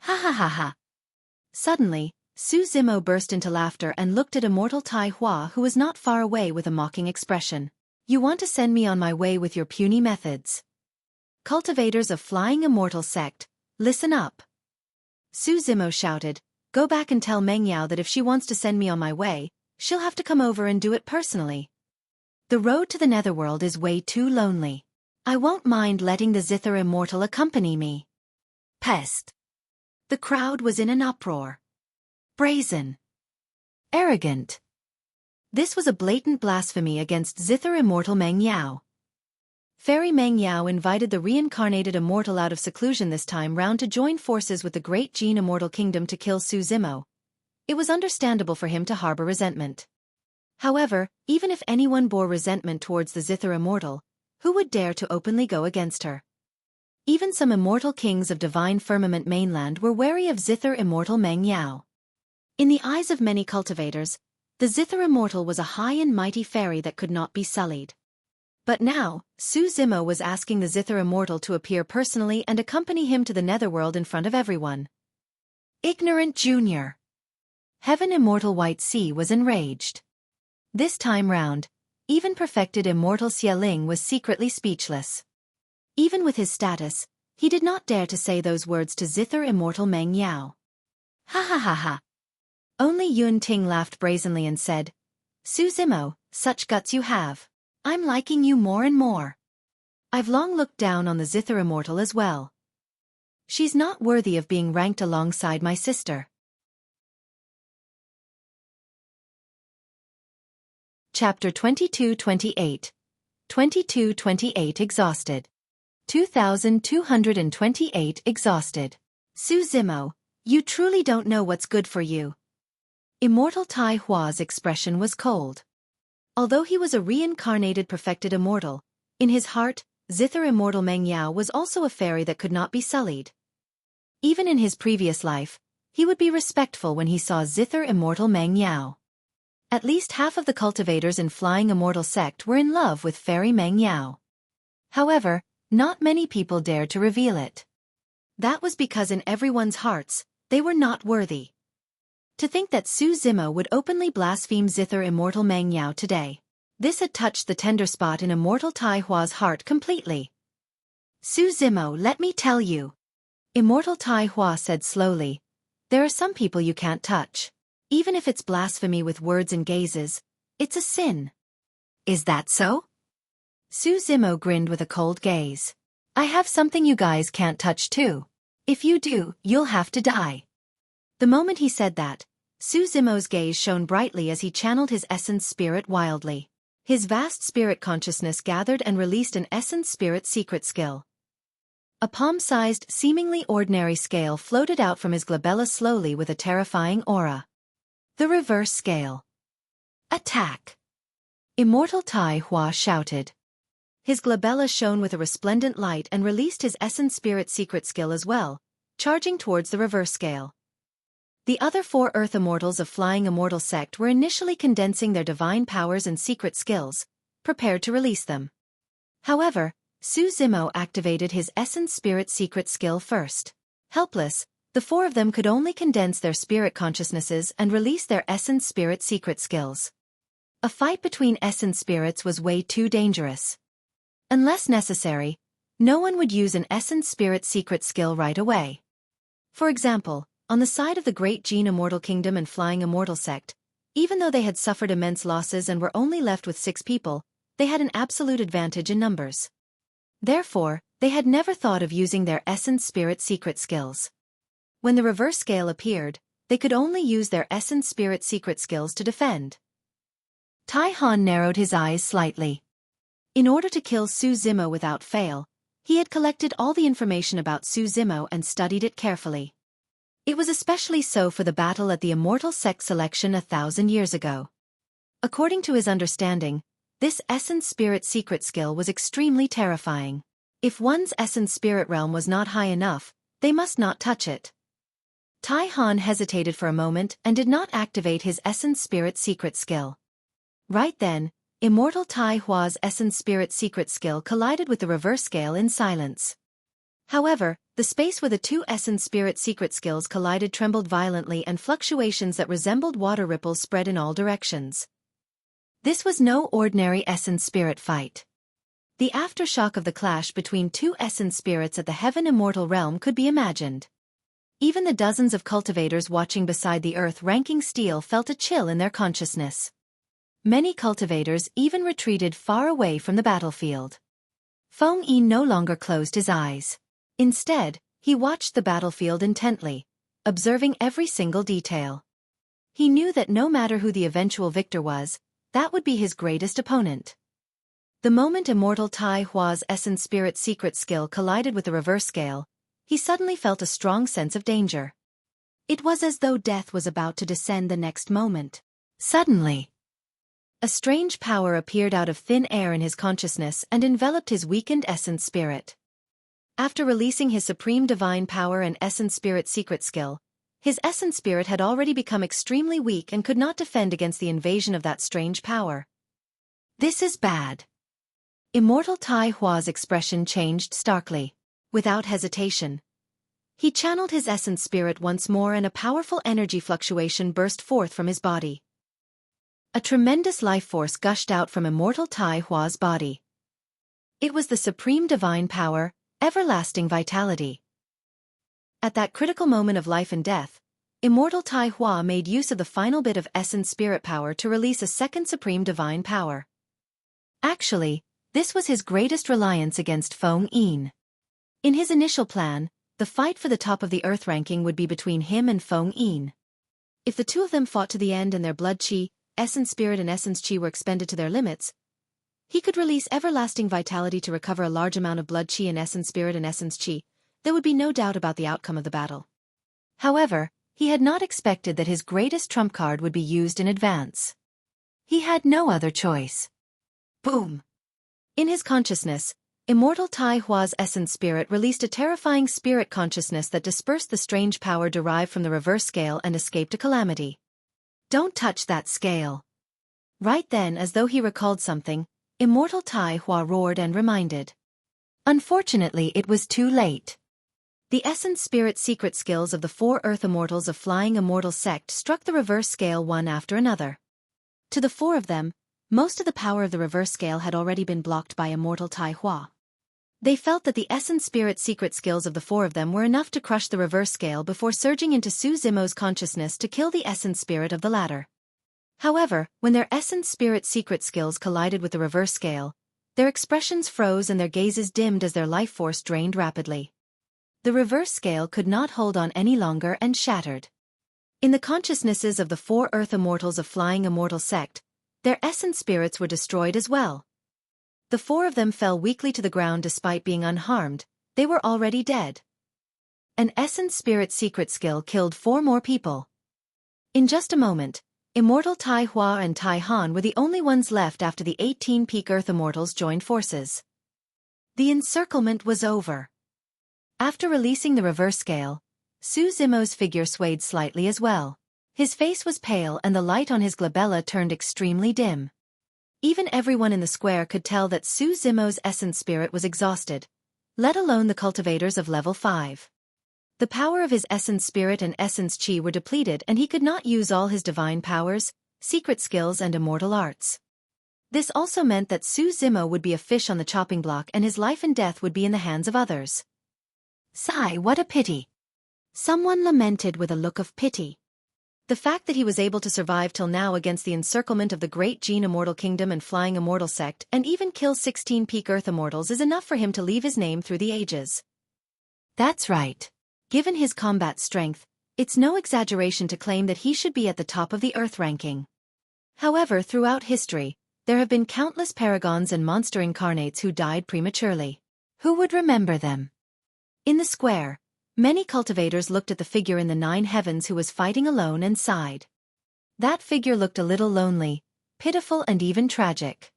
A: Ha ha ha ha. Suddenly, Su Zimo burst into laughter and looked at Immortal Tai Hua who was not far away with a mocking expression. You want to send me on my way with your puny methods? Cultivators of Flying Immortal Sect, listen up. Su Zimo shouted, go back and tell Meng Yao that if she wants to send me on my way, she'll have to come over and do it personally. The road to the netherworld is way too lonely. I won't mind letting the Zither Immortal accompany me. Pest. The crowd was in an uproar. Brazen. Arrogant. This was a blatant blasphemy against Zither Immortal Meng Yao. Fairy Meng Yao invited the reincarnated immortal out of seclusion this time round to join forces with the Great Gene Immortal Kingdom to kill Su Zimo. It was understandable for him to harbor resentment. However, even if anyone bore resentment towards the Zither Immortal, who would dare to openly go against her? Even some immortal kings of Divine Firmament Mainland were wary of Zither Immortal Meng Yao. In the eyes of many cultivators, the Zither Immortal was a high and mighty fairy that could not be sullied. But now, Su Zimo was asking the Zither Immortal to appear personally and accompany him to the netherworld in front of everyone. Ignorant Junior. Heaven Immortal White Sea was enraged. This time round, even perfected Immortal Xieling was secretly speechless. Even with his status, he did not dare to say those words to Zither Immortal Meng Yao. Ha ha ha ha. Only Yun Ting laughed brazenly and said, Su Zimo, such guts you have. I'm liking you more and more. I've long looked down on the Zither Immortal as well. She's not worthy of being ranked alongside my sister. Chapter 22-28. 22-28 Exhausted. 2228 Exhausted. Su Zimo, you truly don't know what's good for you. Immortal Tai Hua's expression was cold. Although he was a reincarnated perfected immortal, in his heart, Zither Immortal Meng Yao was also a fairy that could not be sullied. Even in his previous life, he would be respectful when he saw Zither Immortal Meng Yao. At least half of the cultivators in Flying Immortal Sect were in love with Fairy Meng Yao. However, not many people dared to reveal it. That was because in everyone's hearts, they were not worthy. To think that Su Zimo would openly blaspheme Zither Immortal Meng Yao today. This had touched the tender spot in Immortal Tai Hua's heart completely. Su Zimo, let me tell you. Immortal Tai Hua said slowly. There are some people you can't touch. Even if it's blasphemy with words and gazes, it's a sin. Is that so? Su Zimo grinned with a cold gaze. I have something you guys can't touch too. If you do, you'll have to die. The moment he said that, Zimo's gaze shone brightly as he channeled his essence spirit wildly. His vast spirit consciousness gathered and released an essence spirit secret skill. A palm-sized, seemingly ordinary scale floated out from his glabella slowly with a terrifying aura. The reverse scale. Attack! Immortal Tai Hua shouted. His glabella shone with a resplendent light and released his essence spirit secret skill as well, charging towards the reverse scale. The other 4 Earth Immortals of Flying Immortal Sect were initially condensing their divine powers and secret skills, prepared to release them. However, Zimo activated his essence spirit secret skill first. Helpless, the 4 of them could only condense their spirit consciousnesses and release their essence spirit secret skills. A fight between essence spirits was way too dangerous. Unless necessary, no one would use an essence spirit secret skill right away. For example, on the side of the Great Gene Immortal Kingdom and Flying Immortal Sect, even though they had suffered immense losses and were only left with 6 people, they had an absolute advantage in numbers. Therefore, they had never thought of using their essence spirit secret skills. When the reverse scale appeared, they could only use their essence spirit secret skills to defend. Tai Han narrowed his eyes slightly. In order to kill Zimo without fail, he had collected all the information about Zimo and studied it carefully. It was especially so for the battle at the Immortal Sect selection 1,000 years ago. According to his understanding, this essence spirit secret skill was extremely terrifying. If one's essence spirit realm was not high enough, they must not touch it. Tai Han hesitated for a moment and did not activate his essence spirit secret skill. Right then, Immortal Tai Hua's essence spirit secret skill collided with the reverse scale in silence. However, the space where the 2 essence spirit secret skills collided trembled violently and fluctuations that resembled water ripples spread in all directions. This was no ordinary essence spirit fight. The aftershock of the clash between 2 essence spirits at the Heaven Immortal realm could be imagined. Even the dozens of cultivators watching beside the earth-ranking Stele felt a chill in their consciousness. Many cultivators even retreated far away from the battlefield. Feng Yi no longer closed his eyes. Instead, he watched the battlefield intently, observing every single detail. He knew that no matter who the eventual victor was, that would be his greatest opponent. The moment Immortal Tai Hua's essence spirit secret skill collided with the reverse scale, he suddenly felt a strong sense of danger. It was as though death was about to descend the next moment. Suddenly, a strange power appeared out of thin air in his consciousness and enveloped his weakened essence spirit. After releasing his supreme divine power and essence spirit secret skill, his essence spirit had already become extremely weak and could not defend against the invasion of that strange power. This is bad. Immortal Tai Hua's expression changed starkly. Without hesitation, he channeled his essence spirit once more and a powerful energy fluctuation burst forth from his body. A tremendous life force gushed out from Immortal Tai Hua's body. It was the supreme divine power, everlasting vitality. At that critical moment of life and death, Immortal Tai Hua made use of the final bit of essence spirit power to release a second supreme divine power. Actually, this was his greatest reliance against Feng Yi. In his initial plan, the fight for the top of the earth ranking would be between him and Feng Yi. If the 2 of them fought to the end and their blood chi, essence spirit and essence chi were expended to their limits, he could release everlasting vitality to recover a large amount of blood chi and essence spirit and essence chi. There would be no doubt about the outcome of the battle. However, he had not expected that his greatest trump card would be used in advance. He had no other choice. Boom! In his consciousness, Immortal Tai Hua's essence spirit released a terrifying spirit consciousness that dispersed the strange power derived from the reverse scale and escaped a calamity. Don't touch that scale. Right then, as though he recalled something, Immortal Tai Hua roared and reminded. Unfortunately, it was too late. The essence spirit secret skills of the 4 Earth Immortals of Flying Immortal Sect struck the reverse scale one after another. To the 4 of them, most of the power of the reverse scale had already been blocked by Immortal Tai Hua. They felt that the essence spirit secret skills of the 4 of them were enough to crush the reverse scale before surging into Zimo's consciousness to kill the essence spirit of the latter. However, when their essence spirit secret skills collided with the reverse scale, Their expressions froze and their gazes dimmed as their life force drained rapidly. The reverse scale could not hold on any longer and shattered. In the consciousnesses of the 4 Earth Immortals of Flying Immortal Sect, their essence spirits were destroyed as well. The 4 of them fell weakly to the ground despite being unharmed. They were already dead. An essence spirit secret skill killed 4 more people. In just a moment, Immortal Tai Hua and Tai Han were the only ones left after the 18 peak Earth Immortals joined forces. The encirclement was over. After releasing the reverse scale, Su Zimo's figure swayed slightly as well. His face was pale and the light on his glabella turned extremely dim. Even everyone in the square could tell that Su Zimo's essence spirit was exhausted, let alone the cultivators of level 5. The power of his essence spirit and essence chi were depleted and he could not use all his divine powers, secret skills and immortal arts. This also meant that Su Zimo would be a fish on the chopping block and his life and death would be in the hands of others. Sigh, what a pity. Someone lamented with a look of pity. The fact that he was able to survive till now against the encirclement of the Great Gene Immortal Kingdom and Flying Immortal Sect and even kill 16 peak Earth Immortals is enough for him to leave his name through the ages. That's right. Given his combat strength, it's no exaggeration to claim that he should be at the top of the Earth ranking. However, throughout history, there have been countless paragons and monster incarnates who died prematurely. Who would remember them? In the square, many cultivators looked at the figure in the 9 heavens who was fighting alone and sighed. That figure looked a little lonely, pitiful and even tragic.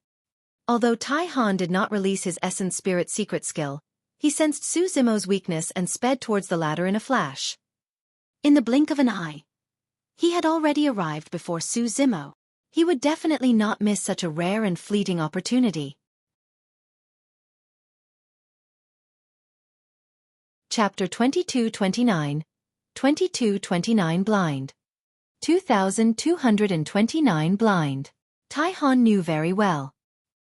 A: Although Tai Han did not release his essence spirit secret skill, he sensed Su Zimo's weakness and sped towards the ladder in a flash. In the blink of an eye, he had already arrived before Su Zimo. He would definitely not miss such a rare and fleeting opportunity. Chapter 2229, 2229 Blind. 2229 Blind. Tai Han knew very well.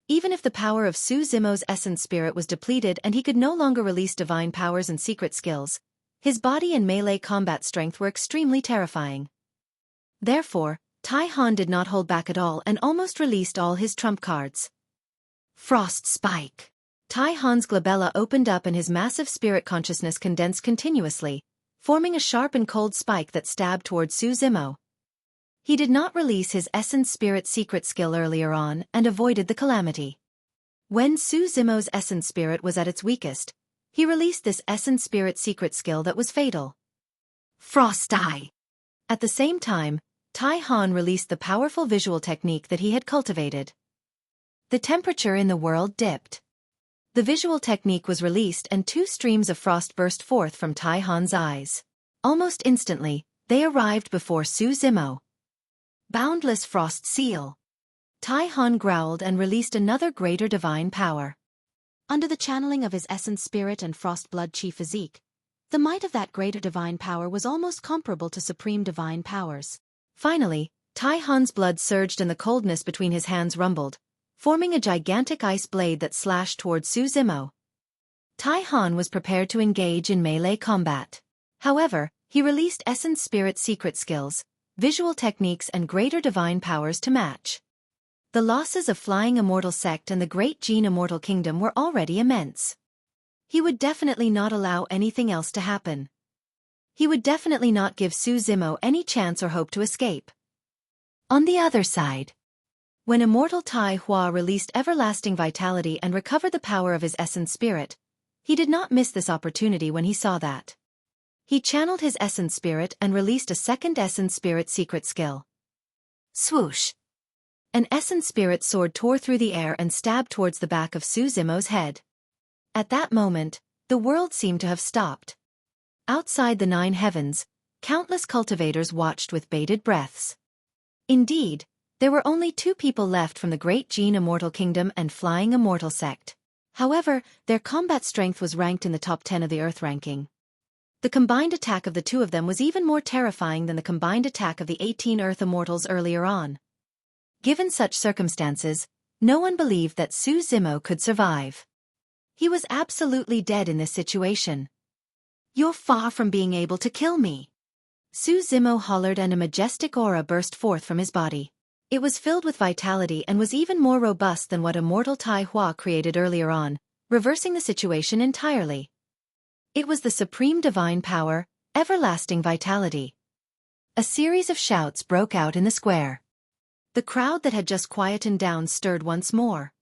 A: Even if the power of Su Zimo's essence spirit was depleted and he could no longer release divine powers and secret skills, his body and melee combat strength were extremely terrifying. Therefore, Tai Han did not hold back at all and almost released all his trump cards. Frost Spike. Tai Han's glabella opened up and his massive spirit consciousness condensed continuously, forming a sharp and cold spike that stabbed towards Su Zimo. He did not release his essence spirit secret skill earlier on and avoided the calamity. When Su Zimo's essence spirit was at its weakest, he released this essence spirit secret skill that was fatal. Frost Eye. At the same time, Tai Han released the powerful visual technique that he had cultivated. The temperature in the world dipped. The visual technique was released and 2 streams of frost burst forth from Tai Han's eyes. Almost instantly, they arrived before Su Zimo. Boundless Frost Seal. Tai Han growled and released another greater divine power. Under the channeling of his essence spirit and frost blood chi physique, the might of that greater divine power was almost comparable to supreme divine powers. Finally, Tai Han's blood surged and the coldness between his hands rumbled, forming a gigantic ice blade that slashed towards Su Zimo. Tai Han was prepared to engage in melee combat. However, he released essence spirit secret skills, visual techniques and greater divine powers to match. The losses of Flying Immortal Sect and the Great Gene Immortal Kingdom were already immense. He would definitely not allow anything else to happen. He would definitely not give Su Zimo any chance or hope to escape. On the other side, when Immortal Tai Hua released everlasting vitality and recovered the power of his essence spirit, he did not miss this opportunity when he saw that. He channeled his essence spirit and released a second essence spirit secret skill. Swoosh! An essence spirit sword tore through the air and stabbed towards the back of Su Zimo's head. At that moment, the world seemed to have stopped. Outside the 9 heavens, countless cultivators watched with bated breaths. Indeed, there were only 2 people left from the Great Gene Immortal Kingdom and Flying Immortal Sect. However, their combat strength was ranked in the top 10 of the Earth ranking. The combined attack of the 2 of them was even more terrifying than the combined attack of the 18 Earth Immortals earlier on. Given such circumstances, no one believed that Su Zimo could survive. He was absolutely dead in this situation. You're far from being able to kill me. Su Zimo hollered and a majestic aura burst forth from his body. It was filled with vitality and was even more robust than what Immortal Tai Hua created earlier on, reversing the situation entirely. It was the supreme divine power, everlasting vitality. A series of shouts broke out in the square. The crowd that had just quietened down stirred once more.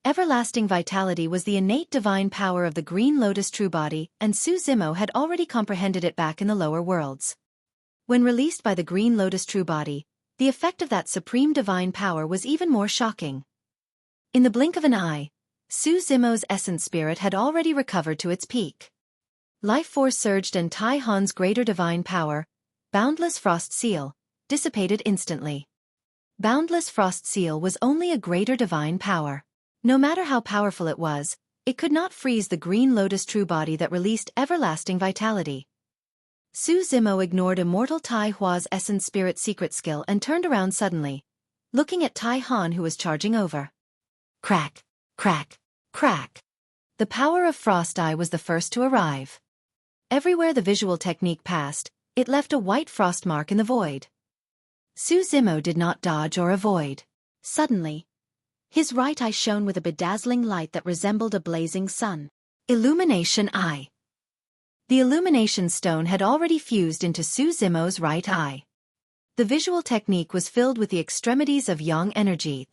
A: Everlasting vitality was the innate divine power of the Green Lotus True Body, and Su Zimo had already comprehended it back in the lower worlds. When released by the Green Lotus True Body, the effect of that supreme divine power was even more shocking. In the blink of an eye, Su Zimo's essence spirit had already recovered to its peak. Life force surged and Tai Han's greater divine power, Boundless Frost Seal, dissipated instantly. Boundless Frost Seal was only a greater divine power. No matter how powerful it was, it could not freeze the Green Lotus True Body that released everlasting vitality. Su Zimo ignored Immortal Tai Hua's essence spirit secret skill and turned around suddenly, looking at Tai Han who was charging over. Crack, crack, crack. The power of Frost Eye was the first to arrive. Everywhere the visual technique passed, it left a white frost mark in the void. Su Zimo did not dodge or avoid. Suddenly, his right eye shone with a bedazzling light that resembled a blazing sun. Illumination Eye. The illumination stone had already fused into Su Zimo's right eye. The visual technique was filled with the extremities of yang energy.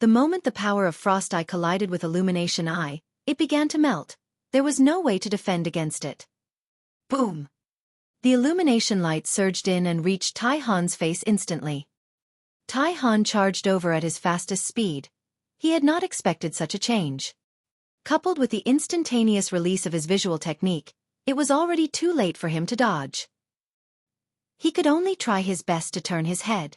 A: The moment the power of Frost Eye collided with Illumination Eye, it began to melt. There was no way to defend against it. Boom! The illumination light surged in and reached Tai Han's face instantly. Tai Han charged over at his fastest speed. He had not expected such a change. Coupled with the instantaneous release of his visual technique, it was already too late for him to dodge. He could only try his best to turn his head.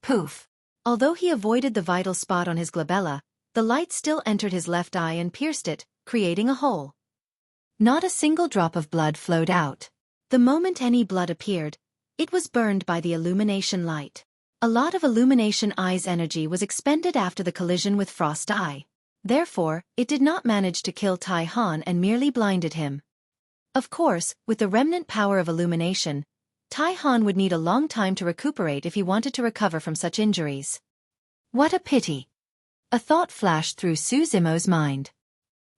A: Poof! Although he avoided the vital spot on his glabella, the light still entered his left eye and pierced it, creating a hole. Not a single drop of blood flowed out. The moment any blood appeared, it was burned by the illumination light. A lot of Illumination Eye's energy was expended after the collision with Frost Eye. Therefore, it did not manage to kill Tai Han and merely blinded him. Of course, with the remnant power of illumination, Tai Han would need a long time to recuperate if he wanted to recover from such injuries. What a pity! A thought flashed through Su Zimo's mind.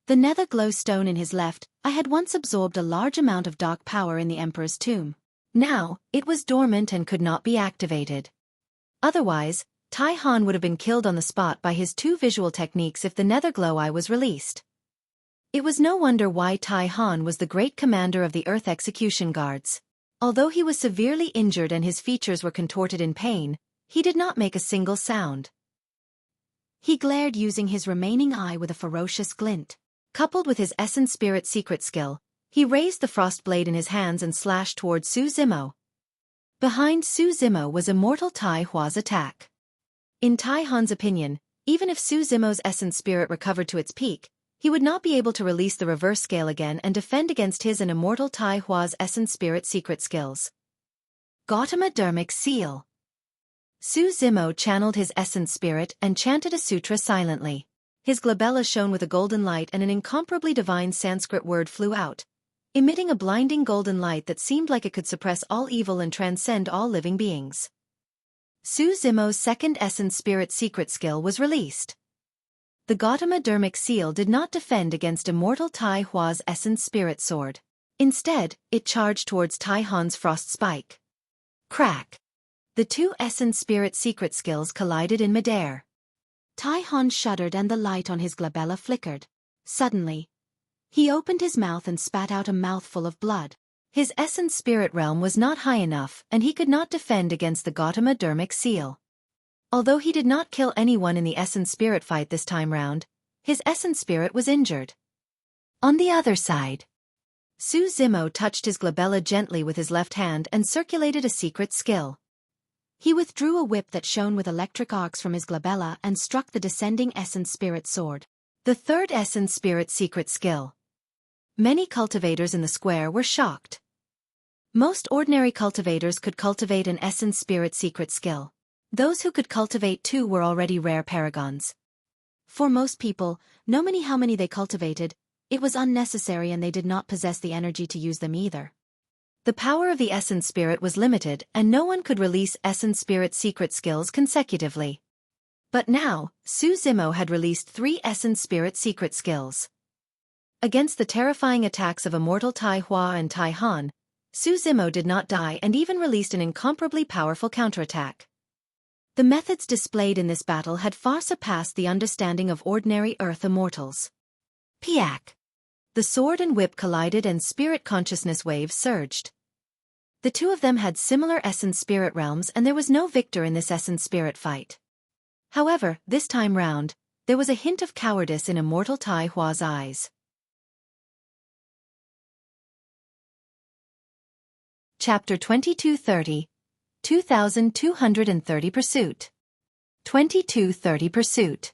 A: The nether glow stone in his left eye had once absorbed a large amount of dark power in the Emperor's tomb. Now, it was dormant and could not be activated. Otherwise, Tai Han would have been killed on the spot by his two visual techniques if the nether glow eye was released. It was no wonder why Tai Han was the great commander of the Earth Execution Guards. Although he was severely injured and his features were contorted in pain, he did not make a single sound. He glared using his remaining eye with a ferocious glint. Coupled with his essence spirit secret skill, he raised the frost blade in his hands and slashed toward Su Zimo. Behind Su Zimo was Immortal Tai Hua's attack. In Tai Han's opinion, even if Su Zimo's essence spirit recovered to its peak, he would not be able to release the reverse scale again and defend against his and Immortal Tai Hua's essence spirit secret skills. Gautama Dermic Seal. Su Zimo channeled his essence spirit and chanted a sutra silently. His glabella shone with a golden light and an incomparably divine Sanskrit word flew out, emitting a blinding golden light that seemed like it could suppress all evil and transcend all living beings. Su Zimo's second essence spirit secret skill was released. The Gautama Dermic Seal did not defend against Immortal Tai Hua's essence spirit sword. Instead, it charged towards Tai Han's frost spike. Crack! The two essence spirit secret skills collided in midair. Tai Han shuddered and the light on his glabella flickered. Suddenly, he opened his mouth and spat out a mouthful of blood. His essence spirit realm was not high enough and he could not defend against the Gautama Dermic Seal. Although he did not kill anyone in the essence spirit fight this time round, his essence spirit was injured. On the other side, Su Zimo touched his glabella gently with his left hand and circulated a secret skill. He withdrew a whip that shone with electric arcs from his glabella and struck the descending essence spirit sword. The third essence spirit secret skill. Many cultivators in the square were shocked. Most ordinary cultivators could cultivate an essence spirit secret skill. Those who could cultivate two were already rare paragons. For most people, no matter how many they cultivated, it was unnecessary and they did not possess the energy to use them either. The power of the Essence Spirit was limited and no one could release Essence Spirit secret skills consecutively. But now, Su Zimo had released 3 Essence Spirit secret skills. Against the terrifying attacks of Immortal Tai Hua and Tai Han, Su Zimo did not die and even released an incomparably powerful counterattack. The methods displayed in this battle had far surpassed the understanding of ordinary Earth immortals. Piak! The sword and whip collided and spirit consciousness waves surged. The two of them had similar essence spirit realms and there was no victor in this essence spirit fight. However, this time round, there was a hint of cowardice in Immortal Tai Hua's eyes. Chapter 2230, 2230 Pursuit. 2230 Pursuit.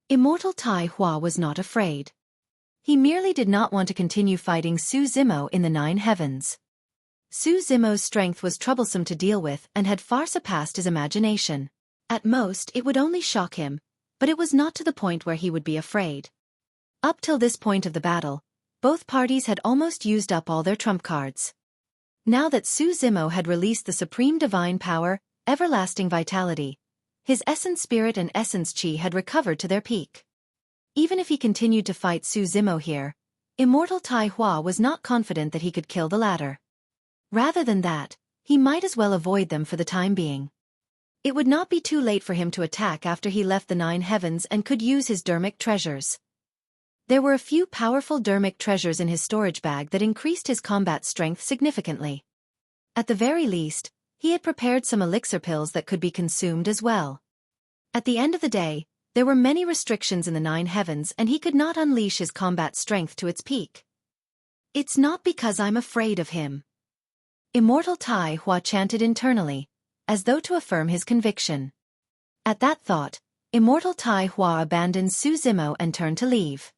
A: Immortal Tai Hua was not afraid. He merely did not want to continue fighting Su Zimo in the 9 heavens. Su Zimo's strength was troublesome to deal with and had far surpassed his imagination. At most, it would only shock him, but it was not to the point where he would be afraid. Up till this point of the battle, both parties had almost used up all their trump cards. Now that Su Zimo had released the supreme divine power, everlasting vitality, his essence spirit and essence chi had recovered to their peak. Even if he continued to fight Su Zimo here, Immortal Tai Hua was not confident that he could kill the latter. Rather than that, he might as well avoid them for the time being. It would not be too late for him to attack after he left the 9 heavens and could use his dermic treasures. There were a few powerful dermic treasures in his storage bag that increased his combat strength significantly. At the very least, he had prepared some elixir pills that could be consumed as well. At the end of the day, there were many restrictions in the 9 heavens and he could not unleash his combat strength to its peak. It's not because I'm afraid of him. Immortal Tai Hua chanted internally, as though to affirm his conviction. At that thought, Immortal Tai Hua abandoned Su Zimo and turned to leave.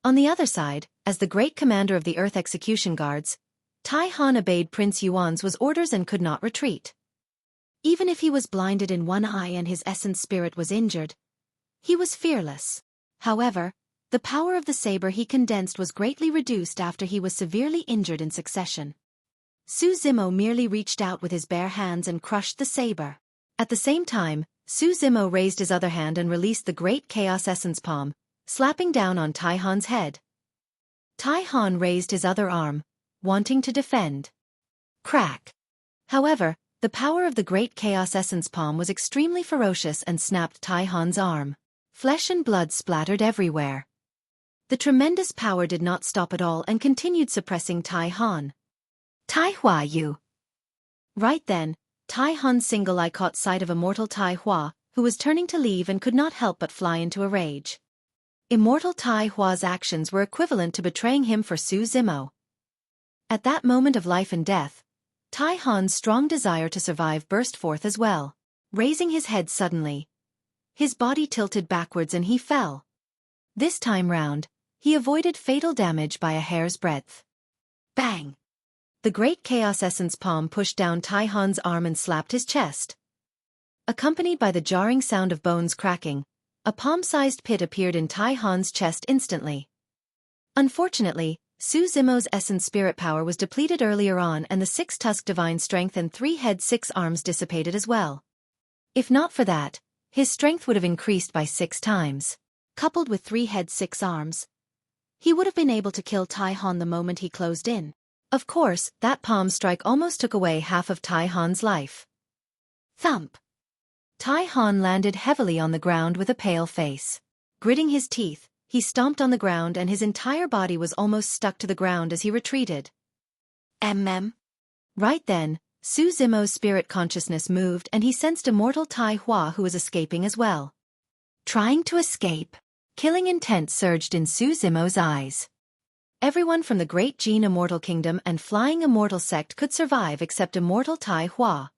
A: On the other side, as the great commander of the Earth Execution Guards, Tai Han obeyed Prince Yuan's orders and could not retreat. Even if he was blinded in one eye and his essence spirit was injured, he was fearless. However, the power of the saber he condensed was greatly reduced after he was severely injured in succession. Su Zimo merely reached out with his bare hands and crushed the saber. At the same time, Su Zimo raised his other hand and released the great Chaos Essence Palm, slapping down on Tai Han's head. Tai Han raised his other arm, wanting to defend. Crack! However, the power of the great Chaos Essence Palm was extremely ferocious and snapped Tai Han's arm. Flesh and blood splattered everywhere. The tremendous power did not stop at all and continued suppressing Tai Han. Tai Hua you! Right then, Tai Han's single eye caught sight of Immortal Tai Hua, who was turning to leave and could not help but fly into a rage. Immortal Tai Hua's actions were equivalent to betraying him for Su Zimo. At that moment of life and death, Tai Han's strong desire to survive burst forth as well. Raising his head suddenly, his body tilted backwards and he fell. This time round, he avoided fatal damage by a hair's breadth. Bang! The great Chaos Essence Palm pushed down Tai Han's arm and slapped his chest. Accompanied by the jarring sound of bones cracking, a palm-sized pit appeared in Tai Han's chest instantly. Unfortunately, Su Zimo's essence spirit power was depleted earlier on and the 6-tusk divine strength and 3-head 6 arms dissipated as well. If not for that, his strength would have increased by 6 times. Coupled with 3-head 6 arms, he would have been able to kill Tai Han the moment he closed in. Of course, that palm strike almost took away half of Tai Han's life. Thump! Tai Han landed heavily on the ground with a pale face. Gritting his teeth, he stomped on the ground and his entire body was almost stuck to the ground as he retreated. Right then, Su Zimo's spirit consciousness moved and he sensed Immortal Tai Hua who was escaping as well. Trying to escape. Killing intent surged in Su Zimo's eyes. Everyone from the Great Gene Immortal Kingdom and Flying Immortal Sect could survive except Immortal Tai Hua.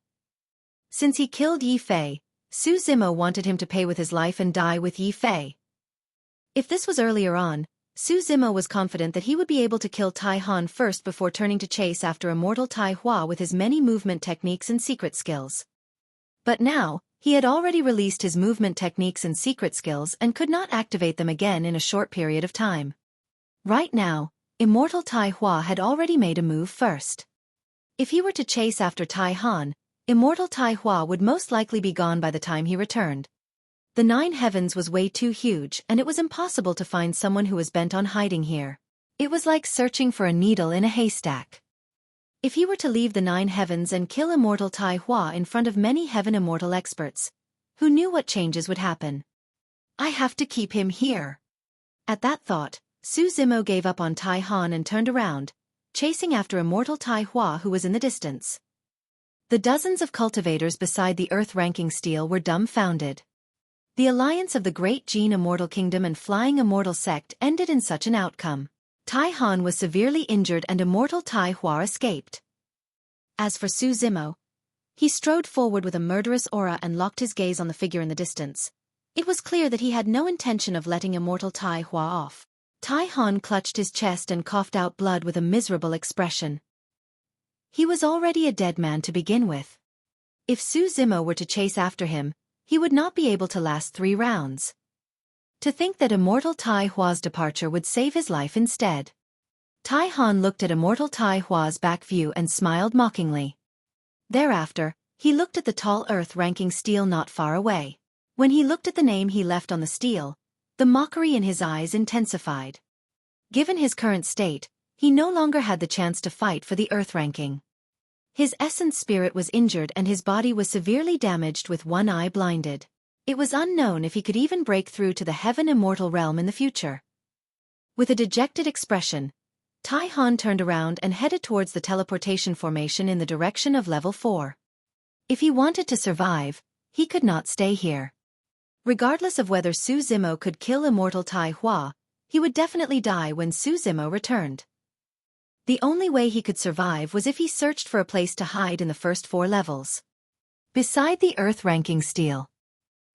A: Since he killed Yi Fei, Su Zimo wanted him to pay with his life and die with Yi Fei. If this was earlier on, Su Zimo was confident that he would be able to kill Tai Han first before turning to chase after Immortal Tai Hua with his many movement techniques and secret skills. But now, he had already released his movement techniques and secret skills and could not activate them again in a short period of time. Right now, Immortal Tai Hua had already made a move first. If he were to chase after Tai Han, Immortal Tai Hua would most likely be gone by the time he returned. The 9 heavens was way too huge, and it was impossible to find someone who was bent on hiding here. It was like searching for a needle in a haystack. If he were to leave the 9 heavens and kill Immortal Tai Hua in front of many Heaven Immortal experts, who knew what changes would happen? I have to keep him here. At that thought, Su Zimo gave up on Tai Han and turned around, chasing after Immortal Tai Hua who was in the distance. The dozens of cultivators beside the earth-ranking Stele were dumbfounded. The alliance of the Great Gene Immortal Kingdom and Flying Immortal Sect ended in such an outcome. Tai Han was severely injured and Immortal Tai Hua escaped. As for Su Zimo, he strode forward with a murderous aura and locked his gaze on the figure in the distance. It was clear that he had no intention of letting Immortal Tai Hua off. Tai Han clutched his chest and coughed out blood with a miserable expression. He was already a dead man to begin with. If Su Zimo were to chase after him, he would not be able to last 3 rounds. To think that Immortal Tai Hua's departure would save his life instead. Tai Han looked at Immortal Tai Hua's back view and smiled mockingly. Thereafter, he looked at the tall earth-ranking Stele not far away. When he looked at the name he left on the Stele, the mockery in his eyes intensified. Given his current state, he no longer had the chance to fight for the earth ranking. His essence spirit was injured and his body was severely damaged with one eye blinded. It was unknown if he could even break through to the Heaven Immortal realm in the future. With a dejected expression, Tai Han turned around and headed towards the teleportation formation in the direction of level 4. If he wanted to survive, he could not stay here. Regardless of whether Su Zimo could kill Immortal Tai Hua, he would definitely die when Su Zimo returned. The only way he could survive was if he searched for a place to hide in the first 4 levels. Beside the earth-ranking Stele,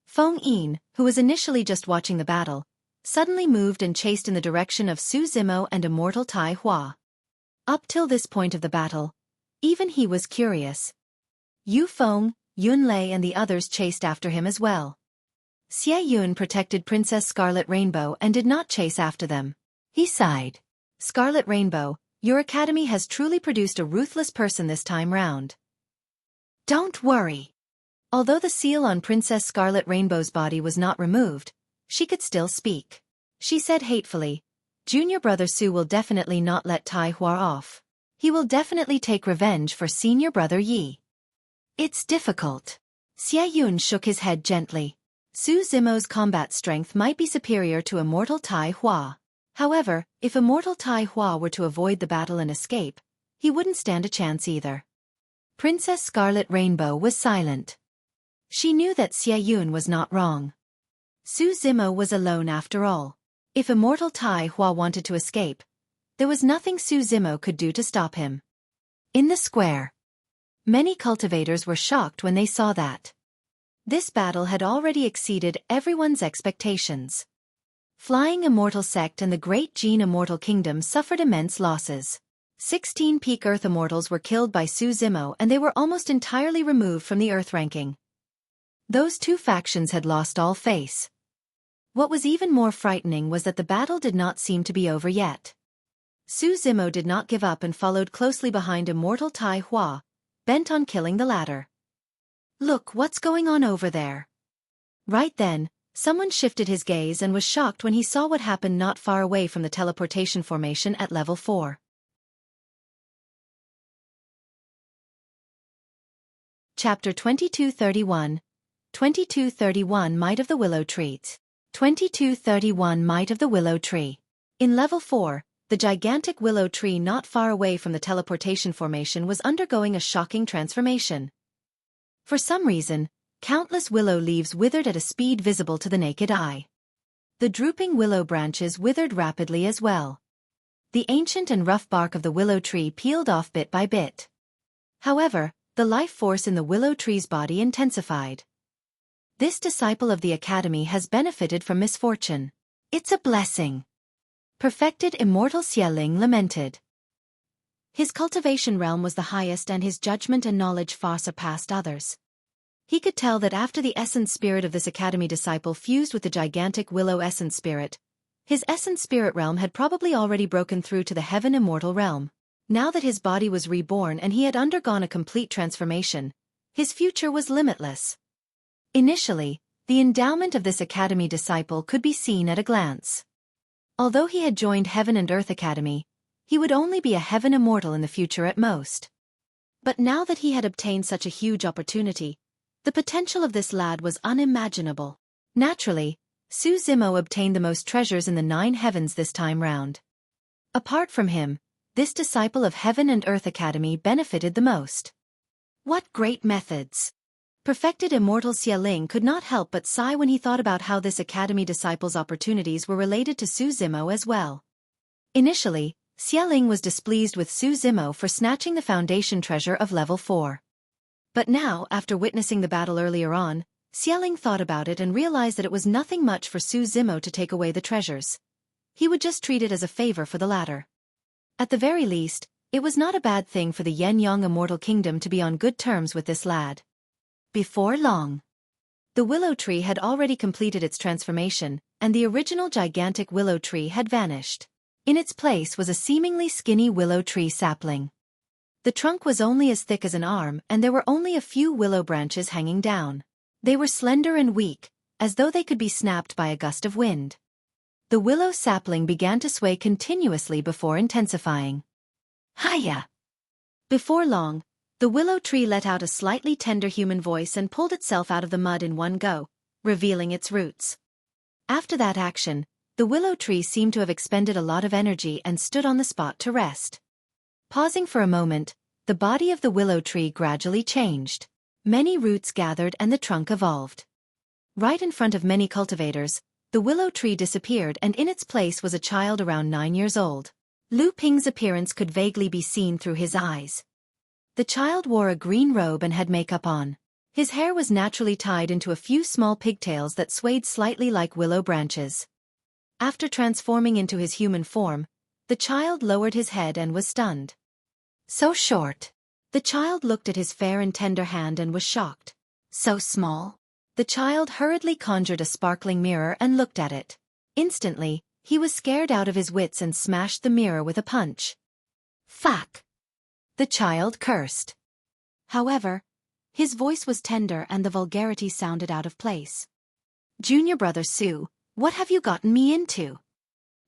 A: Feng Yin, who was initially just watching the battle, suddenly moved and chased in the direction of Su Zimo and Immortal Tai Hua. Up till this point of the battle, even he was curious. Yu Feng, Yun Lei and the others chased after him as well. Xie Yun protected Princess Scarlet Rainbow and did not chase after them. He sighed. Scarlet Rainbow, your academy has truly produced a ruthless person this time round. Don't worry. Although the seal on Princess Scarlet Rainbow's body was not removed, she could still speak. She said hatefully, Junior Brother Su will definitely not let Tai Hua off. He will definitely take revenge for Senior Brother Yi. It's difficult. Xie Yun shook his head gently. Su Zimo's combat strength might be superior to Immortal Tai Hua. However, if Immortal Tai Hua were to avoid the battle and escape, he wouldn't stand a chance either. Princess Scarlet Rainbow was silent. She knew that Xie Yun was not wrong. Su Zimo was alone after all. If Immortal Tai Hua wanted to escape, there was nothing Su Zimo could do to stop him. In the square, many cultivators were shocked when they saw that. This battle had already exceeded everyone's expectations. Flying Immortal Sect and the Great Gene Immortal Kingdom suffered immense losses. 16 peak Earth Immortals were killed by Su Zimo and they were almost entirely removed from the Earth ranking. Those 2 factions had lost all face. What was even more frightening was that the battle did not seem to be over yet. Su Zimo did not give up and followed closely behind Immortal Tai Hua, bent on killing the latter. Look what's going on over there. Right then, someone shifted his gaze and was shocked when he saw what happened not far away from the teleportation formation at level 4. Chapter 2231. 2231 Might of the Willow Tree. 2231 Might of the Willow Tree. In level 4, the gigantic willow tree not far away from the teleportation formation was undergoing a shocking transformation. For some reason, countless willow leaves withered at a speed visible to the naked eye. The drooping willow branches withered rapidly as well. The ancient and rough bark of the willow tree peeled off bit by bit. However, the life force in the willow tree's body intensified. This disciple of the academy has benefited from misfortune. It's a blessing. Perfected Immortal Xieling lamented. His cultivation realm was the highest and his judgment and knowledge far surpassed others. He could tell that after the essence spirit of this academy disciple fused with the gigantic willow essence spirit, his essence spirit realm had probably already broken through to the Heaven Immortal realm. Now that his body was reborn and he had undergone a complete transformation, his future was limitless. Initially, the endowment of this Academy disciple could be seen at a glance. Although he had joined Heaven and Earth Academy, he would only be a Heaven Immortal in the future at most. But now that he had obtained such a huge opportunity, the potential of this lad was unimaginable. Naturally, Zimo obtained the most treasures in the 9 heavens this time round. Apart from him, this disciple of Heaven and Earth Academy benefited the most. What great methods! Perfected Immortal Xialing could not help but sigh when he thought about how this Academy disciple's opportunities were related to Zimo as well. Initially, Xialing was displeased with Zimo for snatching the foundation treasure of level 4. But now, after witnessing the battle earlier on, Xialing thought about it and realized that it was nothing much for Zimo to take away the treasures. He would just treat it as a favor for the latter. At the very least, it was not a bad thing for the Yen-Yang Immortal Kingdom to be on good terms with this lad. Before long, the willow tree had already completed its transformation, and the original gigantic willow tree had vanished. In its place was a seemingly skinny willow tree sapling. The trunk was only as thick as an arm and there were only a few willow branches hanging down. They were slender and weak, as though they could be snapped by a gust of wind. The willow sapling began to sway continuously before intensifying. Hiya! Before long, the willow tree let out a slightly tender human voice and pulled itself out of the mud in one go, revealing its roots. After that action, the willow tree seemed to have expended a lot of energy and stood on the spot to rest. Pausing for a moment, the body of the willow tree gradually changed. Many roots gathered and the trunk evolved. Right in front of many cultivators, the willow tree disappeared and in its place was a child around 9 years old. Lu Ping's appearance could vaguely be seen through his eyes. The child wore a green robe and had makeup on. His hair was naturally tied into a few small pigtails that swayed slightly like willow branches. After transforming into his human form, the child lowered his head and was stunned. So short. The child looked at his fair and tender hand and was shocked. So small. The child hurriedly conjured a sparkling mirror and looked at it. Instantly, he was scared out of his wits and smashed the mirror with a punch. Fuck! The child cursed. However, his voice was tender and the vulgarity sounded out of place. Junior brother Su, what have you gotten me into?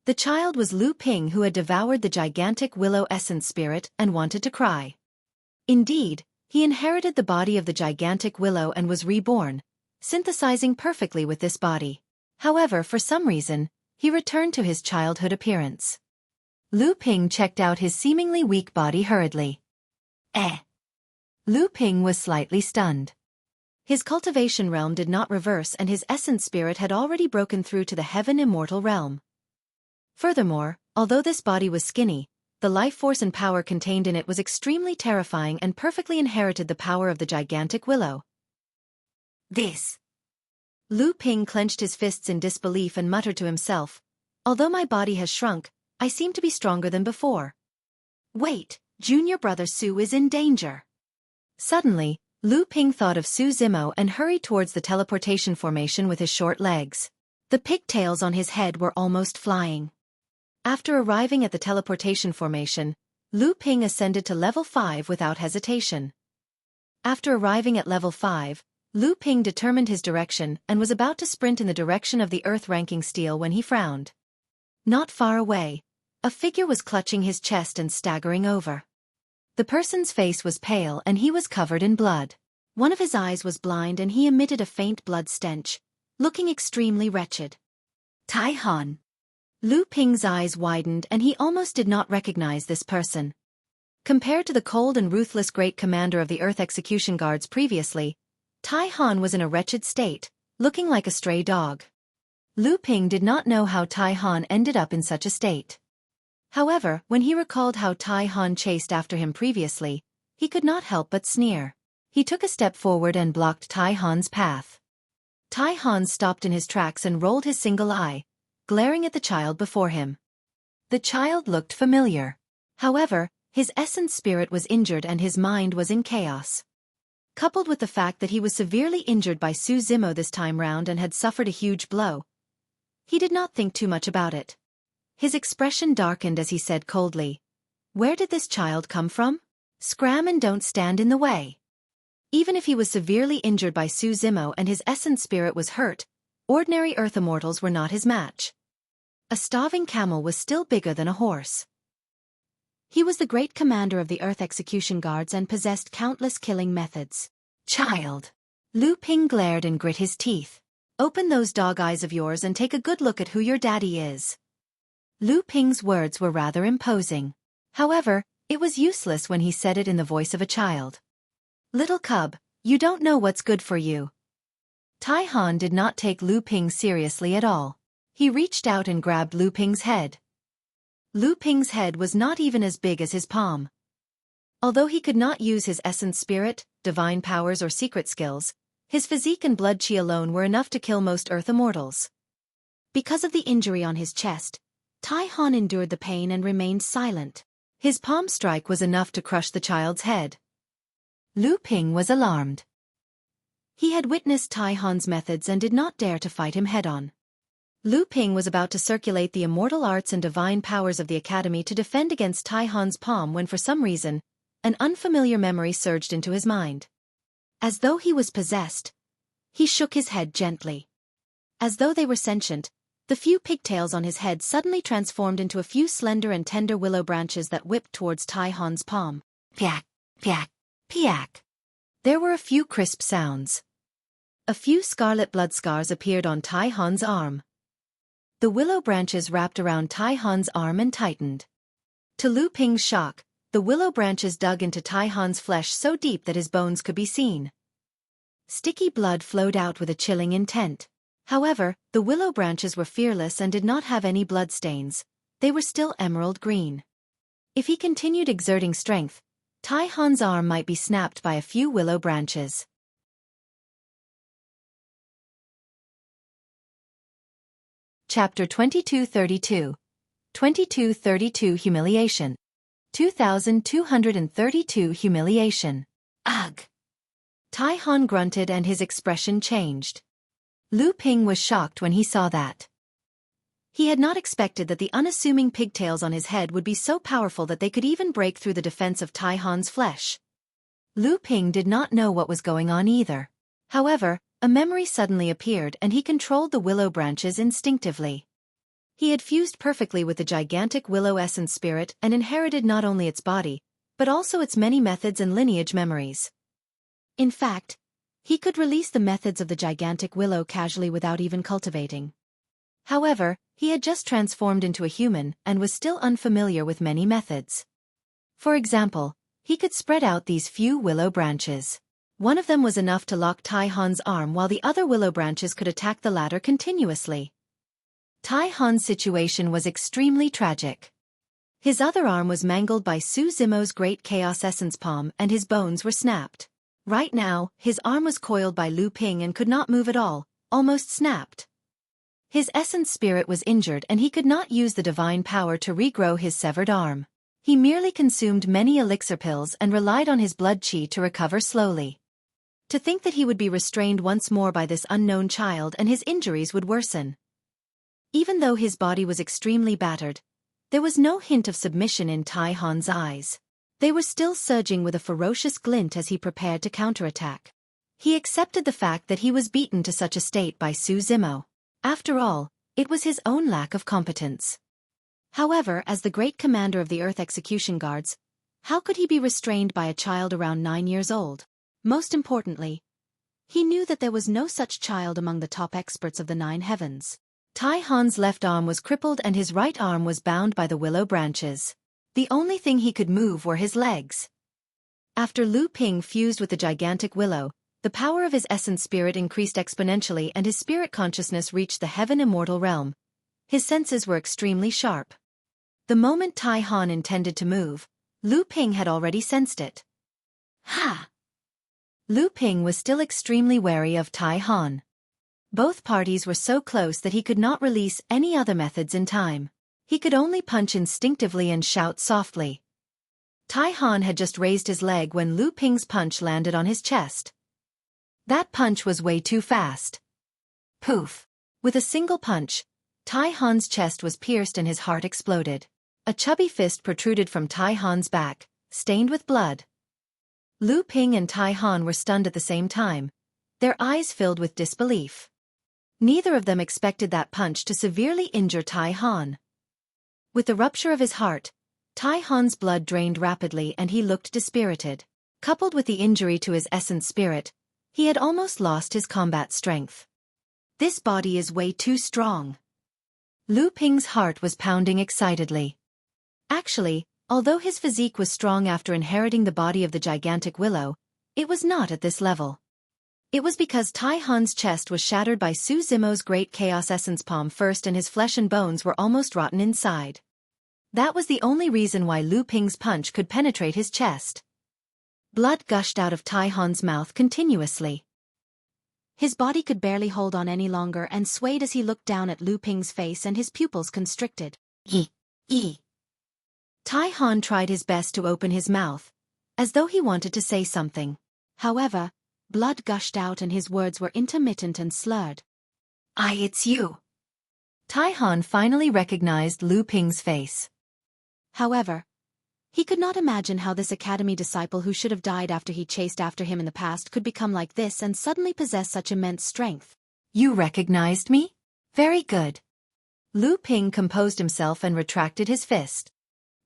A: The child was Lu Ping, who had devoured the gigantic willow essence spirit and wanted to cry. Indeed, he inherited the body of the gigantic willow and was reborn, synthesizing perfectly with this body. However, for some reason, he returned to his childhood appearance. Lu Ping checked out his seemingly weak body hurriedly. Lu Ping was slightly stunned. His cultivation realm did not reverse and his essence spirit had already broken through to the Heaven Immortal realm. Furthermore, although this body was skinny, the life force and power contained in it was extremely terrifying and perfectly inherited the power of the gigantic willow. This. Lu Ping clenched his fists in disbelief and muttered to himself, although my body has shrunk, I seem to be stronger than before. Wait, junior brother Su is in danger. Suddenly, Lu Ping thought of Zimo and hurried towards the teleportation formation with his short legs. The pigtails on his head were almost flying. After arriving at the teleportation formation, Lu Ping ascended to level 5 without hesitation. After arriving at level 5, Lu Ping determined his direction and was about to sprint in the direction of the earth-ranking Stele when he frowned. Not far away, a figure was clutching his chest and staggering over. The person's face was pale and he was covered in blood. One of his eyes was blind and he emitted a faint blood stench, looking extremely wretched. Tai Han. Lu Ping's eyes widened and he almost did not recognize this person. Compared to the cold and ruthless great commander of the Earth Execution Guards previously, Tai Han was in a wretched state, looking like a stray dog. Lu Ping did not know how Tai Han ended up in such a state. However, when he recalled how Tai Han chased after him previously, he could not help but sneer. He took a step forward and blocked Tai Han's path. Tai Han stopped in his tracks and rolled his single eye, glaring at the child before him. The child looked familiar. However, his essence spirit was injured and his mind was in chaos. Coupled with the fact that he was severely injured by Zimo this time round and had suffered a huge blow, he did not think too much about it. His expression darkened as he said coldly, Where did this child come from? Scram and don't stand in the way. Even if he was severely injured by Zimo and his essence spirit was hurt, ordinary Earth Immortals were not his match. A starving camel was still bigger than a horse. He was the great commander of the Earth Execution Guards and possessed countless killing methods. Child. Lu Ping glared and grit his teeth. Open those dog eyes of yours and take a good look at who your daddy is. Lu Ping's words were rather imposing. However, it was useless when he said it in the voice of a child. Little cub, you don't know what's good for you. Tai Han did not take Lu Ping seriously at all. He reached out and grabbed Lu Ping's head. Lu Ping's head was not even as big as his palm. Although he could not use his essence spirit, divine powers or secret skills, his physique and blood chi alone were enough to kill most Earth Immortals. Because of the injury on his chest, Tai Han endured the pain and remained silent. His palm strike was enough to crush the child's head. Lu Ping was alarmed. He had witnessed Tai Han's methods and did not dare to fight him head-on. Lu Ping was about to circulate the immortal arts and divine powers of the Academy to defend against Tai Han's palm when for some reason, an unfamiliar memory surged into his mind. As though he was possessed, he shook his head gently. As though they were sentient, the few pigtails on his head suddenly transformed into a few slender and tender willow branches that whipped towards Tai Han's palm. Piak, piak, piak. There were a few crisp sounds. A few scarlet blood scars appeared on Tai Han's arm. The willow branches wrapped around Tai Han's arm and tightened. To Lu Ping's shock, the willow branches dug into Tai Han's flesh so deep that his bones could be seen. Sticky blood flowed out with a chilling intent. However, the willow branches were fearless and did not have any blood stains. They were still emerald green. If he continued exerting strength, Tai Han's arm might be snapped by a few willow branches. Chapter 2232. 2232 Humiliation. 2232 Humiliation. Ugh! Tai Han grunted and his expression changed. Lu Ping was shocked when he saw that. He had not expected that the unassuming pigtails on his head would be so powerful that they could even break through the defense of Tai Han's flesh. Lu Ping did not know what was going on either. However, a memory suddenly appeared and he controlled the willow branches instinctively. He had fused perfectly with the gigantic willow essence spirit and inherited not only its body, but also its many methods and lineage memories. In fact, he could release the methods of the gigantic willow casually without even cultivating. However, he had just transformed into a human and was still unfamiliar with many methods. For example, he could spread out these few willow branches. One of them was enough to lock Tai Han's arm while the other willow branches could attack the latter continuously. Tai Han's situation was extremely tragic. His other arm was mangled by Zimo's great chaos essence palm and his bones were snapped. Right now, his arm was coiled by Lu Ping and could not move at all, almost snapped. His essence spirit was injured and he could not use the divine power to regrow his severed arm. He merely consumed many elixir pills and relied on his blood chi to recover slowly. To think that he would be restrained once more by this unknown child and his injuries would worsen. Even though his body was extremely battered, there was no hint of submission in Tai Han's eyes. They were still surging with a ferocious glint as he prepared to counterattack. He accepted the fact that he was beaten to such a state by Zimo. After all, it was his own lack of competence. However, as the great commander of the Earth Execution Guards, how could he be restrained by a child around 9 years old? Most importantly, he knew that there was no such child among the top experts of the 9 heavens. Tai Han's left arm was crippled and his right arm was bound by the willow branches. The only thing he could move were his legs. After Lu Ping fused with the gigantic willow, the power of his essence spirit increased exponentially and his spirit consciousness reached the heaven immortal realm. His senses were extremely sharp. The moment Tai Han intended to move, Lu Ping had already sensed it. Ha! Lu Ping was still extremely wary of Tai Han. Both parties were so close that he could not release any other methods in time. He could only punch instinctively and shout softly. Tai Han had just raised his leg when Lu Ping's punch landed on his chest. That punch was way too fast. Poof! With a single punch, Tai Han's chest was pierced and his heart exploded. A chubby fist protruded from Tai Han's back, stained with blood. Lu Ping and Tai Han were stunned at the same time, their eyes filled with disbelief. Neither of them expected that punch to severely injure Tai Han. With the rupture of his heart, Tai Han's blood drained rapidly and he looked dispirited. Coupled with the injury to his essence spirit, he had almost lost his combat strength. This body is way too strong. Lu Ping's heart was pounding excitedly. Actually, although his physique was strong after inheriting the body of the gigantic Willow, it was not at this level. It was because Tai Han's chest was shattered by Su Zimo's great chaos essence palm first and his flesh and bones were almost rotten inside. That was the only reason why Lu Ping's punch could penetrate his chest. Blood gushed out of Tai Han's mouth continuously. His body could barely hold on any longer and swayed as he looked down at Lu Ping's face and his pupils constricted. Tai Han tried his best to open his mouth, as though he wanted to say something. However, blood gushed out and his words were intermittent and slurred. It's you. Tai Han finally recognized Lu Ping's face. However, he could not imagine how this academy disciple who should have died after he chased after him in the past could become like this and suddenly possess such immense strength. You recognized me? Very good. Lu Ping composed himself and retracted his fist.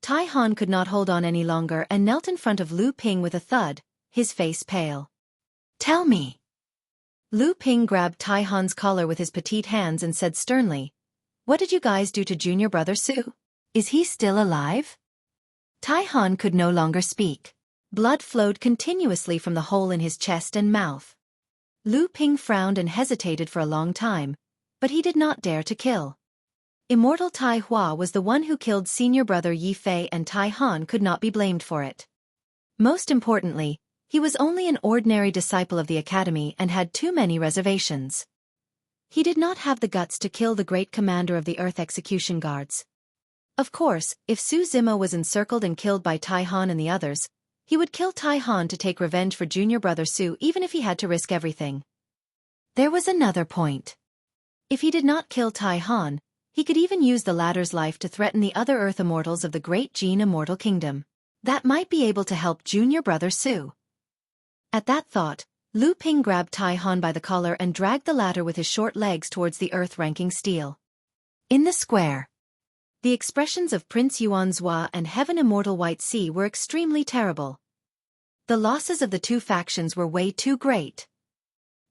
A: Tai Han could not hold on any longer and knelt in front of Lu Ping with a thud, his face pale. Tell me. Lu Ping grabbed Tai Han's collar with his petite hands and said sternly, What did you guys do to junior brother Su? Is he still alive? Tai Han could no longer speak. Blood flowed continuously from the hole in his chest and mouth. Lu Ping frowned and hesitated for a long time, but he did not dare to kill. Immortal Tai Hua was the one who killed senior brother Yi Fei and Tai Han could not be blamed for it. Most importantly, he was only an ordinary disciple of the academy and had too many reservations. He did not have the guts to kill the great commander of the Earth Execution Guards. Of course, if Su Zimo was encircled and killed by Tai Han and the others, he would kill Tai Han to take revenge for junior brother Su even if he had to risk everything. There was another point. If he did not kill Tai Han, he could even use the latter's life to threaten the other Earth Immortals of the Great Gene Immortal Kingdom. That might be able to help junior brother Su. At that thought, Lu Ping grabbed Tai Han by the collar and dragged the latter with his short legs towards the earth-ranking Stele. In the square, the expressions of Prince Yuanzhua and Heaven Immortal White Sea were extremely terrible. The losses of the two factions were way too great.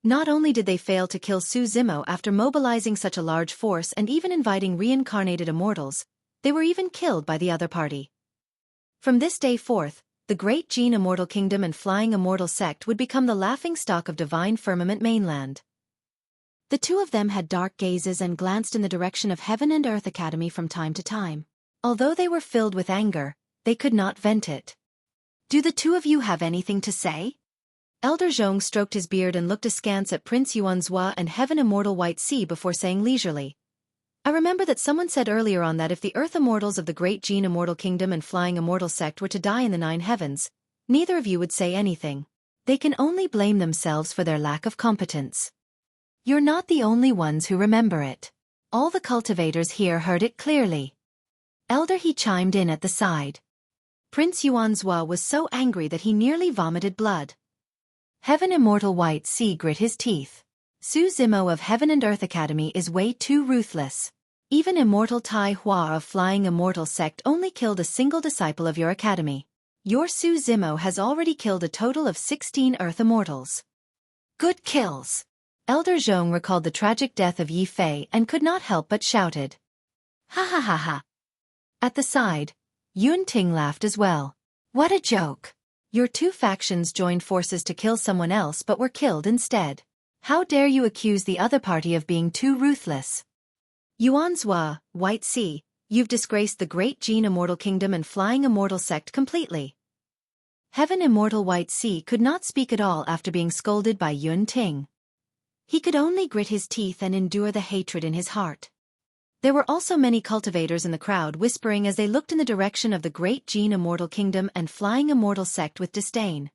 A: Not only did they fail to kill Su Zimo after mobilizing such a large force and even inviting reincarnated immortals, they were even killed by the other party. From this day forth, the Great Gene Immortal Kingdom and Flying Immortal Sect would become the laughingstock of Divine Firmament Mainland. The two of them had dark gazes and glanced in the direction of Heaven and Earth Academy from time to time. Although they were filled with anger, they could not vent it. Do the two of you have anything to say? Elder Zhong stroked his beard and looked askance at Prince Yuanzhua and Heaven Immortal White Sea before saying leisurely, I remember that someone said earlier on that if the Earth Immortals of the Great Gene Immortal Kingdom and Flying Immortal Sect were to die in the 9 heavens, neither of you would say anything. They can only blame themselves for their lack of competence. You're not the only ones who remember it. All the cultivators here heard it clearly. Elder He chimed in at the side. Prince Yuanzhua was so angry that he nearly vomited blood. Heaven Immortal White Sea grit his teeth. Su Zimo of Heaven and Earth Academy is way too ruthless. Even Immortal Tai Hua of Flying Immortal Sect only killed a single disciple of your academy. Your Su Zimo has already killed a total of 16 Earth Immortals. Good kills. Elder Zhong recalled the tragic death of Yi Fei and could not help but shouted. Ha ha ha ha. At the side, Yun Ting laughed as well. What a joke. Your two factions joined forces to kill someone else but were killed instead. How dare you accuse the other party of being too ruthless? Yuanzhua, White Sea, you've disgraced the Great Gene Immortal Kingdom and Flying Immortal Sect completely. Heaven Immortal White Sea could not speak at all after being scolded by Yun Ting. He could only grit his teeth and endure the hatred in his heart. There were also many cultivators in the crowd whispering as they looked in the direction of the Great Gene Immortal Kingdom and Flying Immortal Sect with disdain.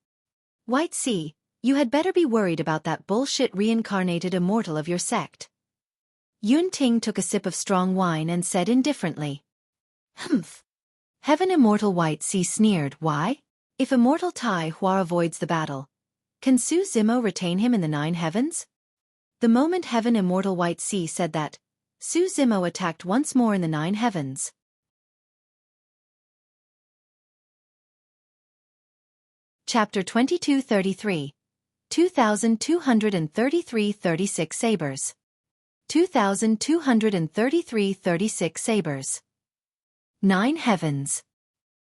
A: White Sea, you had better be worried about that bullshit reincarnated immortal of your sect. Yun Ting took a sip of strong wine and said indifferently. Humph. Heaven Immortal White Sea sneered, "Why? If Immortal Tai Hua avoids the battle, can Su Zimo retain him in the 9 heavens?" The moment Heaven Immortal White Sea said that, Su Zimo attacked once more in the 9 heavens. Chapter 2233. 2233-36 Sabers. 2233-36 Sabers. 9 heavens.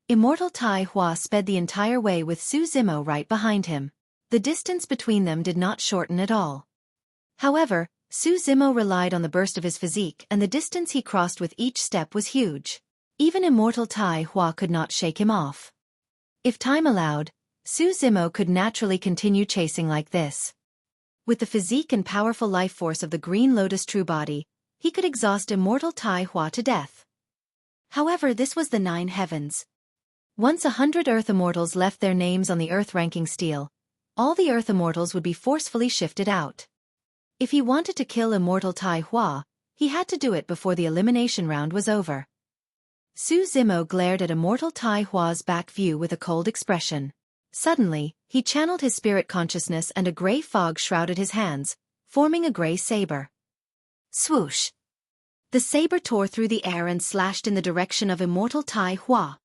A: Immortal Tai Hua sped the entire way with Su Zimo right behind him. The distance between them did not shorten at all. However, Su Zimo relied on the burst of his physique, and the distance he crossed with each step was huge. Even Immortal Tai Hua could not shake him off. If time allowed, Su Zimo could naturally continue chasing like this. With the physique and powerful life force of the Green Lotus True Body, he could exhaust Immortal Tai Hua to death. However, this was the 9 heavens. Once 100 Earth Immortals left their names on the Earth ranking Stele, all the Earth Immortals would be forcefully shifted out. If he wanted to kill Immortal Tai Hua, he had to do it before the elimination round was over. Su Zimo glared at Immortal Tai Hua's back view with a cold expression. Suddenly, he channeled his spirit consciousness and a gray fog shrouded his hands, forming a gray saber. Swoosh! The saber tore through the air and slashed in the direction of Immortal Tai Hua.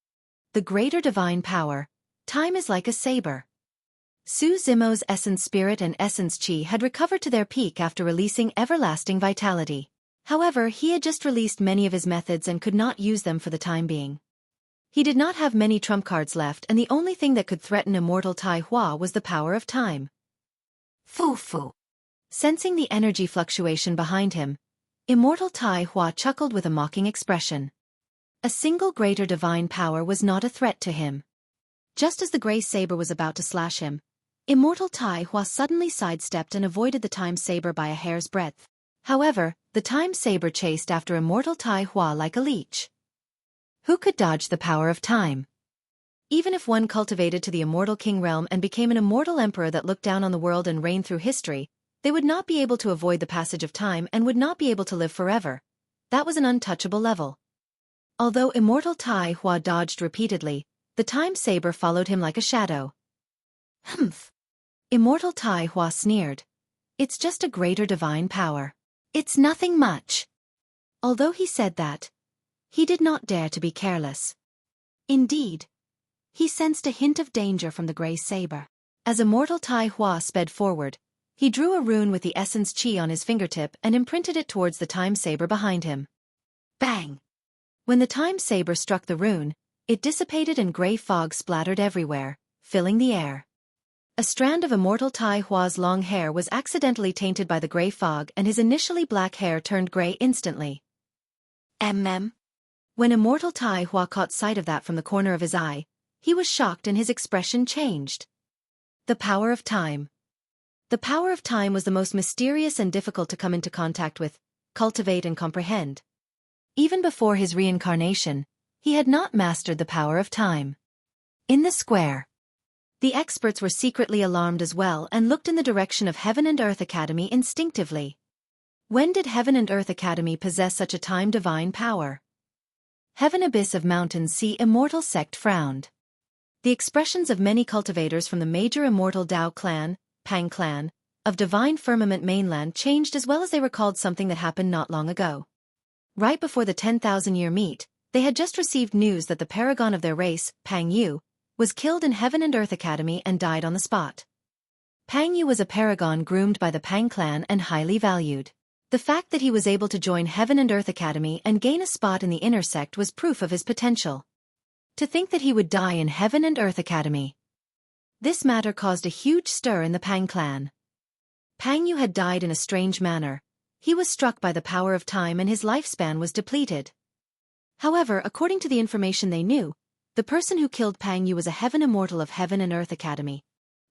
A: The greater divine power, time is like a saber. Su Zimo's essence spirit and essence chi had recovered to their peak after releasing everlasting vitality. However, he had just released many of his methods and could not use them for the time being. He did not have many trump cards left, and the only thing that could threaten Immortal Tai Hua was the power of time. Foo-foo. Sensing the energy fluctuation behind him, Immortal Tai Hua chuckled with a mocking expression. A single greater divine power was not a threat to him. Just as the gray saber was about to slash him, Immortal Tai Hua suddenly sidestepped and avoided the time saber by a hair's breadth. However, the time saber chased after Immortal Tai Hua like a leech. Who could dodge the power of time? Even if one cultivated to the Immortal King realm and became an immortal emperor that looked down on the world and reigned through history, they would not be able to avoid the passage of time and would not be able to live forever. That was an untouchable level. Although Immortal Tai Hua dodged repeatedly, the time saber followed him like a shadow. Humph! Immortal Tai Hua sneered. It's just a greater divine power. It's nothing much. Although he said that, he did not dare to be careless. Indeed, he sensed a hint of danger from the gray saber. As Immortal Tai Hua sped forward, he drew a rune with the essence chi on his fingertip and imprinted it towards the time saber behind him. Bang! When the time saber struck the rune, it dissipated and gray fog splattered everywhere, filling the air. A strand of Immortal Tai Hua's long hair was accidentally tainted by the gray fog and his initially black hair turned gray instantly. When Immortal Tai Hua caught sight of that from the corner of his eye, he was shocked and his expression changed. The power of time. The power of time was the most mysterious and difficult to come into contact with, cultivate and comprehend. Even before his reincarnation, he had not mastered the power of time. In the square, the experts were secretly alarmed as well and looked in the direction of Heaven and Earth Academy instinctively. When did Heaven and Earth Academy possess such a time divine power? Heaven Abyss of Mountain Sea Immortal Sect frowned. The expressions of many cultivators from the major Immortal Dao clan, Pang clan, of Divine Firmament mainland changed as well as they recalled something that happened not long ago. Right before the 10,000-year meet, they had just received news that the paragon of their race, Pang Yu, was killed in Heaven and Earth Academy and died on the spot. Pang Yu was a paragon groomed by the Pang clan and highly valued. The fact that he was able to join Heaven and Earth Academy and gain a spot in the inner sect was proof of his potential. To think that he would die in Heaven and Earth Academy. This matter caused a huge stir in the Pang clan. Pang Yu had died in a strange manner. He was struck by the power of time and his lifespan was depleted. However, according to the information they knew, the person who killed Pang Yu was a Heaven Immortal of Heaven and Earth Academy.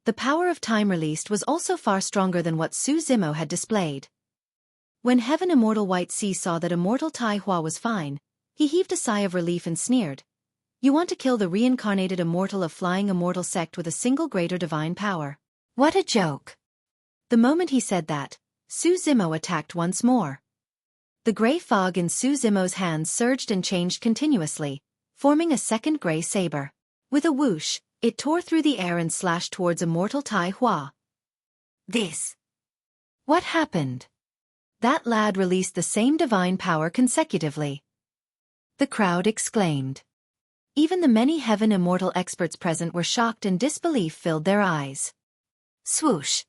A: The power of time released was also far stronger than what Su Zimo had displayed. When Heaven Immortal White Sea saw that Immortal Tai Hua was fine, he heaved a sigh of relief and sneered. You want to kill the reincarnated immortal of Flying Immortal Sect with a single greater divine power. What a joke. The moment he said that, Su Zimo attacked once more. The gray fog in Su Zimo's hands surged and changed continuously, forming a second gray saber. With a whoosh, it tore through the air and slashed towards Immortal Tai Hua. This. What happened? That lad released the same divine power consecutively. The crowd exclaimed. Even the many Heaven Immortal experts present were shocked and disbelief filled their eyes. Swoosh.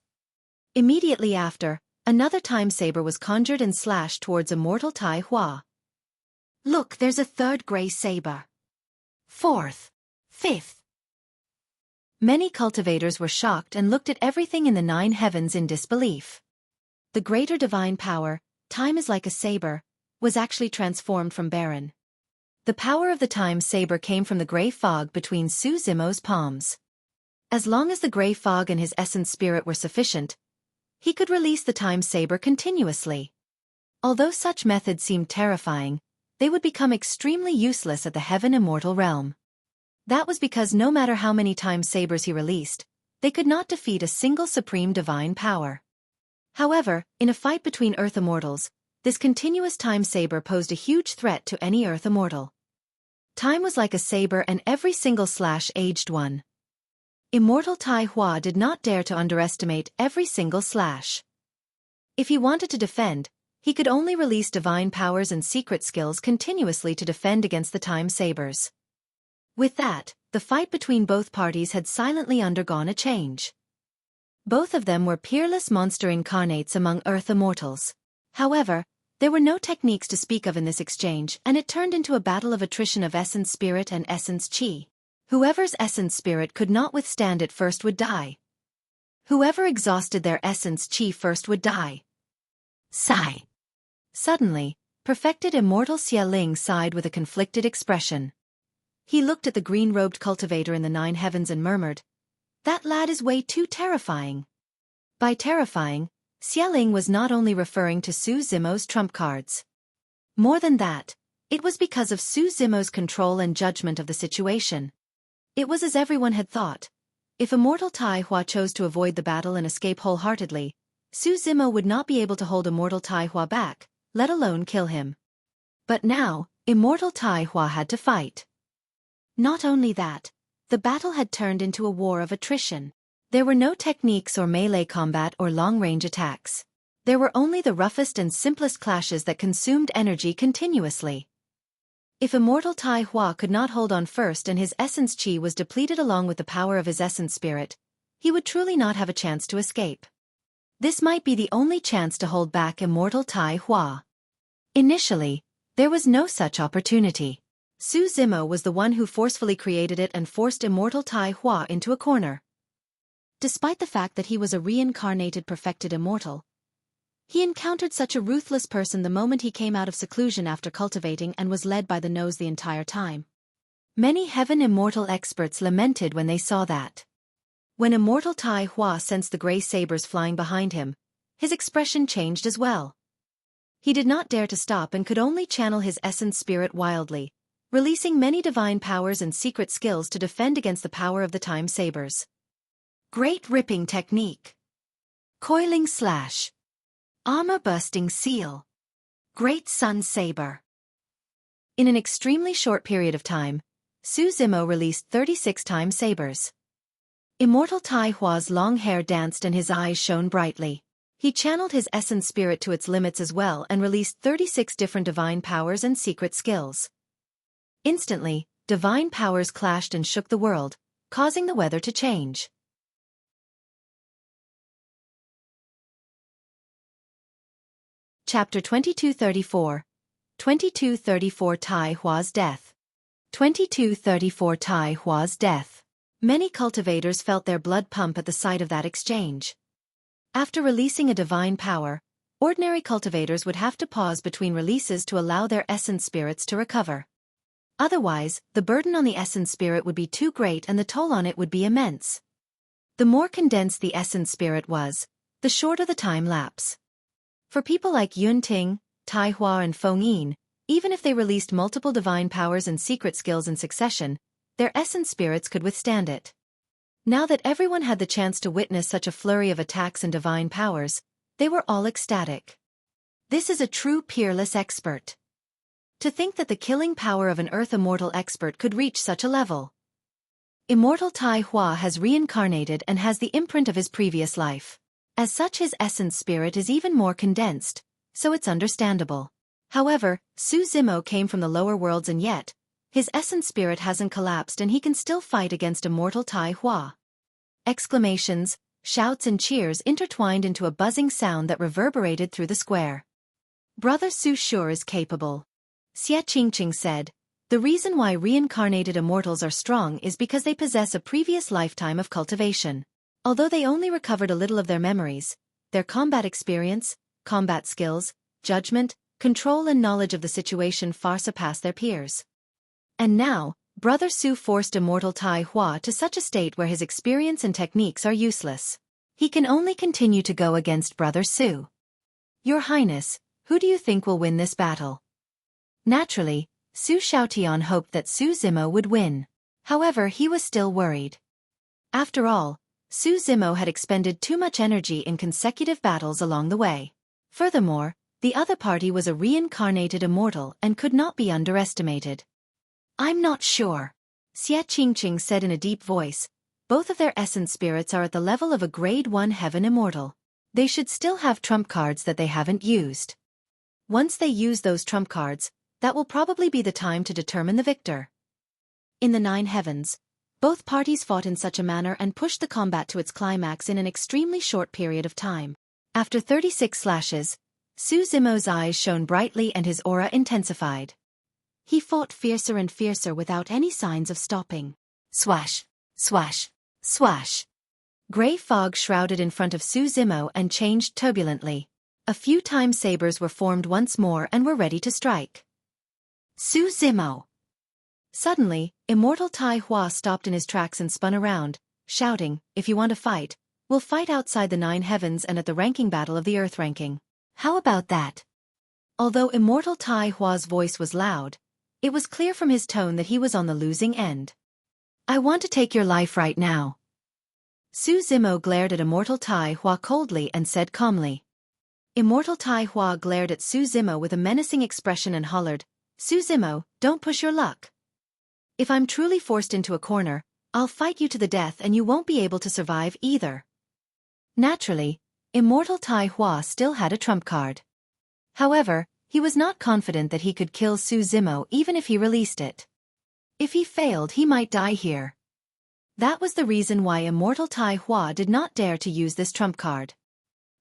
A: Immediately after, another time saber was conjured and slashed towards Immortal Tai Hua. Look, there's a third gray saber. Fourth. Fifth. Many cultivators were shocked and looked at everything in the 9 heavens in disbelief. The greater divine power, time is like a saber, was actually transformed from Baron. The power of the time saber came from the gray fog between Su Zimo's palms. As long as the gray fog and his essence spirit were sufficient, he could release the time saber continuously. Although such methods seemed terrifying, they would become extremely useless at the Heaven Immortal realm. That was because no matter how many time sabers he released, they could not defeat a single supreme divine power. However, in a fight between Earth Immortals, this continuous time saber posed a huge threat to any Earth Immortal. Time was like a saber and every single slash aged one. Immortal Tai Hua did not dare to underestimate every single slash. If he wanted to defend, he could only release divine powers and secret skills continuously to defend against the time sabers. With that, the fight between both parties had silently undergone a change. Both of them were peerless monster incarnates among Earth Immortals. However, there were no techniques to speak of in this exchange, and it turned into a battle of attrition of essence spirit and essence chi. Whoever's essence spirit could not withstand it first would die. Whoever exhausted their essence chi first would die. Sigh. Suddenly, perfected Immortal Xie Ling sighed with a conflicted expression. He looked at the green-robed cultivator in the 9 heavens and murmured, "That lad is way too terrifying." By terrifying, Xie Ling was not only referring to Su Zimo's trump cards. More than that, it was because of Su Zimo's control and judgment of the situation. It was as everyone had thought. If Immortal Tai Hua chose to avoid the battle and escape wholeheartedly, Su Zimo would not be able to hold Immortal Tai Hua back, let alone kill him. But now, Immortal Tai Hua had to fight. Not only that, the battle had turned into a war of attrition. There were no techniques or melee combat or long-range attacks. There were only the roughest and simplest clashes that consumed energy continuously. If Immortal Tai Hua could not hold on first and his essence chi was depleted along with the power of his essence spirit, he would truly not have a chance to escape. This might be the only chance to hold back Immortal Tai Hua. Initially, there was no such opportunity. Su Zimo was the one who forcefully created it and forced Immortal Tai Hua into a corner. Despite the fact that he was a reincarnated perfected immortal, he encountered such a ruthless person the moment he came out of seclusion after cultivating and was led by the nose the entire time. Many Heaven Immortal experts lamented when they saw that. When Immortal Tai Hua sensed the gray sabers flying behind him, his expression changed as well. He did not dare to stop and could only channel his essence spirit wildly, releasing many divine powers and secret skills to defend against the power of the time sabers. Great ripping technique. Coiling slash. Armor-bursting seal. Great sun saber. In an extremely short period of time, Su Zimo released 36 time sabers. Immortal Tai Hua's long hair danced and his eyes shone brightly. He channeled his essence spirit to its limits as well and released 36 different divine powers and secret skills. Instantly, divine powers clashed and shook the world, causing the weather to change. Chapter 2234. 2234 Tai Hua's Death. 2234 Tai Hua's Death. Many cultivators felt their blood pump at the sight of that exchange. After releasing a divine power, ordinary cultivators would have to pause between releases to allow their essence spirits to recover. Otherwise, the burden on the essence spirit would be too great and the toll on it would be immense. The more condensed the essence spirit was, the shorter the time lapse. For people like Yun Ting, Tai Hua and Feng Yin, even if they released multiple divine powers and secret skills in succession, their essence spirits could withstand it. Now that everyone had the chance to witness such a flurry of attacks and divine powers, they were all ecstatic. This is a true peerless expert. To think that the killing power of an Earth Immortal expert could reach such a level. Immortal Tai Hua has reincarnated and has the imprint of his previous life. As such, his essence spirit is even more condensed, so it's understandable. However, Su Zimo came from the lower worlds and yet, his essence spirit hasn't collapsed and he can still fight against Immortal Tai Hua. Exclamations, shouts and cheers intertwined into a buzzing sound that reverberated through the square. Brother Su sure is capable. Xueqi said. The reason why reincarnated immortals are strong is because they possess a previous lifetime of cultivation. Although they only recovered a little of their memories, their combat experience, combat skills, judgment, control and knowledge of the situation far surpass their peers. And now, Brother Su forced Immortal Tai Hua to such a state where his experience and techniques are useless. He can only continue to go against Brother Su. Your Highness, who do you think will win this battle? Naturally, Su Xiaotian hoped that Su Zimo would win. However, he was still worried. After all, Su Zimo had expended too much energy in consecutive battles along the way. Furthermore, the other party was a reincarnated immortal and could not be underestimated. I'm not sure, Xueqi said in a deep voice. Both of their essence spirits are at the level of a grade 1 heaven immortal. They should still have trump cards that they haven't used. Once they use those trump cards, that will probably be the time to determine the victor. In the 9 heavens, both parties fought in such a manner and pushed the combat to its climax in an extremely short period of time. After 36 slashes, Su Zimo's eyes shone brightly and his aura intensified. He fought fiercer and fiercer without any signs of stopping. Swash, swash, swash. Grey fog shrouded in front of Su Zimo and changed turbulently. A few time sabers were formed once more and were ready to strike. Su Zimo! Suddenly, Immortal Tai Hua stopped in his tracks and spun around, shouting, if you want to fight, we'll fight outside the 9 heavens and at the ranking battle of the Earth ranking. How about that? Although Immortal Tai Hua's voice was loud, it was clear from his tone that he was on the losing end. I want to take your life right now. Su Zimo glared at Immortal Tai Hua coldly and said calmly. Immortal Tai Hua glared at Su Zimo with a menacing expression and hollered, Su Zimo, don't push your luck. If I'm truly forced into a corner, I'll fight you to the death and you won't be able to survive either. Naturally, Immortal Tai Hua still had a trump card. However, he was not confident that he could kill Su Zimo even if he released it. If he failed, he might die here. That was the reason why Immortal Tai Hua did not dare to use this trump card.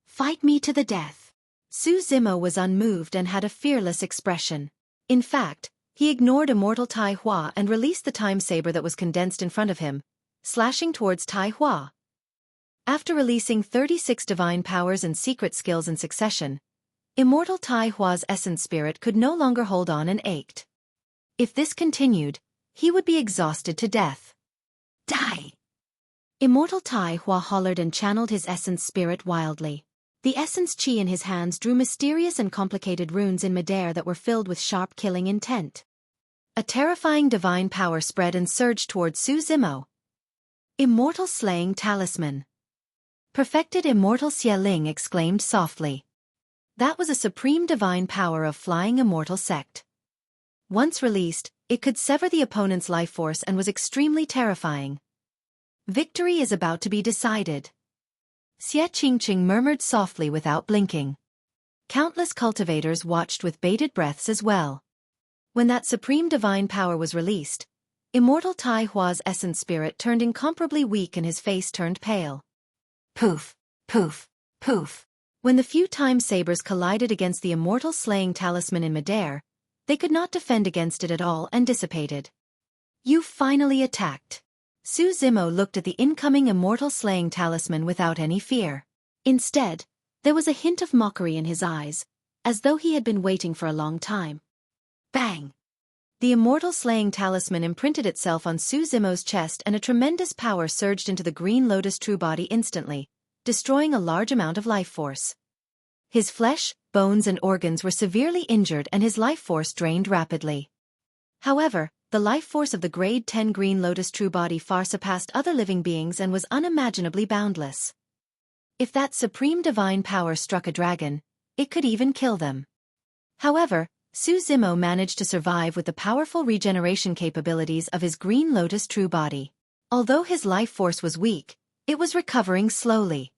A: Fight me to the death. Su Zimo was unmoved and had a fearless expression. In fact, he ignored Immortal Tai Hua and released the time saber that was condensed in front of him, slashing towards Tai Hua. After releasing 36 divine powers and secret skills in succession, Immortal Tai Hua's essence spirit could no longer hold on and ached. If this continued, he would be exhausted to death. Die! Immortal Tai Hua hollered and channeled his essence spirit wildly. The essence chi in his hands drew mysterious and complicated runes in midair that were filled with sharp killing intent. A terrifying divine power spread and surged towards Su Zimo. Immortal Slaying Talisman. Perfected Immortal Xieling exclaimed softly. That was a supreme divine power of Flying Immortal Sect. Once released, it could sever the opponent's life force and was extremely terrifying. Victory is about to be decided. Xueqi murmured softly without blinking. Countless cultivators watched with bated breaths as well. When that supreme divine power was released, Immortal Tai Hua's essence spirit turned incomparably weak and his face turned pale. Poof, poof, poof. When the few time sabers collided against the Immortal Slaying Talisman in midair, they could not defend against it at all and dissipated. You finally attacked. Su Zimo looked at the incoming Immortal Slaying Talisman without any fear. Instead, there was a hint of mockery in his eyes, as though he had been waiting for a long time. Bang! The Immortal Slaying Talisman imprinted itself on Su Zimo's chest and a tremendous power surged into the Green Lotus true body instantly, destroying a large amount of life force. His flesh, bones and organs were severely injured and his life force drained rapidly. However, the life force of the Grade 10 Green Lotus true body far surpassed other living beings and was unimaginably boundless. If that supreme divine power struck a dragon, it could even kill them. However, Zimo managed to survive with the powerful regeneration capabilities of his Green Lotus True Body. Although his life force was weak, it was recovering slowly.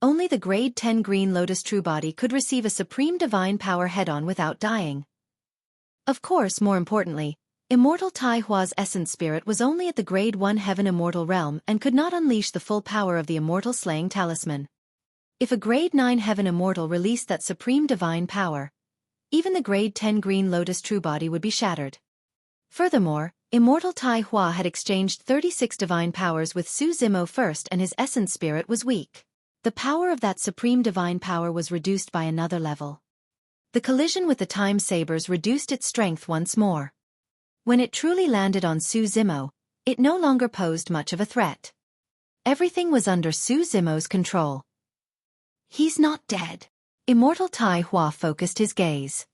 A: Only the Grade 10 Green Lotus True Body could receive a supreme divine power head-on without dying. Of course, more importantly, Immortal Tai Hua's essence spirit was only at the Grade 1 Heaven Immortal realm and could not unleash the full power of the Immortal Slaying Talisman. If a Grade 9 Heaven Immortal released that supreme divine power, even the Grade 10 Green Lotus True Body would be shattered. Furthermore, Immortal Tai Hua had exchanged 36 divine powers with Zimo first, and his essence spirit was weak. The power of that supreme divine power was reduced by another level. The collision with the Time Sabers reduced its strength once more. When it truly landed on Zimo, it no longer posed much of a threat. Everything was under Zimo's control. He's not dead. Immortal Tai Hua focused his gaze.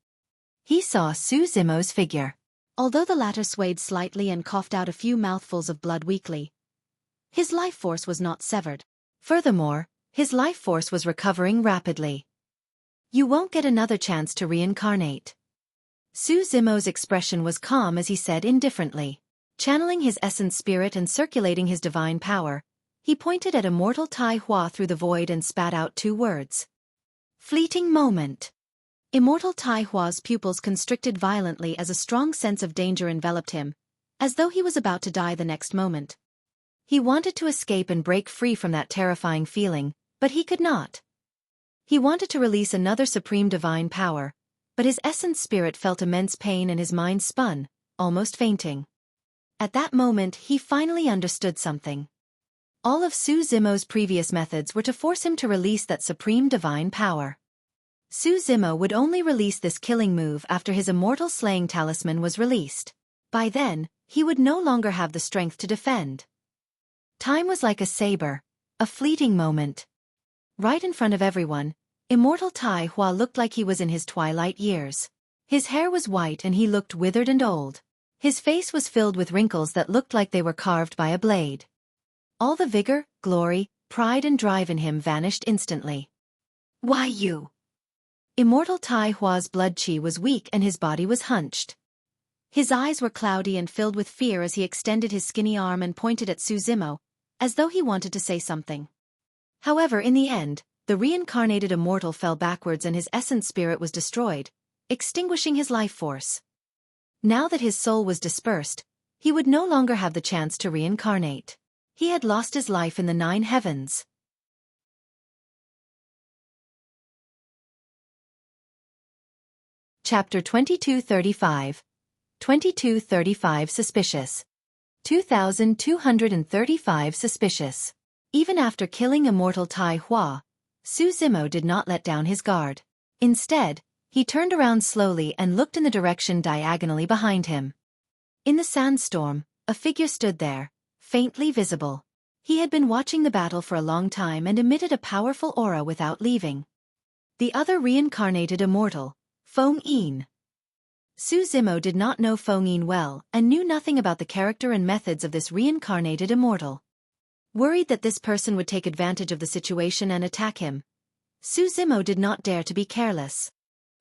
A: He saw Zimo's figure. Although the latter swayed slightly and coughed out a few mouthfuls of blood weakly, his life force was not severed. Furthermore, his life force was recovering rapidly. You won't get another chance to reincarnate. Zimo's expression was calm as he said indifferently. Channeling his essence spirit and circulating his divine power, he pointed at Immortal Tai Hua through the void and spat out 2 words. Fleeting moment. Immortal Tai Hua's pupils constricted violently as a strong sense of danger enveloped him, as though he was about to die the next moment. He wanted to escape and break free from that terrifying feeling, but he could not. He wanted to release another supreme divine power, but his essence spirit felt immense pain and his mind spun, almost fainting. At that moment he finally understood something. All of Zimo's previous methods were to force him to release that supreme divine power. Zimo would only release this killing move after his Immortal Slaying Talisman was released. By then, he would no longer have the strength to defend. Time was like a saber, a fleeting moment. Right in front of everyone, Immortal Tai Hua looked like he was in his twilight years. His hair was white and he looked withered and old. His face was filled with wrinkles that looked like they were carved by a blade. All the vigor, glory, pride and drive in him vanished instantly. Why you? Immortal Tai Hua's blood chi was weak and his body was hunched. His eyes were cloudy and filled with fear as he extended his skinny arm and pointed at Zimo, as though he wanted to say something. However, in the end, the reincarnated immortal fell backwards and his essence spirit was destroyed, extinguishing his life force. Now that his soul was dispersed, he would no longer have the chance to reincarnate. He had lost his life in the 9 heavens. Chapter 2235. 2235 Suspicious. 2235 Suspicious. Even after killing Immortal Tai Hua, Zimo did not let down his guard. Instead, he turned around slowly and looked in the direction diagonally behind him. In the sandstorm, a figure stood there, faintly visible. He had been watching the battle for a long time and emitted a powerful aura without leaving. The other reincarnated immortal, Feng Yin. Zimo did not know Feng Yin well and knew nothing about the character and methods of this reincarnated immortal. Worried that this person would take advantage of the situation and attack him, Zimo did not dare to be careless.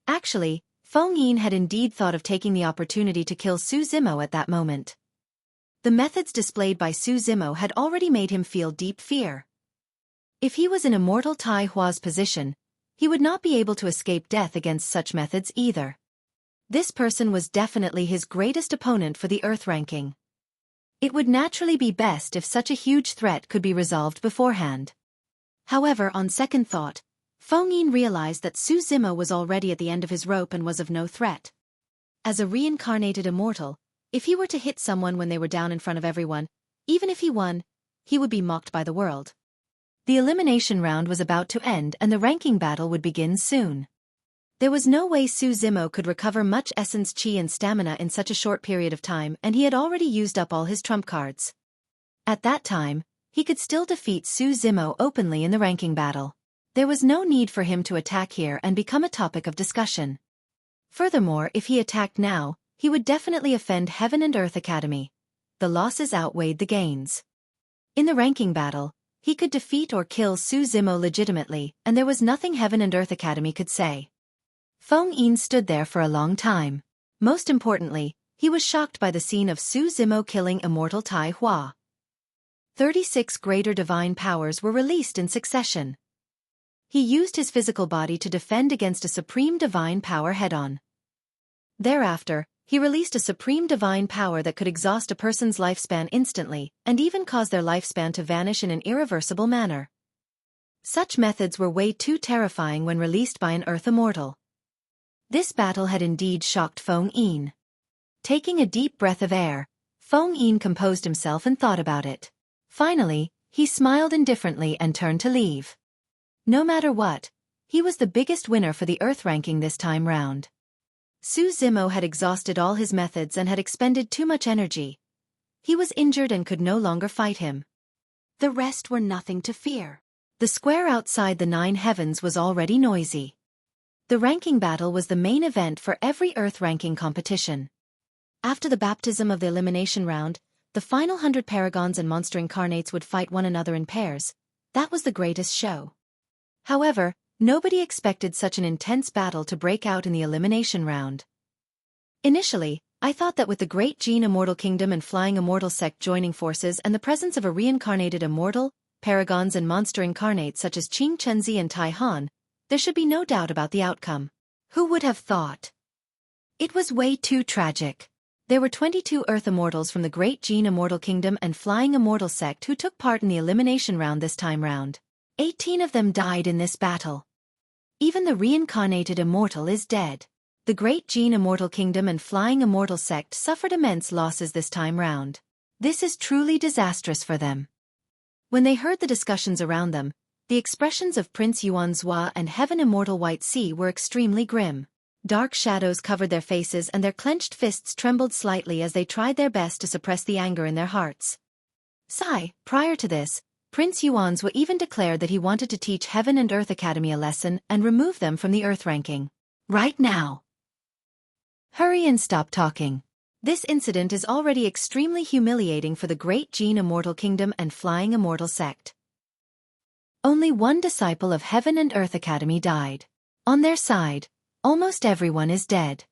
A: Actually, Feng Yin had indeed thought of taking the opportunity to kill Zimo at that moment. The methods displayed by Zimo had already made him feel deep fear. If he was in Immortal Tai Hua's position, he would not be able to escape death against such methods either. This person was definitely his greatest opponent for the Earth ranking. It would naturally be best if such a huge threat could be resolved beforehand. However, on second thought, Feng Yin realized that Zimo was already at the end of his rope and was of no threat. As a reincarnated immortal, if he were to hit someone when they were down in front of everyone, even if he won, he would be mocked by the world. The elimination round was about to end and the ranking battle would begin soon. There was no way Zimo could recover much essence chi and stamina in such a short period of time, and he had already used up all his trump cards. At that time, he could still defeat Zimo openly in the ranking battle. There was no need for him to attack here and become a topic of discussion. Furthermore, if he attacked now, he would definitely offend Heaven and Earth Academy. The losses outweighed the gains. In the ranking battle, he could defeat or kill Zimo legitimately, and there was nothing Heaven and Earth Academy could say. Feng Yin stood there for a long time. Most importantly, he was shocked by the scene of Su Zimo killing Immortal Tai Hua. 36 greater divine powers were released in succession. He used his physical body to defend against a supreme divine power head-on. Thereafter, he released a supreme divine power that could exhaust a person's lifespan instantly, and even cause their lifespan to vanish in an irreversible manner. Such methods were way too terrifying when released by an Earth Immortal. This battle had indeed shocked Feng Yin. Taking a deep breath of air, Feng Yin composed himself and thought about it. Finally, he smiled indifferently and turned to leave. No matter what, he was the biggest winner for the Earth ranking this time round. Su Zimo had exhausted all his methods and had expended too much energy. He was injured and could no longer fight him. The rest were nothing to fear. The square outside the 9 heavens was already noisy. The ranking battle was the main event for every Earth ranking competition. After the baptism of the elimination round, the final 100 paragons and monster incarnates would fight one another in pairs. That was the greatest show. However, nobody expected such an intense battle to break out in the elimination round. Initially, I thought that with the Great Gene Immortal Kingdom and Flying Immortal Sect joining forces and the presence of a reincarnated Immortal, Paragons and monster incarnates such as Qing Chenzi and Tai Han, there should be no doubt about the outcome. Who would have thought? It was way too tragic. There were 22 Earth Immortals from the Great Gene Immortal Kingdom and Flying Immortal Sect who took part in the elimination round this time round. 18 of them died in this battle. Even the reincarnated Immortal is dead. The Great Gene Immortal Kingdom and Flying Immortal Sect suffered immense losses this time round. This is truly disastrous for them. When they heard the discussions around them, the expressions of Prince Yuan Zhua and Heaven Immortal White Sea were extremely grim. Dark shadows covered their faces and their clenched fists trembled slightly as they tried their best to suppress the anger in their hearts. Prior to this, Prince Yuan Zhua even declared that he wanted to teach Heaven and Earth Academy a lesson and remove them from the Earth ranking. Right now. Hurry and stop talking. This incident is already extremely humiliating for the Great Gene Immortal Kingdom and Flying Immortal Sect. Only one disciple of Heaven and Earth Academy died. On their side, almost everyone is dead.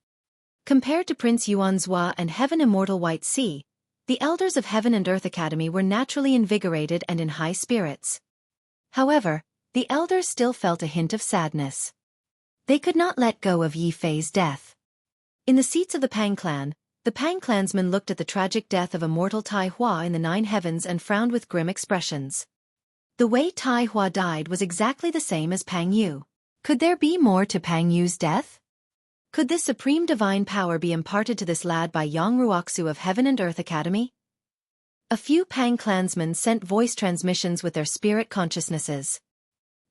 A: Compared to Prince Yuan Zhua and Heaven Immortal White Sea, the elders of Heaven and Earth Academy were naturally invigorated and in high spirits. However, the elders still felt a hint of sadness. They could not let go of Yi Fei's death. In the seats of the Pang clan, the Pang clansmen looked at the tragic death of Immortal Tai Hua in the 9 heavens and frowned with grim expressions. The way Tai Hua died was exactly the same as Pang Yu. Could there be more to Pang Yu's death? Could this supreme divine power be imparted to this lad by Yang Ruoxu of Heaven and Earth Academy? A few Pang clansmen sent voice transmissions with their spirit consciousnesses.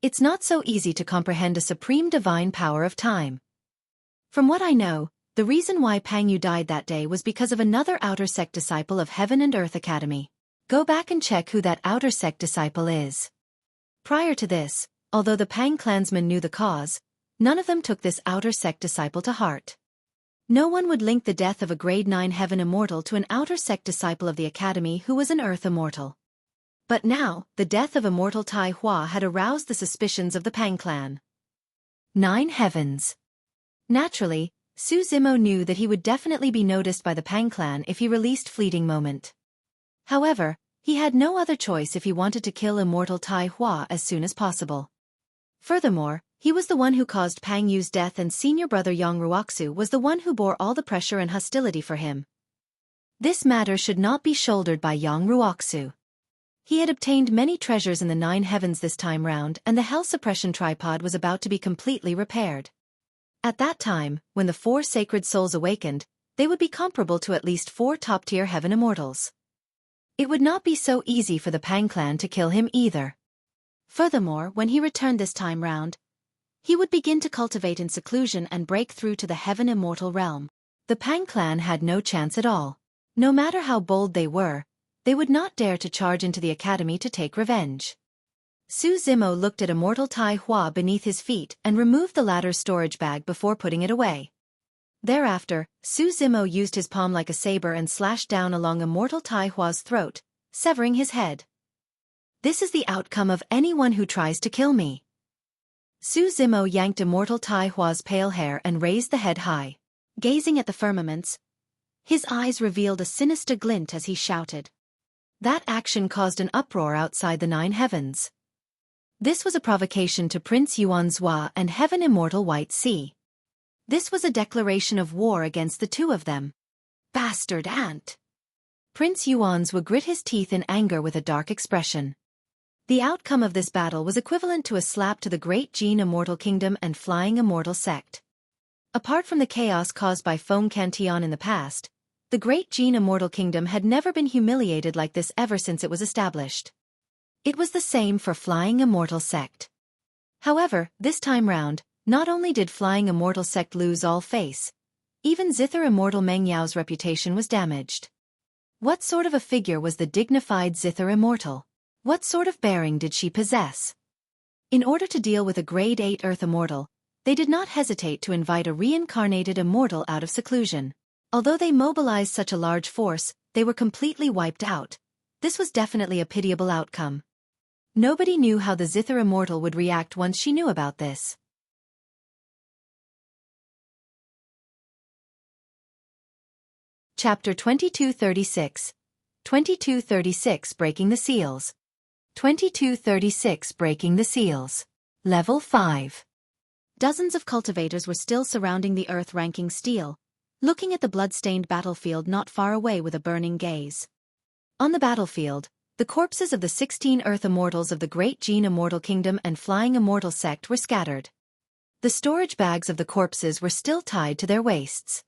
A: It's not so easy to comprehend a supreme divine power of time. From what I know, the reason why Pang Yu died that day was because of another outer sect disciple of Heaven and Earth Academy. Go back and check who that outer sect disciple is. Prior to this, although the Pang clansmen knew the cause, none of them took this outer sect disciple to heart. No one would link the death of a grade 9 Heaven Immortal to an outer sect disciple of the Academy who was an Earth Immortal. But now, the death of Immortal Tai Hua had aroused the suspicions of the Pang clan. 9 heavens. Naturally, Su Zimo knew that he would definitely be noticed by the Pang clan if he released Fleeting Moment. However, he had no other choice if he wanted to kill Immortal Tai Hua as soon as possible. Furthermore, he was the one who caused Pang Yu's death and senior brother Yang Ruoxu was the one who bore all the pressure and hostility for him. This matter should not be shouldered by Yang Ruoxu. He had obtained many treasures in the 9 heavens this time round and the Hell Suppression Tripod was about to be completely repaired. At that time, when the 4 sacred souls awakened, they would be comparable to at least 4 top-tier Heaven Immortals. It would not be so easy for the Pang clan to kill him either. Furthermore, when he returned this time round, he would begin to cultivate in seclusion and break through to the Heaven Immortal realm. The Pang clan had no chance at all. No matter how bold they were, they would not dare to charge into the academy to take revenge. Su Zimo looked at Immortal Tai Hua beneath his feet and removed the latter's storage bag before putting it away. Thereafter, Su Zimo used his palm like a saber and slashed down along Immortal Tai Hua's throat, severing his head. This is the outcome of anyone who tries to kill me. Su Zimo yanked Immortal Tai Hua's pale hair and raised the head high. Gazing at the firmaments, his eyes revealed a sinister glint as he shouted. That action caused an uproar outside the 9 heavens. This was a provocation to Prince Yuan Zhua and Heaven Immortal White Sea. This was a declaration of war against the two of them. Bastard ant! Prince Yuan Zhua grit his teeth in anger with a dark expression. The outcome of this battle was equivalent to a slap to the Great Jin Immortal Kingdom and Flying Immortal Sect. Apart from the chaos caused by Feng Cantillon in the past, the Great Jin Immortal Kingdom had never been humiliated like this ever since it was established. It was the same for Flying Immortal Sect. However, this time round, not only did Flying Immortal Sect lose all face, even Zither Immortal Meng Yao's reputation was damaged. What sort of a figure was the dignified Zither Immortal? What sort of bearing did she possess? In order to deal with a Grade 8 Earth Immortal, they did not hesitate to invite a reincarnated Immortal out of seclusion. Although they mobilized such a large force, they were completely wiped out. This was definitely a pitiable outcome. Nobody knew how the Zither Immortal would react once she knew about this. Chapter 2236. 2236 Breaking the Seals. 2236 Breaking the Seals. Level 5. Dozens of cultivators were still surrounding the earth-ranking Stele, looking at the blood-stained battlefield not far away with a burning gaze. On the battlefield, the corpses of the 16 Earth Immortals of the Great Jin Immortal Kingdom and Flying Immortal Sect were scattered. The storage bags of the corpses were still tied to their waists.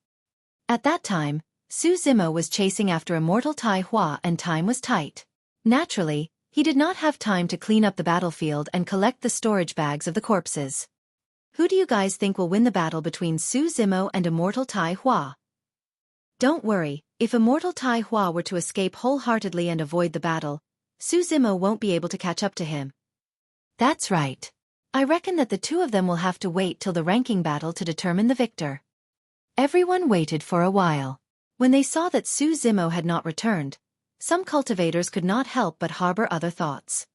A: At that time, Su Zimo was chasing after Immortal Tai Hua and time was tight. Naturally, he did not have time to clean up the battlefield and collect the storage bags of the corpses. Who do you guys think will win the battle between Su Zimo and Immortal Tai Hua? Don't worry, if Immortal Tai Hua were to escape wholeheartedly and avoid the battle, Su Zimo won't be able to catch up to him. That's right. I reckon that the two of them will have to wait till the ranking battle to determine the victor. Everyone waited for a while. When they saw that Su Zimo had not returned, some cultivators could not help but harbor other thoughts.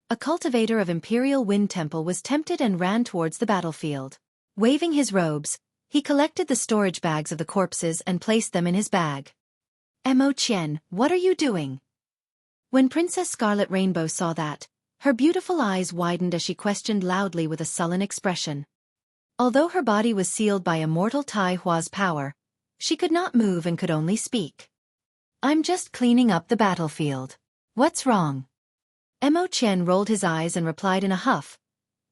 A: A cultivator of Imperial Wind Temple was tempted and ran towards the battlefield. Waving his robes, he collected the storage bags of the corpses and placed them in his bag. Mo Qian, what are you doing? When Princess Scarlet Rainbow saw that, her beautiful eyes widened as she questioned loudly with a sullen expression. Although her body was sealed by Immortal Tai Hua's power, she could not move and could only speak. I'm just cleaning up the battlefield. What's wrong? Mo Qian rolled his eyes and replied in a huff.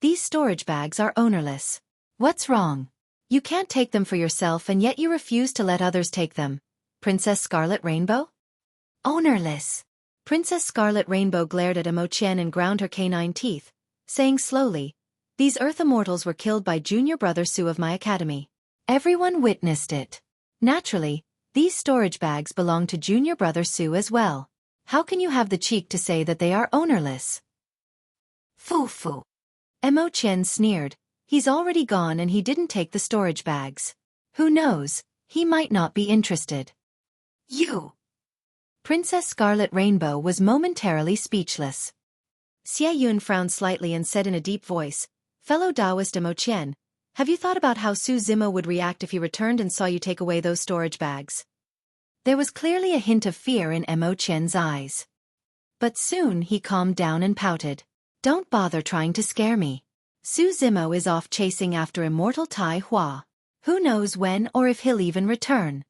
A: These storage bags are ownerless. What's wrong? You can't take them for yourself and yet you refuse to let others take them. Princess Scarlet Rainbow? Ownerless. Princess Scarlet Rainbow glared at Mo Qian and ground her canine teeth, saying slowly, These Earth Immortals were killed by junior brother Su of my academy. Everyone witnessed it. Naturally, these storage bags belong to junior brother Su as well. How can you have the cheek to say that they are ownerless? Foo-foo. Mo Qian sneered. He's already gone and he didn't take the storage bags. Who knows, he might not be interested. You. Princess Scarlet Rainbow was momentarily speechless. Xie Yun frowned slightly and said in a deep voice, Fellow Taoist Mo Qian, have you thought about how Su Zimo would react if he returned and saw you take away those storage bags? There was clearly a hint of fear in Mo Qian's eyes. But soon he calmed down and pouted. Don't bother trying to scare me. Su Zimo is off chasing after Immortal Tai Hua. Who knows when or if he'll even return.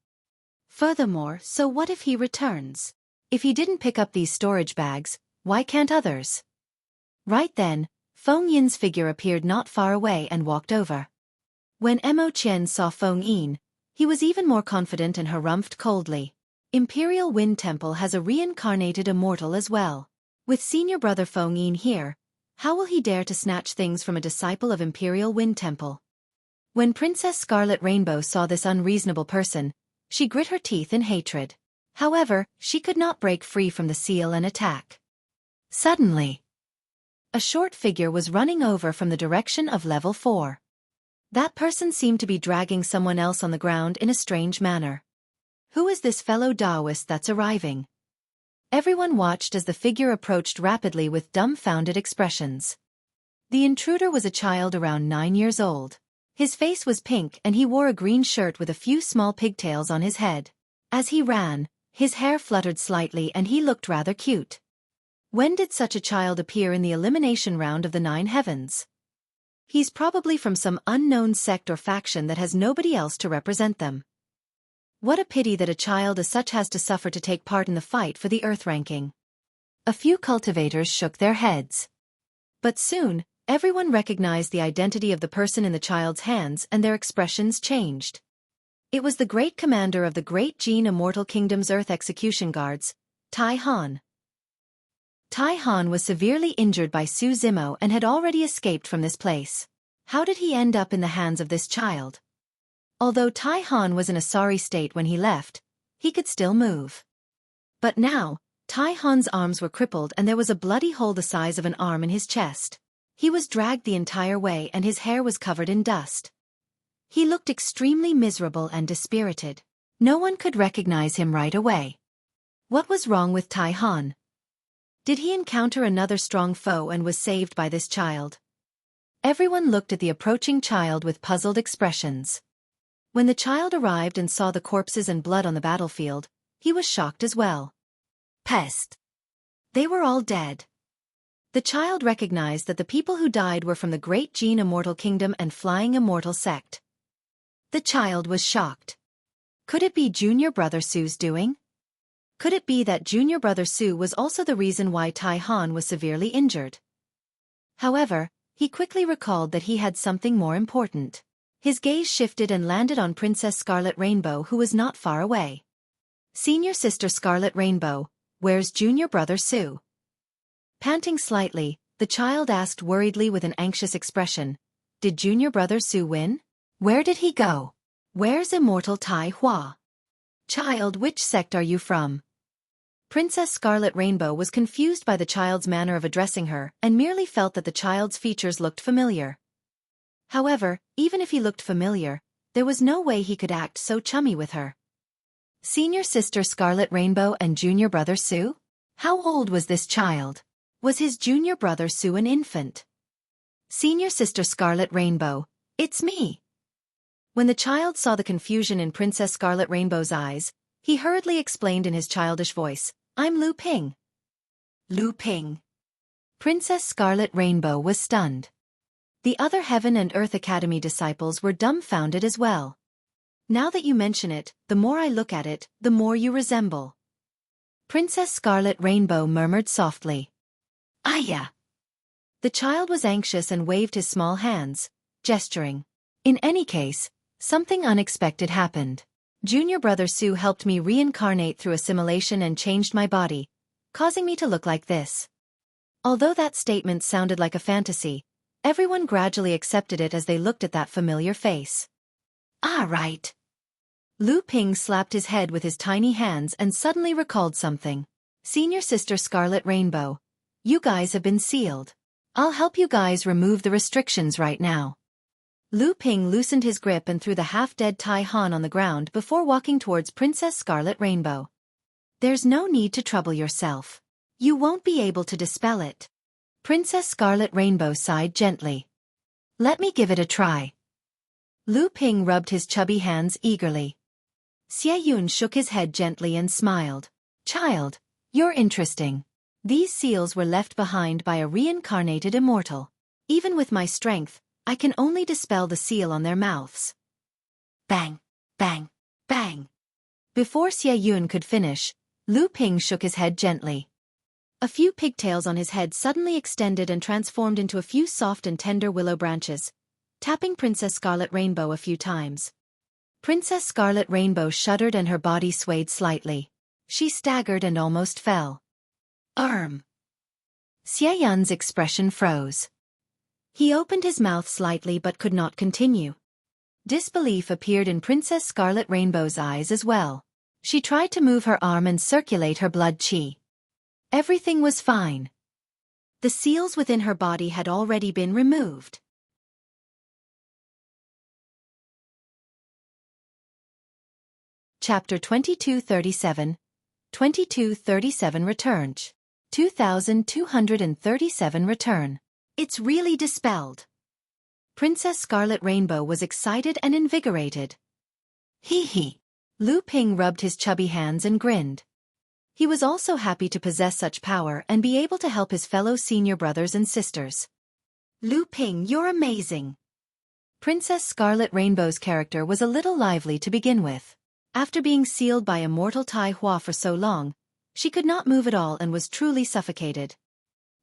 A: Furthermore, so what if he returns? If he didn't pick up these storage bags, why can't others? Right then, Feng Yin's figure appeared not far away and walked over. When Mo Qian saw Feng Yin, he was even more confident and harumphed coldly. Imperial Wind Temple has a reincarnated immortal as well. With senior brother Feng Yin here, how will he dare to snatch things from a disciple of Imperial Wind Temple? When Princess Scarlet Rainbow saw this unreasonable person, she grit her teeth in hatred. However, she could not break free from the seal and attack. Suddenly, a short figure was running over from the direction of level 4. That person seemed to be dragging someone else on the ground in a strange manner. Who is this fellow Taoist that's arriving? Everyone watched as the figure approached rapidly with dumbfounded expressions. The intruder was a child around 9 years old. His face was pink and he wore a green shirt with a few small pigtails on his head. As he ran, his hair fluttered slightly and he looked rather cute. When did such a child appear in the elimination round of the 9 heavens? He's probably from some unknown sect or faction that has nobody else to represent them. What a pity that a child as such has to suffer to take part in the fight for the Earth ranking. A few cultivators shook their heads. But soon, everyone recognized the identity of the person in the child's hands and their expressions changed. It was the great commander of the Great Gene Immortal Kingdom's Earth Execution Guards, Tai Han. Tai Han was severely injured by Su Zimo and had already escaped from this place. How did he end up in the hands of this child? Although Tai Han was in a sorry state when he left, he could still move. But now, Tai Han's arms were crippled and there was a bloody hole the size of an arm in his chest. He was dragged the entire way and his hair was covered in dust. He looked extremely miserable and dispirited. No one could recognize him right away. What was wrong with Tai Han? Did he encounter another strong foe and was saved by this child? Everyone looked at the approaching child with puzzled expressions. When the child arrived and saw the corpses and blood on the battlefield, he was shocked as well. Pest! They were all dead. The child recognized that the people who died were from the Great Gene Immortal Kingdom and Flying Immortal Sect. The child was shocked. Could it be Junior Brother Su's doing? Could it be that Junior Brother Su was also the reason why Tai Han was severely injured? However, he quickly recalled that he had something more important. His gaze shifted and landed on Princess Scarlet Rainbow, who was not far away. Senior Sister Scarlet Rainbow, where's Junior Brother Su? Panting slightly, the child asked worriedly with an anxious expression, did Junior Brother Su win? Where did he go? Where's Immortal Tai Hua? Child, which sect are you from? Princess Scarlet Rainbow was confused by the child's manner of addressing her and merely felt that the child's features looked familiar. However, even if he looked familiar, there was no way he could act so chummy with her. Senior Sister Scarlet Rainbow and Junior Brother Su? How old was this child? Was his Junior Brother Su an infant? Senior Sister Scarlet Rainbow, it's me. When the child saw the confusion in Princess Scarlet Rainbow's eyes, he hurriedly explained in his childish voice, I'm Lu Ping. Lu Ping. Princess Scarlet Rainbow was stunned. The other Heaven and Earth Academy disciples were dumbfounded as well. Now that you mention it, the more I look at it, the more you resemble. Princess Scarlet Rainbow murmured softly. Aya. The child was anxious and waved his small hands, gesturing. In any case, something unexpected happened. Junior Brother Su helped me reincarnate through assimilation and changed my body, causing me to look like this. Although that statement sounded like a fantasy, everyone gradually accepted it as they looked at that familiar face. Ah, right. Lu Ping slapped his head with his tiny hands and suddenly recalled something. Senior Sister Scarlet Rainbow, you guys have been sealed. I'll help you guys remove the restrictions right now. Lu Ping loosened his grip and threw the half-dead Tai Han on the ground before walking towards Princess Scarlet Rainbow. There's no need to trouble yourself. You won't be able to dispel it. Princess Scarlet Rainbow sighed gently. Let me give it a try. Lu Ping rubbed his chubby hands eagerly. Xie Yun shook his head gently and smiled. Child, you're interesting. These seals were left behind by a reincarnated immortal. Even with my strength, I can only dispel the seal on their mouths. Bang, bang, bang. Before Xie Yun could finish, Lu Ping shook his head gently. A few pigtails on his head suddenly extended and transformed into a few soft and tender willow branches, tapping Princess Scarlet Rainbow a few times. Princess Scarlet Rainbow shuddered and her body swayed slightly. She staggered and almost fell. Xie Yun's expression froze. He opened his mouth slightly but could not continue. Disbelief appeared in Princess Scarlet Rainbow's eyes as well. She tried to move her arm and circulate her blood qi. Everything was fine. The seals within her body had already been removed. Chapter 2237. 2237 Return. 2237 Return. It's really dispelled. Princess Scarlet Rainbow was excited and invigorated. Hee hee. Lu Ping rubbed his chubby hands and grinned. He was also happy to possess such power and be able to help his fellow senior brothers and sisters. Lu Ping, you're amazing. Princess Scarlet Rainbow's character was a little lively to begin with. After being sealed by Immortal Tai Hua for so long, she could not move at all and was truly suffocated.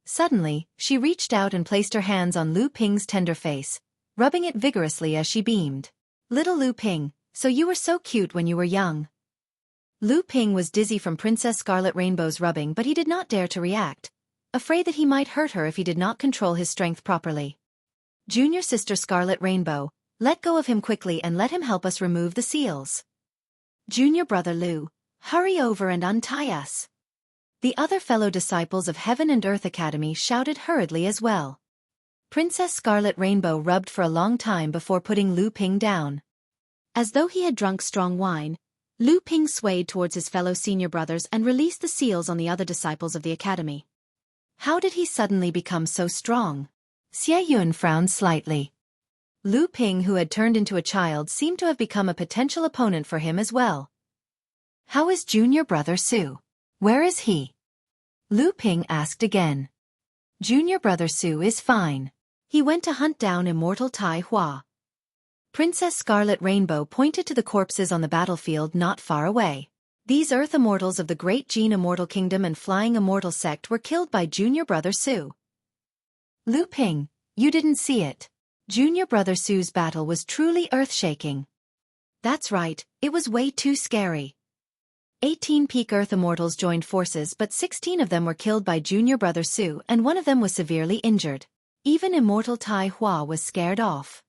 A: Suddenly, she reached out and placed her hands on Lu Ping's tender face, rubbing it vigorously as she beamed. Little Lu Ping, so you were so cute when you were young. Lu Ping was dizzy from Princess Scarlet Rainbow's rubbing, but he did not dare to react, afraid that he might hurt her if he did not control his strength properly. Junior sister Scarlet Rainbow, let go of him quickly and let him help us remove the seals. Junior brother Lu, hurry over and untie us. The other fellow disciples of Heaven and Earth Academy shouted hurriedly as well. Princess Scarlet Rainbow rubbed for a long time before putting Lu Ping down. As though he had drunk strong wine, Lu Ping swayed towards his fellow senior brothers and released the seals on the other disciples of the academy. How did he suddenly become so strong? Xie Yun frowned slightly. Lu Ping, who had turned into a child, seemed to have become a potential opponent for him as well. How is junior brother Su? Where is he? Lu Ping asked again. Junior brother Su is fine. He went to hunt down Immortal Tai Hua. Princess Scarlet Rainbow pointed to the corpses on the battlefield not far away. These Earth Immortals of the Great Gene Immortal Kingdom and Flying Immortal Sect were killed by junior brother Su. Lu Ping, you didn't see it. Junior brother Su's battle was truly earth-shaking. That's right, it was way too scary. 18 peak Earth Immortals joined forces, but 16 of them were killed by junior brother Su and one of them was severely injured. Even Immortal Tai Hua was scared off.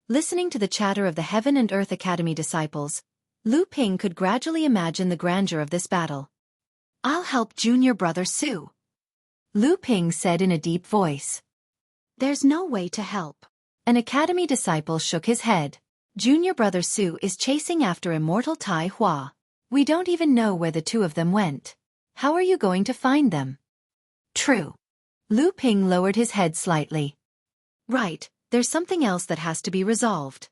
A: Listening to the chatter of the Heaven and Earth Academy disciples, Lu Ping could gradually imagine the grandeur of this battle. I'll help junior brother Su. Lu Ping said in a deep voice. There's no way to help. An academy disciple shook his head. Junior brother Su is chasing after Immortal Tai Hua. We don't even know where the two of them went. How are you going to find them? True. Lu Ping lowered his head slightly. Right, there's something else that has to be resolved.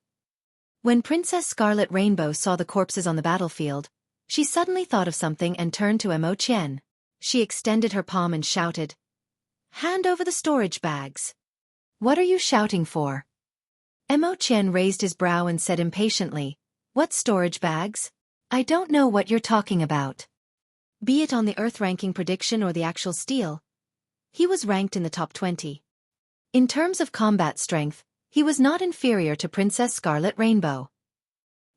A: When Princess Scarlet Rainbow saw the corpses on the battlefield, she suddenly thought of something and turned to Mo Qian. She extended her palm and shouted, "Hand over the storage bags." What are you shouting for? Mo Qian raised his brow and said impatiently, What storage bags? I don't know what you're talking about. Be it on the Earth ranking prediction or the actual Stele, he was ranked in the top 20. In terms of combat strength, he was not inferior to Princess Scarlet Rainbow.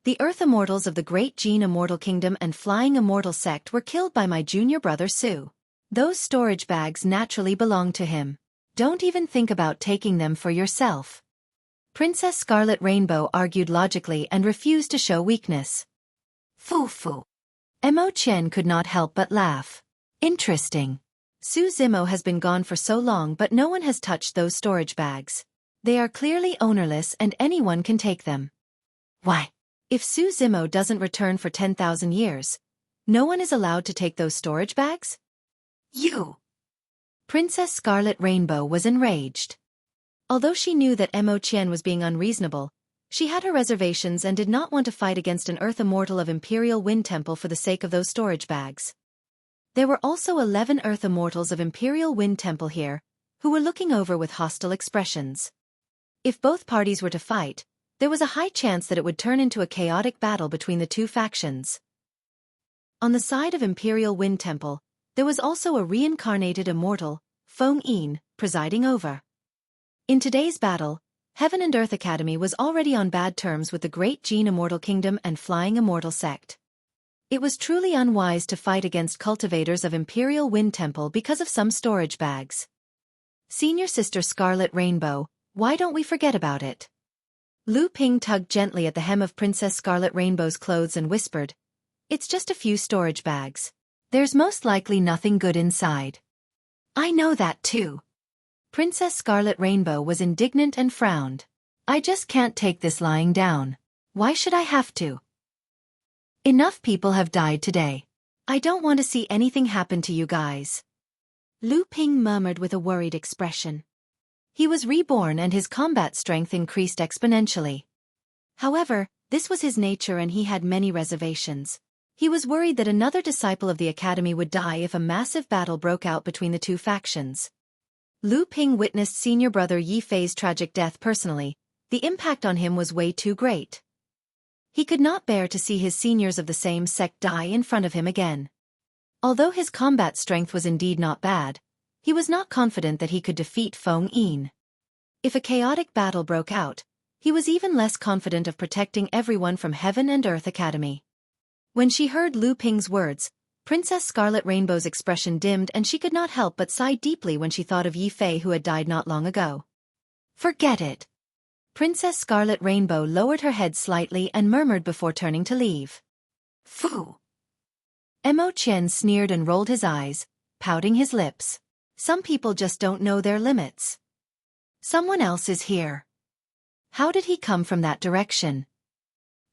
A: The Earth Immortals of the Great Gene Immortal Kingdom and Flying Immortal Sect were killed by my junior brother Su. Those storage bags naturally belong to him. Don't even think about taking them for yourself. Princess Scarlet Rainbow argued logically and refused to show weakness. Foo-foo. Mo Qian could not help but laugh. Interesting. Su Zimo has been gone for so long, but no one has touched those storage bags. They are clearly ownerless and anyone can take them. Why? If Su Zimo doesn't return for 10,000 years, no one is allowed to take those storage bags? You! Princess Scarlet Rainbow was enraged. Although she knew that Mo Qian was being unreasonable, she had her reservations and did not want to fight against an Earth Immortal of Imperial Wind Temple for the sake of those storage bags. There were also 11 Earth Immortals of Imperial Wind Temple here, who were looking over with hostile expressions. If both parties were to fight, there was a high chance that it would turn into a chaotic battle between the two factions. On the side of Imperial Wind Temple, there was also a reincarnated immortal, Feng Yin, presiding over. In today's battle, Heaven and Earth Academy was already on bad terms with the Great Gene Immortal Kingdom and Flying Immortal Sect. It was truly unwise to fight against cultivators of Imperial Wind Temple because of some storage bags. Senior sister Scarlet Rainbow, why don't we forget about it? Lu Ping tugged gently at the hem of Princess Scarlet Rainbow's clothes and whispered, It's just a few storage bags. There's most likely nothing good inside. I know that too. Princess Scarlet Rainbow was indignant and frowned. I just can't take this lying down. Why should I have to? Enough people have died today. I don't want to see anything happen to you guys. Lu Ping murmured with a worried expression. He was reborn and his combat strength increased exponentially. However, this was his nature and he had many reservations. He was worried that another disciple of the academy would die if a massive battle broke out between the two factions. Lu Ping witnessed senior brother Yi Fei's tragic death personally. The impact on him was way too great. He could not bear to see his seniors of the same sect die in front of him again. Although his combat strength was indeed not bad, he was not confident that he could defeat Feng Yin. If a chaotic battle broke out, he was even less confident of protecting everyone from Heaven and Earth Academy. When she heard Lu Ping's words, Princess Scarlet Rainbow's expression dimmed and she could not help but sigh deeply when she thought of Yi Fei who had died not long ago. Forget it. Princess Scarlet Rainbow lowered her head slightly and murmured before turning to leave. Phew. Mo Qian sneered and rolled his eyes, pouting his lips. Some people just don't know their limits. Someone else is here. How did he come from that direction?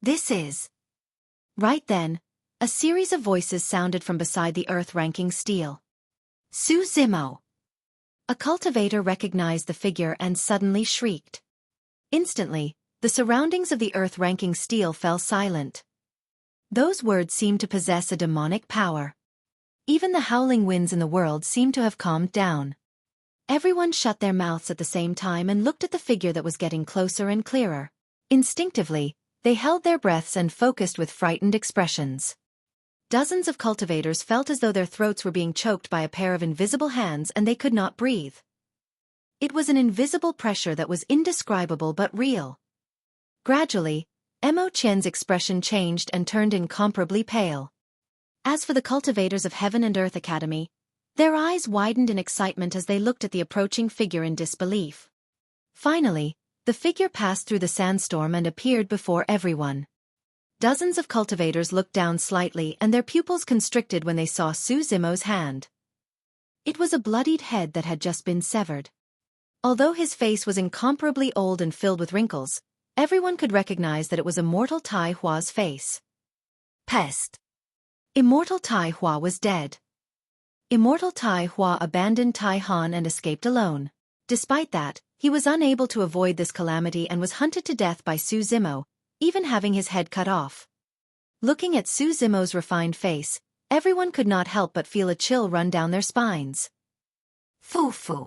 A: This is... Right then, a series of voices sounded from beside the earth-ranking Stele. Su Zimo. A cultivator recognized the figure and suddenly shrieked. Instantly, the surroundings of the earth-ranking Stele fell silent. Those words seemed to possess a demonic power. Even the howling winds in the world seemed to have calmed down. Everyone shut their mouths at the same time and looked at the figure that was getting closer and clearer. Instinctively, they held their breaths and focused with frightened expressions. Dozens of cultivators felt as though their throats were being choked by a pair of invisible hands and they could not breathe. It was an invisible pressure that was indescribable but real. Gradually, Mo Qian's expression changed and turned incomparably pale. As for the cultivators of Heaven and Earth Academy, their eyes widened in excitement as they looked at the approaching figure in disbelief. Finally, the figure passed through the sandstorm and appeared before everyone. Dozens of cultivators looked down slightly and their pupils constricted when they saw Su Zimo's hand. It was a bloodied head that had just been severed. Although his face was incomparably old and filled with wrinkles, everyone could recognize that it was Immortal Tai Hua's face. Pest! Immortal Tai Hua was dead. Immortal Tai Hua abandoned Tai Han and escaped alone. Despite that, he was unable to avoid this calamity and was hunted to death by Su Zimo, even having his head cut off. Looking at Su Zimo's refined face, everyone could not help but feel a chill run down their spines. Fu.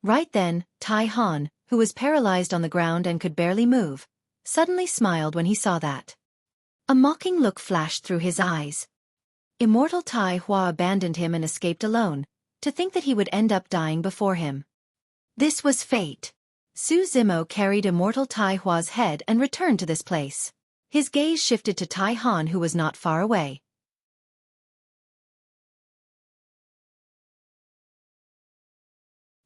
A: Right then, Tai Han, who was paralyzed on the ground and could barely move, suddenly smiled when he saw that. A mocking look flashed through his eyes. Immortal Tai Hua abandoned him and escaped alone, to think that he would end up dying before him. This was fate. Su Zimo carried Immortal Tai Hua's head and returned to this place. His gaze shifted to Tai Han who was not far away.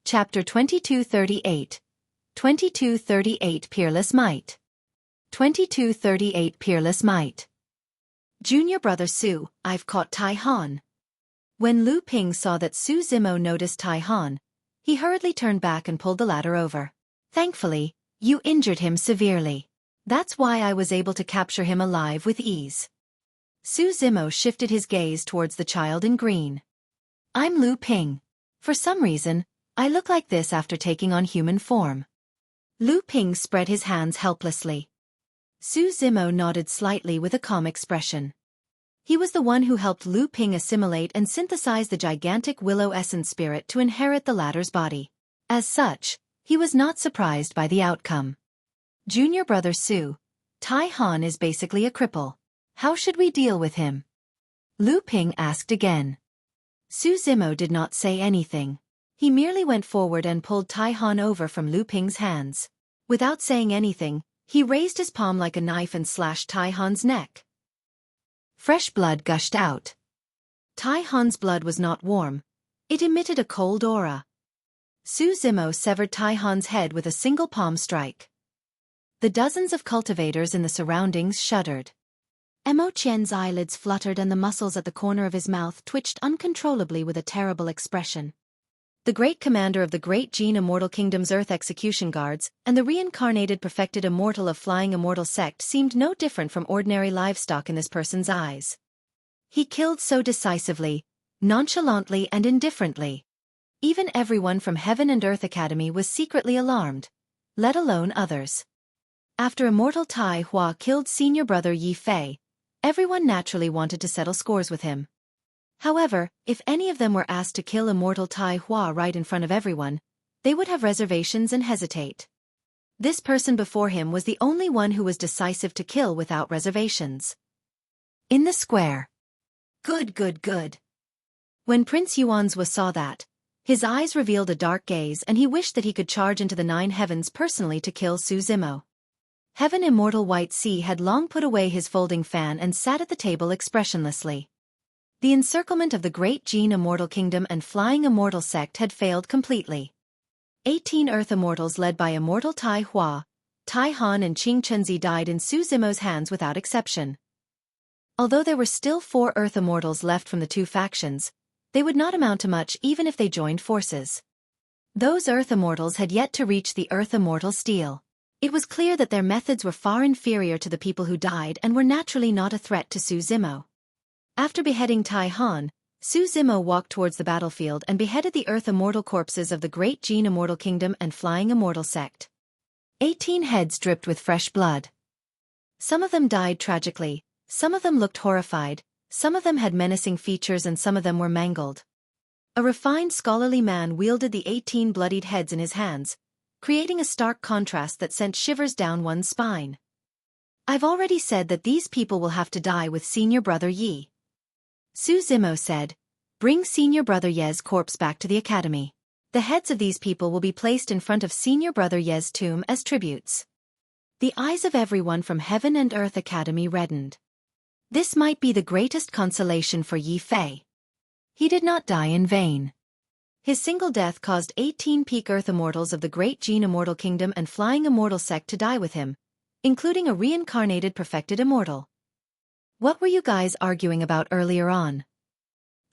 A: Chapter 2238. 2238 Peerless Might. 2238 Peerless Might. Junior brother Su, I've caught Tai Han. When Lu Ping saw that Su Zimo noticed Tai Han, he hurriedly turned back and pulled the ladder over. Thankfully, you injured him severely. That's why I was able to capture him alive with ease. Su Zimo shifted his gaze towards the child in green. I'm Lu Ping. For some reason, I look like this after taking on human form. Lu Ping spread his hands helplessly. Su Zimo nodded slightly with a calm expression. He was the one who helped Lu Ping assimilate and synthesize the gigantic Willow essence spirit to inherit the latter's body. As such, he was not surprised by the outcome. Junior brother Su, Tai Han is basically a cripple. How should we deal with him? Lu Ping asked again. Su Zimo did not say anything. He merely went forward and pulled Tai Han over from Lu Ping's hands. Without saying anything, he raised his palm like a knife and slashed Tai Han's neck. Fresh blood gushed out. Tai Han's blood was not warm. It emitted a cold aura. Su Zimo severed Tai Han's head with a single palm strike. The dozens of cultivators in the surroundings shuddered. Mo Qian's eyelids fluttered and the muscles at the corner of his mouth twitched uncontrollably with a terrible expression. The great commander of the Great Gene Immortal Kingdom's Earth Execution Guards, and the reincarnated perfected immortal of Flying Immortal sect seemed no different from ordinary livestock in this person's eyes. He killed so decisively, nonchalantly and indifferently. Even everyone from Heaven and Earth Academy was secretly alarmed, let alone others. After Immortal Tai Hua killed senior brother Yi Fei, everyone naturally wanted to settle scores with him. However, if any of them were asked to kill Immortal Tai Hua right in front of everyone, they would have reservations and hesitate. This person before him was the only one who was decisive to kill without reservations. In the square. Good. When Prince Yuanzhua saw that, his eyes revealed a dark gaze and he wished that he could charge into the 9 heavens personally to kill Su Zimo. Heaven Immortal White Sea had long put away his folding fan and sat at the table expressionlessly. The encirclement of the Great Gene Immortal Kingdom and Flying Immortal Sect had failed completely. 18 Earth Immortals led by Immortal Tai Hua, Tai Han and Qing Chenzi died in Su Zimo's hands without exception. Although there were still 4 Earth Immortals left from the 2 factions, they would not amount to much even if they joined forces. Those Earth Immortals had yet to reach the Earth Immortal Stele. It was clear that their methods were far inferior to the people who died and were naturally not a threat to Su Zimo. After beheading Tai Han, Su Zimo walked towards the battlefield and beheaded the Earth Immortal corpses of the Great Gene Immortal Kingdom and Flying Immortal Sect. 18 heads dripped with fresh blood. Some of them died tragically, some of them looked horrified, some of them had menacing features and some of them were mangled. A refined scholarly man wielded the 18 bloodied heads in his hands, creating a stark contrast that sent shivers down one's spine. I've already said that these people will have to die with senior brother Yi. Su Zimo said, bring senior brother Ye's corpse back to the academy. The heads of these people will be placed in front of senior brother Ye's tomb as tributes. The eyes of everyone from Heaven and Earth Academy reddened. This might be the greatest consolation for Yi Fei. He did not die in vain. His single death caused 18 peak Earth Immortals of the Great Gene Immortal Kingdom and Flying Immortal Sect to die with him, including a reincarnated perfected immortal. What were you guys arguing about earlier on?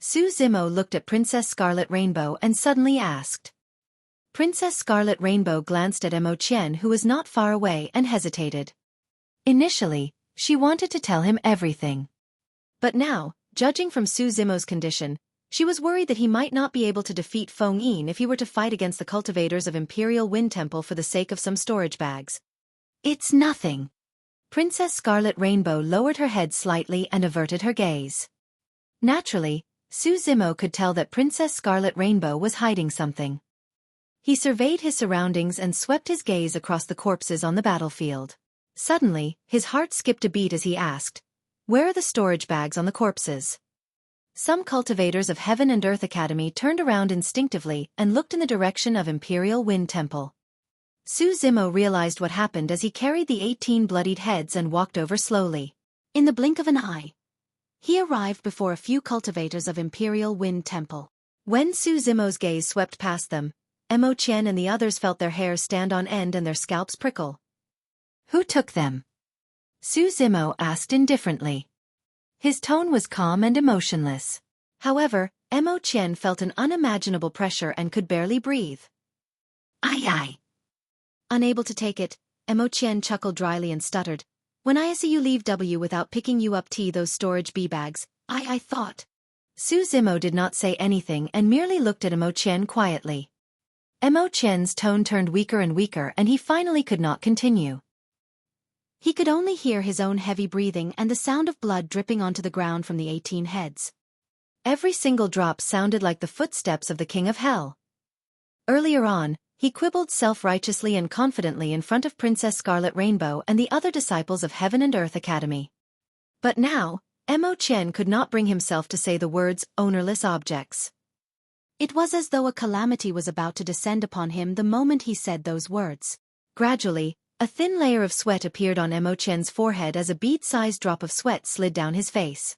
A: Su Zimo looked at Princess Scarlet Rainbow and suddenly asked. Princess Scarlet Rainbow glanced at Mo Qian, who was not far away, and hesitated. Initially, she wanted to tell him everything. But now, judging from Su Zimo's condition, she was worried that he might not be able to defeat Feng Yin if he were to fight against the cultivators of Imperial Wind Temple for the sake of some storage bags. It's nothing. Princess Scarlet Rainbow lowered her head slightly and averted her gaze. Naturally, Su Zimo could tell that Princess Scarlet Rainbow was hiding something. He surveyed his surroundings and swept his gaze across the corpses on the battlefield. Suddenly, his heart skipped a beat as he asked, where are the storage bags on the corpses? Some cultivators of Heaven and Earth Academy turned around instinctively and looked in the direction of Imperial Wind Temple. Su Zimo realized what happened as he carried the 18 bloodied heads and walked over slowly. In the blink of an eye, he arrived before a few cultivators of Imperial Wind Temple. When Su Zimo's gaze swept past them, Mo Qian and the others felt their hair stand on end and their scalps prickle. Who took them? Su Zimo asked indifferently. His tone was calm and emotionless. However, Mo Qian felt an unimaginable pressure and could barely breathe. Aye. Unable to take it, Mo Qian chuckled dryly and stuttered. When I see you leave W without picking you up those storage B-bags, I thought. Su Zimo did not say anything and merely looked at Mo Qian quietly. Mo Qian's tone turned weaker and weaker and he finally could not continue. He could only hear his own heavy breathing and the sound of blood dripping onto the ground from the 18 heads. Every single drop sounded like the footsteps of the King of Hell. Earlier on, he quibbled self-righteously and confidently in front of Princess Scarlet Rainbow and the other disciples of Heaven and Earth Academy. But now, Mo Qian could not bring himself to say the words, ownerless objects. It was as though a calamity was about to descend upon him the moment he said those words. Gradually, a thin layer of sweat appeared on Mo Qian's forehead as a bead-sized drop of sweat slid down his face.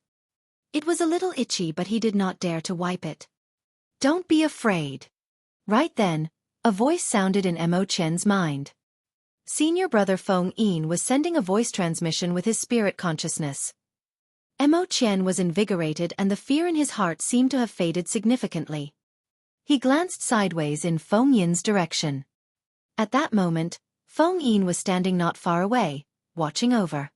A: It was a little itchy but he did not dare to wipe it. Don't be afraid. Right then, a voice sounded in Mo Qian's mind. Senior brother Feng Yin was sending a voice transmission with his spirit consciousness. Mo Qian was invigorated and the fear in his heart seemed to have faded significantly. He glanced sideways in Feng Yin's direction. At that moment, Feng Yin was standing not far away, watching over.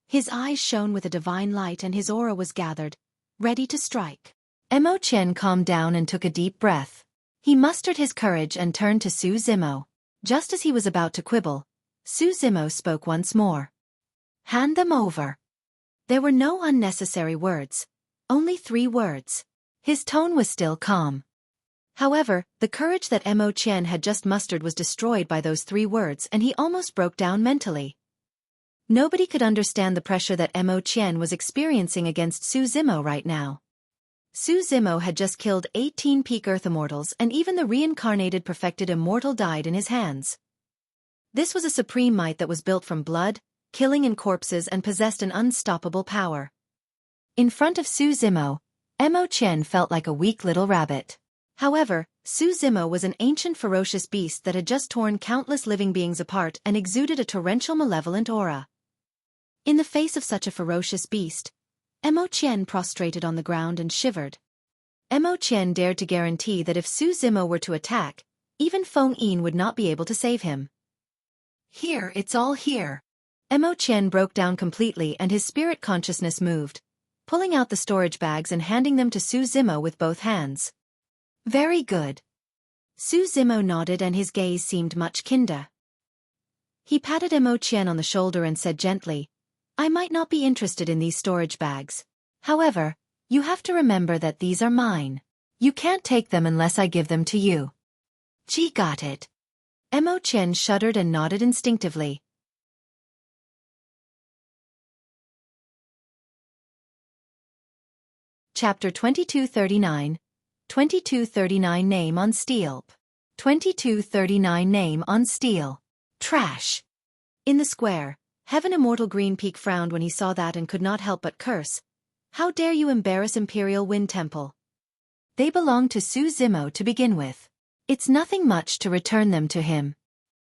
A: His eyes shone with a divine light and his aura was gathered, ready to strike. Mo Qian calmed down and took a deep breath. He mustered his courage and turned to Su Zimo. Just as he was about to quibble, Su Zimo spoke once more. "Hand them over." There were no unnecessary words, only 3 words. His tone was still calm. However, the courage that Mo Qian had just mustered was destroyed by those 3 words, and he almost broke down mentally. Nobody could understand the pressure that Mo Qian was experiencing against Su Zimo right now. Su Zimo had just killed 18 peak Earth Immortals, and even the reincarnated perfected Immortal died in his hands. This was a supreme might that was built from blood, killing and corpses, and possessed an unstoppable power. In front of Su Zimo, Mo Qian felt like a weak little rabbit. However, Su Zimo was an ancient ferocious beast that had just torn countless living beings apart and exuded a torrential malevolent aura. In the face of such a ferocious beast, Mo Qian prostrated on the ground and shivered. Mo Qian dared to guarantee that if Su Zimo were to attack, even Feng Yin would not be able to save him. "Here, it's all here." Mo Qian broke down completely and his spirit consciousness moved, pulling out the storage bags and handing them to Su Zimo with both hands. "Very good." Su Zimo nodded and his gaze seemed much kinder. He patted Mo Qian on the shoulder and said gently, "I might not be interested in these storage bags. However, you have to remember that these are mine. You can't take them unless I give them to you." "Gee, got it." Mo Qian shuddered and nodded instinctively. Chapter 2239. 2239 Name on Stele. 2239 Name on Stele. Trash. In the square, Heaven Immortal Green Peak frowned when he saw that and could not help but curse. "How dare you embarrass Imperial Wind Temple? They belong to Su Zimo to begin with. It's nothing much to return them to him."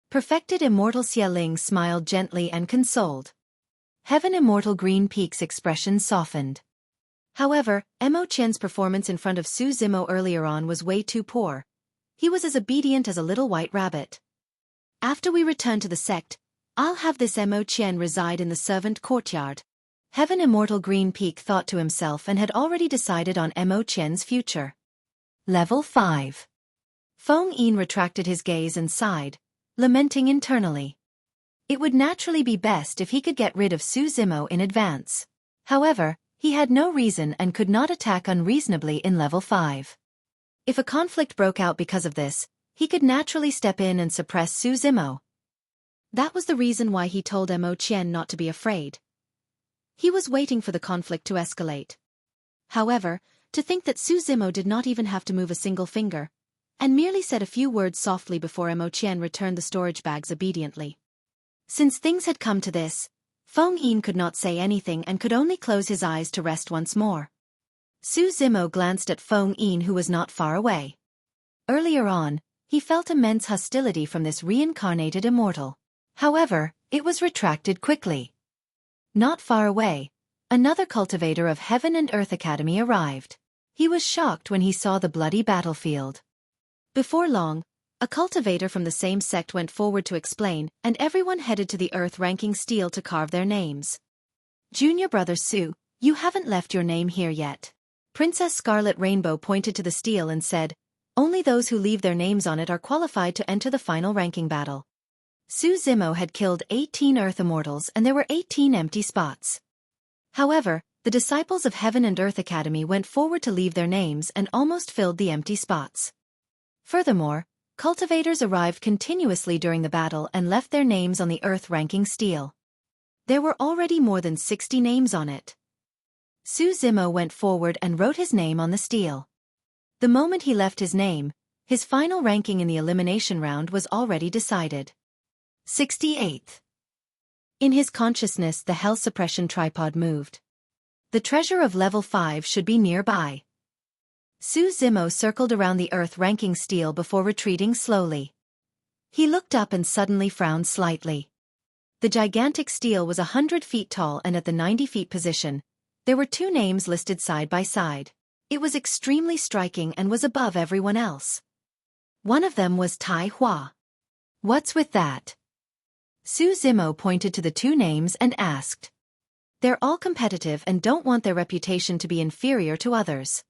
A: Perfected Immortal Xieling smiled gently and consoled. Heaven Immortal Green Peak's expression softened. However, Mo Qian's performance in front of Su Zimo earlier on was way too poor. He was as obedient as a little white rabbit. "After we return to the sect, I'll have this Mo Qian reside in the servant courtyard." Heaven Immortal Green Peak thought to himself and had already decided on Mo Qian's future. Level 5. Feng Yin retracted his gaze and sighed, lamenting internally. It would naturally be best if he could get rid of Su Zimo in advance. However, he had no reason and could not attack unreasonably in level 5. If a conflict broke out because of this, he could naturally step in and suppress Su Zimo. That was the reason why he told Mo Qian not to be afraid. He was waiting for the conflict to escalate. However, to think that Su Zimo did not even have to move a single finger, and merely said a few words softly before Mo Qian returned the storage bags obediently. Since things had come to this, Feng Yin could not say anything and could only close his eyes to rest once more. Su Zimo glanced at Feng Yin, who was not far away. Earlier on, he felt immense hostility from this reincarnated immortal. However, it was retracted quickly. Not far away, another cultivator of Heaven and Earth Academy arrived. He was shocked when he saw the bloody battlefield. Before long, a cultivator from the same sect went forward to explain, and everyone headed to the earth-ranking stele to carve their names. "Junior brother Su, you haven't left your name here yet." Princess Scarlet Rainbow pointed to the stele and said, "Only those who leave their names on it are qualified to enter the final ranking battle." Su Zimo had killed 18 Earth Immortals and there were 18 empty spots. However, the disciples of Heaven and Earth Academy went forward to leave their names and almost filled the empty spots. Furthermore, cultivators arrived continuously during the battle and left their names on the Earth-ranking stele. There were already more than 60 names on it. Su Zimo went forward and wrote his name on the stele. The moment he left his name, his final ranking in the elimination round was already decided. 68th. In his consciousness, the hell suppression tripod moved. The treasure of level 5 should be nearby. Su Zimo circled around the earth-ranking stele before retreating slowly. He looked up and suddenly frowned slightly. The gigantic stele was 100 feet tall, and at the 90 feet position, there were 2 names listed side by side. It was extremely striking and was above everyone else. One of them was Tai Hua. "What's with that?" Su Zimo pointed to the 2 names and asked. "They're all competitive and don't want their reputation to be inferior to others."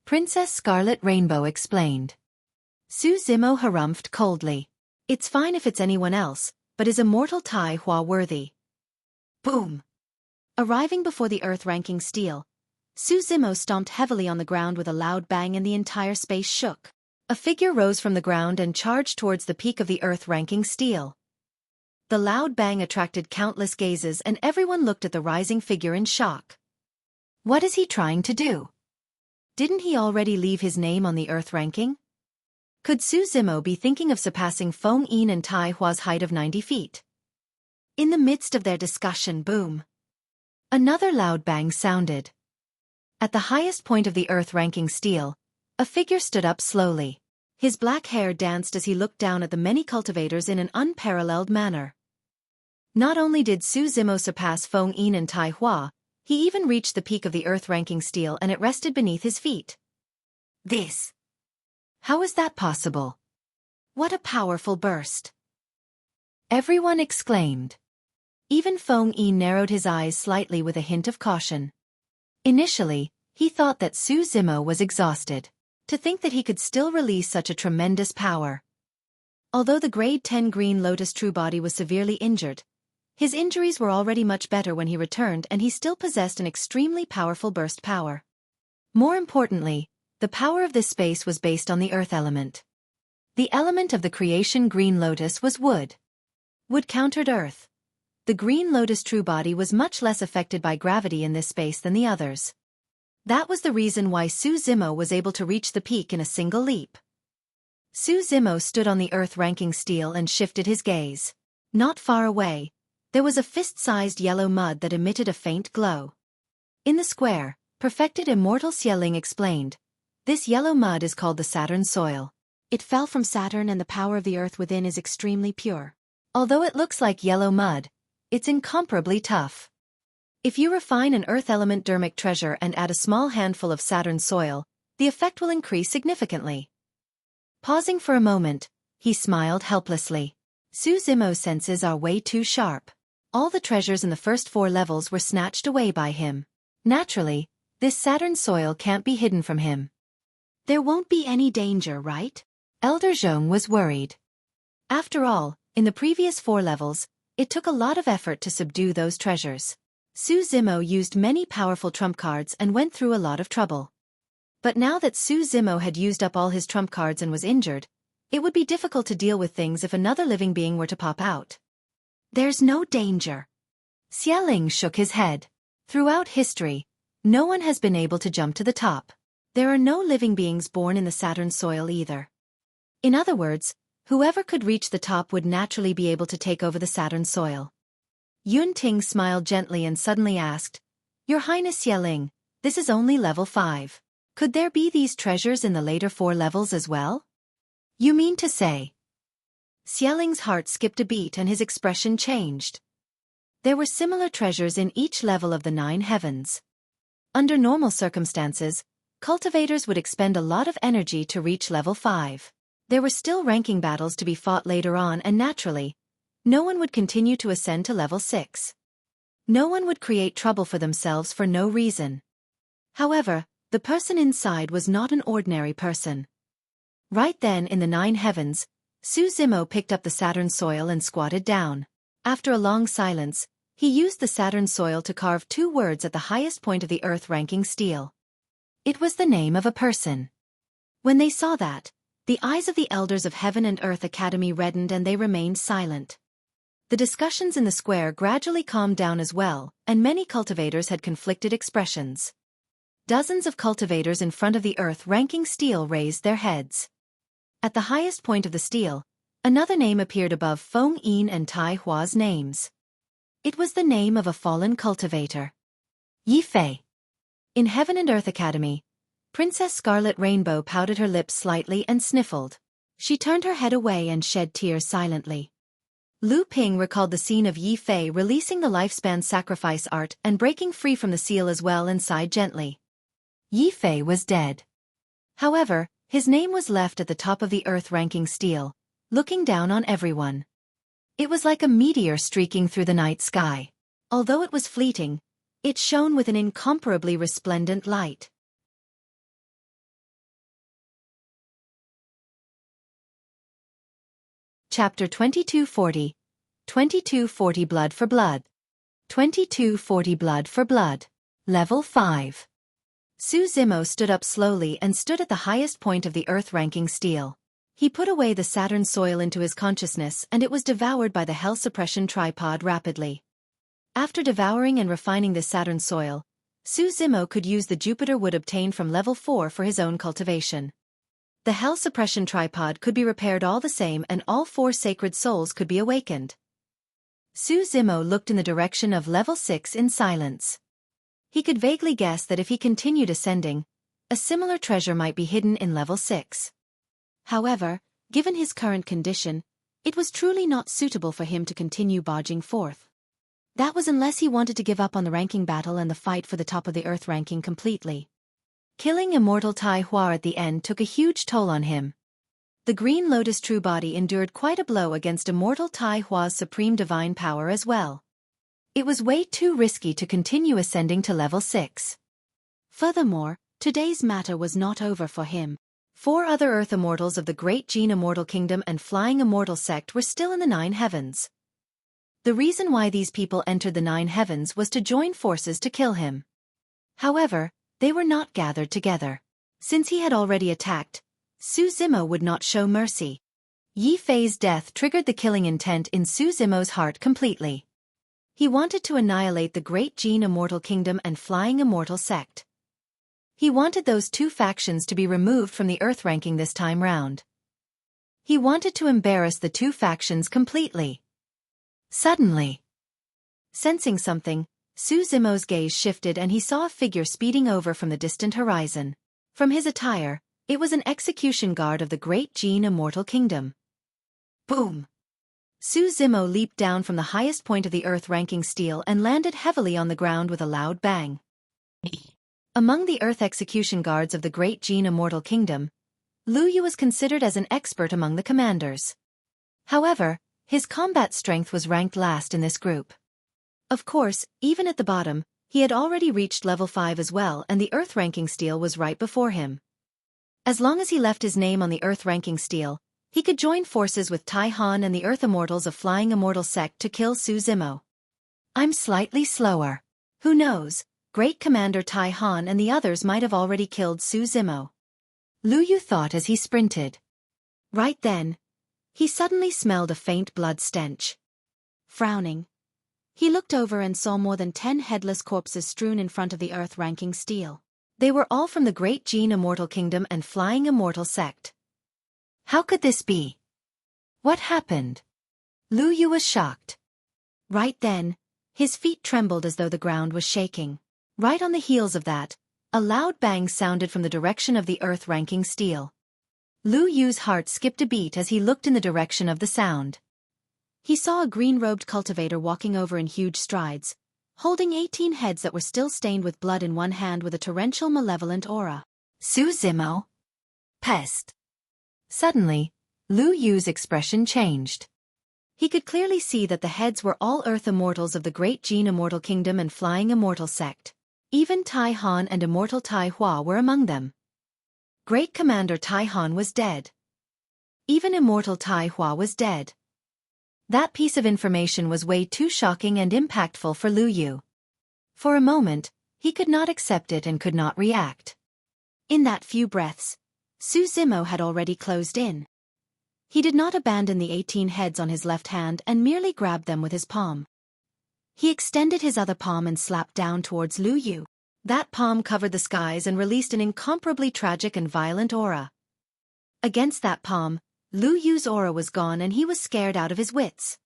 A: Princess Scarlet Rainbow explained. Su Zimo harumphed coldly. It's fine if it's anyone else, but is Immortal Tai Hua worthy? Boom! Arriving before the earth-ranking Stele, Su Zimo stomped heavily on the ground with a loud bang and the entire space shook. A figure rose from the ground and charged towards the peak of the earth-ranking Stele. The loud bang attracted countless gazes and everyone looked at the rising figure in shock. What is he trying to do? Didn't he already leave his name on the earth ranking? Could Su Zimo be thinking of surpassing Feng Yin and Tai Hua's height of 90 feet? In the midst of their discussion, boom! Another loud bang sounded. At the highest point of the earth-ranking Stele, a figure stood up slowly. His black hair danced as he looked down at the many cultivators in an unparalleled manner. Not only did Su Zimo surpass Feng Yin and Tai Hua, he even reached the peak of the earth-ranking Stele and it rested beneath his feet. This! How is that possible? What a powerful burst! Everyone exclaimed. Even Feng Yin narrowed his eyes slightly with a hint of caution. Initially, he thought that Su Zimo was exhausted. To think that he could still release such a tremendous power. Although the grade 10 Green Lotus True Body was severely injured, his injuries were already much better when he returned and he still possessed an extremely powerful burst power. More importantly, the power of this space was based on the earth element. The element of the creation Green Lotus was wood. Wood countered earth. The Green Lotus True Body was much less affected by gravity in this space than the others. That was the reason why Su Zimo was able to reach the peak in a single leap. Su Zimo stood on the earth-ranking Stele and shifted his gaze. Not far away, there was a fist-sized yellow mud that emitted a faint glow. In the square, perfected Immortal Xueqi explained, this yellow mud is called the Saturn soil. It fell from Saturn and the power of the earth within is extremely pure. Although it looks like yellow mud, it's incomparably tough. If you refine an earth element dermic treasure and add a small handful of Saturn soil, the effect will increase significantly. Pausing for a moment, he smiled helplessly. Su Zimo's senses are way too sharp. All the treasures in the first 4 levels were snatched away by him. Naturally, this Saturn soil can't be hidden from him. There won't be any danger, right? Elder Zhong was worried. After all, in the previous 4 levels, it took a lot of effort to subdue those treasures. Su Zimo used many powerful trump cards and went through a lot of trouble. But now that Su Zimo had used up all his trump cards and was injured, it would be difficult to deal with things if another living being were to pop out. There's no danger. Xueqi shook his head. Throughout history, no one has been able to jump to the top. There are no living beings born in the Saturn soil either. In other words, whoever could reach the top would naturally be able to take over the Saturn soil. Yun Ting smiled gently and suddenly asked, Your Highness Xueqi, this is only level 5. Could there be these treasures in the later 4 levels as well? You mean to say? Xueqing's heart skipped a beat and his expression changed. There were similar treasures in each level of the 9 heavens. Under normal circumstances, cultivators would expend a lot of energy to reach level 5. There were still ranking battles to be fought later on and naturally, no one would continue to ascend to level 6. No one would create trouble for themselves for no reason. However, the person inside was not an ordinary person. Right then in the 9 heavens, Su Zimo picked up the Saturn soil and squatted down. After a long silence, he used the Saturn soil to carve 2 words at the highest point of the earth-ranking Stele. It was the name of a person. When they saw that, the eyes of the elders of Heaven and Earth Academy reddened and they remained silent. The discussions in the square gradually calmed down as well, and many cultivators had conflicted expressions. Dozens of cultivators in front of the earth-ranking Stele raised their heads. At the highest point of the Stele, another name appeared above Feng Yin and Tai Hua's names. It was the name of a fallen cultivator. Yi Fei. In Heaven and Earth Academy, Princess Scarlet Rainbow pouted her lips slightly and sniffled. She turned her head away and shed tears silently. Lu Ping recalled the scene of Yi Fei releasing the lifespan sacrifice art and breaking free from the seal as well and sighed gently. Yi Fei was dead. However, his name was left at the top of the earth-ranking Stele, looking down on everyone. It was like a meteor streaking through the night sky. Although it was fleeting, it shone with an incomparably resplendent light. Chapter 2240. 2240 Blood for Blood. 2240 Blood for Blood. Level 5. Su Zimo stood up slowly and stood at the highest point of the earth-ranking Stele. He put away the Saturn soil into his consciousness and it was devoured by the Hell Suppression Tripod rapidly. After devouring and refining the Saturn soil, Su Zimo could use the Jupiter wood obtained from level 4 for his own cultivation. The Hell Suppression Tripod could be repaired all the same and all 4 sacred souls could be awakened. Su Zimo looked in the direction of level 6 in silence. He could vaguely guess that if he continued ascending, a similar treasure might be hidden in level 6. However, given his current condition, it was truly not suitable for him to continue barging forth. That was unless he wanted to give up on the ranking battle and the fight for the top of the earth ranking completely. Killing Immortal Tai Hua at the end took a huge toll on him. The Green Lotus True Body endured quite a blow against Immortal Tai Hua's supreme divine power as well. It was way too risky to continue ascending to level 6. Furthermore, today's matter was not over for him. 4 other Earth Immortals of the Great Gene Immortal Kingdom and Flying Immortal Sect were still in the 9 heavens. The reason why these people entered the 9 heavens was to join forces to kill him. However, they were not gathered together. Since he had already attacked, Su Zimo would not show mercy. Yi Fei's death triggered the killing intent in Su Zimo's heart completely. He wanted to annihilate the Great Gene Immortal Kingdom and Flying Immortal Sect. He wanted those 2 factions to be removed from the Earth ranking this time round. He wanted to embarrass the 2 factions completely. Suddenly, sensing something, Su Zimo's gaze shifted and he saw a figure speeding over from the distant horizon. From his attire, it was an execution guard of the Great Gene Immortal Kingdom. Boom! Su Zimo leaped down from the highest point of the earth-ranking Stele and landed heavily on the ground with a loud bang. Among the Earth execution guards of the Great Gene Immortal Kingdom, Lu Yu was considered as an expert among the commanders. However, his combat strength was ranked last in this group. Of course, even at the bottom, he had already reached level 5 as well and the Earth-ranking Stele was right before him. As long as he left his name on the Earth-ranking Stele, he could join forces with Tai Han and the Earth Immortals of Flying Immortal Sect to kill Su Zimo. I'm slightly slower. Who knows, Great Commander Tai Han and the others might have already killed Su Zimo. Lu Yu thought as he sprinted. Right then, he suddenly smelled a faint blood stench. Frowning, he looked over and saw more than 10 headless corpses strewn in front of the Earth-ranking Stele. They were all from the Great Gene Immortal Kingdom and Flying Immortal Sect. How could this be? What happened? Lu Yu was shocked. Right then, his feet trembled as though the ground was shaking. Right on the heels of that, a loud bang sounded from the direction of the Earth-ranking Stele. Lu Yu's heart skipped a beat as he looked in the direction of the sound. He saw a green-robed cultivator walking over in huge strides, holding 18 heads that were still stained with blood in one hand with a torrential malevolent aura. Su Zimo? Pest. Suddenly, Lu Yu's expression changed. He could clearly see that the heads were all Earth Immortals of the Great Gene Immortal Kingdom and Flying Immortal Sect. Even Tai Han and Immortal Tai Hua were among them. Great Commander Tai Han was dead. Even Immortal Tai Hua was dead. That piece of information was way too shocking and impactful for Lu Yu. For a moment, he could not accept it and could not react. In that few breaths, Su Zimo had already closed in. He did not abandon the 18 heads on his left hand and merely grabbed them with his palm. He extended his other palm and slapped down towards Lu Yu. That palm covered the skies and released an incomparably tragic and violent aura. Against that palm, Lu Yu's aura was gone and he was scared out of his wits.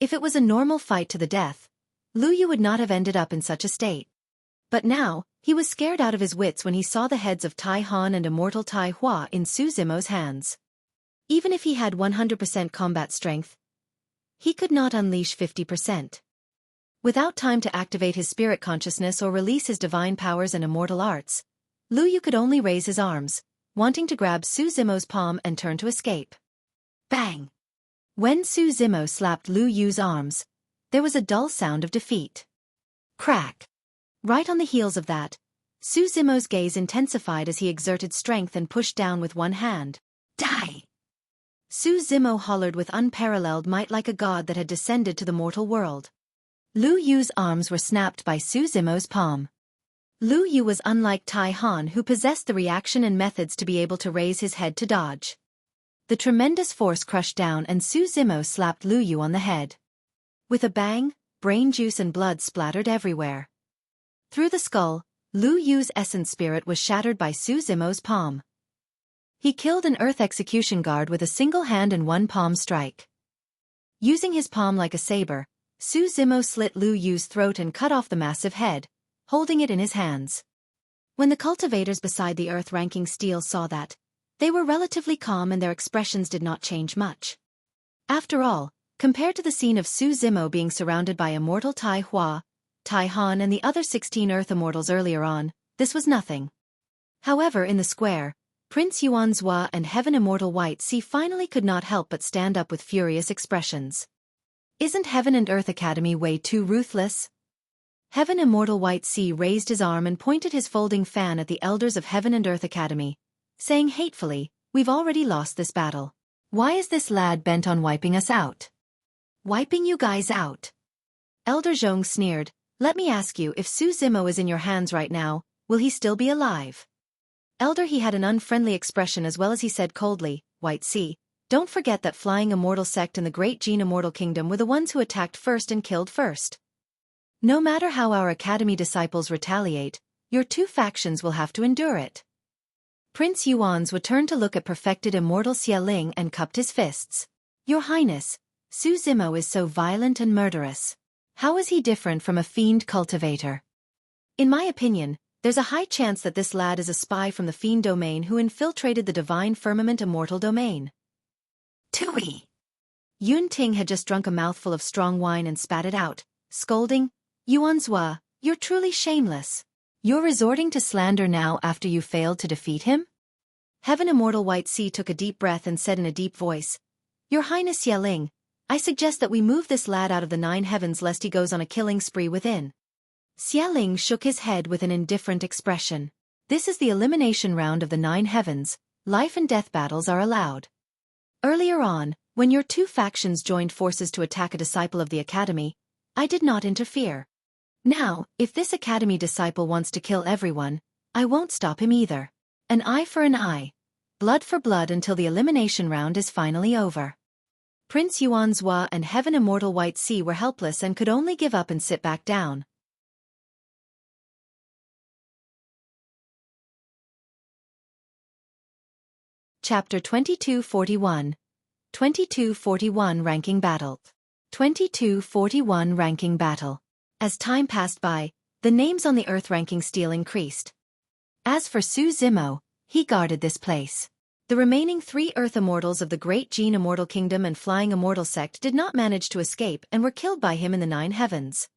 A: If it was a normal fight to the death, Lu Yu would not have ended up in such a state. But now, he was scared out of his wits when he saw the heads of Tai Han and Immortal Tai Hua in Su Zimo's hands. Even if he had 100% combat strength, he could not unleash 50%. Without time to activate his spirit consciousness or release his divine powers and immortal arts, Lu Yu could only raise his arms, wanting to grab Su Zimo's palm and turn to escape. Bang! When Su Zimo slapped Lu Yu's arms, there was a dull sound of defeat. Crack! Right on the heels of that, Su Zimo's gaze intensified as he exerted strength and pushed down with one hand. Die! Su Zimo hollered with unparalleled might like a god that had descended to the mortal world. Lu Yu's arms were snapped by Su Zimo's palm. Lu Yu was unlike Tai Han, who possessed the reaction and methods to be able to raise his head to dodge. The tremendous force crushed down and Su Zimo slapped Lu Yu on the head. With a bang, brain juice and blood splattered everywhere. Through the skull, Lu Yu's essence spirit was shattered by Su Zimo's palm. He killed an Earth Execution Guard with a single hand and one palm strike. Using his palm like a saber, Su Zimo slit Lu Yu's throat and cut off the massive head, holding it in his hands. When the cultivators beside the Earth-ranking Stele saw that, they were relatively calm and their expressions did not change much. After all, compared to the scene of Su Zimo being surrounded by Immortal Tai Hua, Tai Han and the other 16 Earth Immortals earlier on, this was nothing. However, in the square, Prince Yuan Zhua and Heaven Immortal White Sea finally could not help but stand up with furious expressions. Isn't Heaven and Earth Academy way too ruthless? Heaven Immortal White Sea raised his arm and pointed his folding fan at the elders of Heaven and Earth Academy, saying hatefully, "We've already lost this battle. Why is this lad bent on wiping us out?" "Wiping you guys out?" Elder Zhong sneered. "Let me ask you, if Su Zimo is in your hands right now, will he still be alive?" Elder, he had an unfriendly expression as well as he said coldly, "White Sea, don't forget that Flying Immortal Sect and the Great Gene Immortal Kingdom were the ones who attacked first and killed first. No matter how our Academy disciples retaliate, your two factions will have to endure it." Prince Yuanzhua turned to look at perfected Immortal Xie Ling and cupped his fists. "Your Highness, Su Zimo is so violent and murderous. How is he different from a fiend cultivator? In my opinion, there's a high chance that this lad is a spy from the fiend domain who infiltrated the divine firmament immortal domain." "Tui!" Yun Ting had just drunk a mouthful of strong wine and spat it out, scolding, "Yuanzhua, you're truly shameless. You're resorting to slander now after you failed to defeat him?" Heaven Immortal White Sea took a deep breath and said in a deep voice, "Your Highness Xie Ling, I suggest that we move this lad out of the 9 heavens lest he goes on a killing spree within." Xie Ling shook his head with an indifferent expression. "This is the elimination round of the 9 heavens, life and death battles are allowed. Earlier on, when your two factions joined forces to attack a disciple of the Academy, I did not interfere. Now, if this Academy disciple wants to kill everyone, I won't stop him either. An eye for an eye, blood for blood until the elimination round is finally over." Prince Yuanzhua and Heaven Immortal White Sea were helpless and could only give up and sit back down. Chapter 2241. 2241 Ranking Battle. 2241 Ranking Battle. As time passed by, the names on the Earth ranking Stele increased. As for Su Zimo, he guarded this place. The remaining 3 Earth Immortals of the Great Gene Immortal Kingdom and Flying Immortal Sect did not manage to escape and were killed by him in the 9 heavens.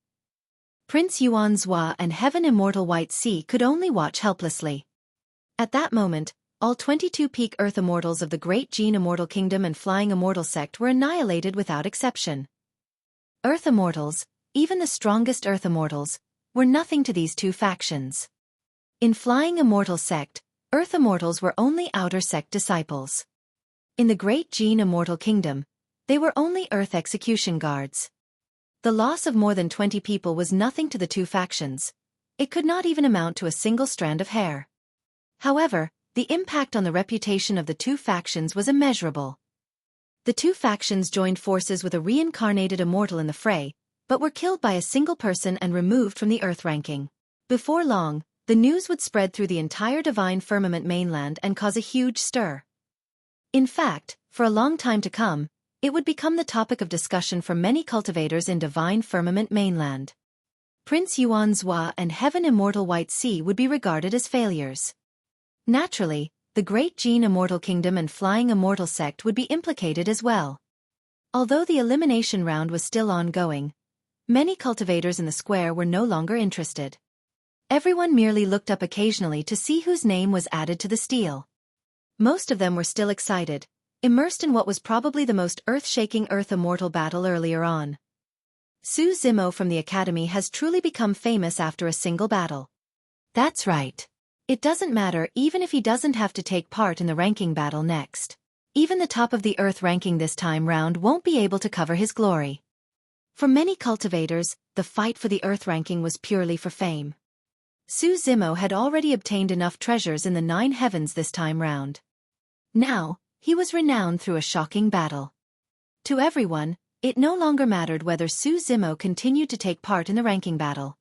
A: Prince Yuanzhua and Heaven Immortal White Sea could only watch helplessly. At that moment, all 22 peak Earth Immortals of the Great Gene Immortal Kingdom and Flying Immortal Sect were annihilated without exception. Earth Immortals, even the strongest Earth Immortals, were nothing to these two factions. In Flying Immortal Sect, Earth Immortals were only outer sect disciples. In the Great Gene Immortal Kingdom, they were only Earth Execution Guards. The loss of more than 20 people was nothing to the two factions. It could not even amount to a single strand of hair. However, the impact on the reputation of the two factions was immeasurable. The two factions joined forces with a reincarnated immortal in the fray, but were killed by a single person and removed from the Earth ranking. Before long, the news would spread through the entire Divine Firmament mainland and cause a huge stir. In fact, for a long time to come, it would become the topic of discussion for many cultivators in Divine Firmament mainland. Prince Yuanzhua and Heaven Immortal White Sea would be regarded as failures. Naturally, the Great Gene Immortal Kingdom and Flying Immortal Sect would be implicated as well. Although the elimination round was still ongoing, many cultivators in the square were no longer interested. Everyone merely looked up occasionally to see whose name was added to the Stele. Most of them were still excited, immersed in what was probably the most earth-shaking Earth Immortal battle earlier on. Su Zimo from the Academy has truly become famous after a single battle. That's right. It doesn't matter even if he doesn't have to take part in the ranking battle next. Even the top of the earth ranking this time round won't be able to cover his glory. For many cultivators, the fight for the earth ranking was purely for fame. Su Zimo had already obtained enough treasures in the 9 heavens this time round. Now, he was renowned through a shocking battle. To everyone, it no longer mattered whether Su Zimo continued to take part in the ranking battle.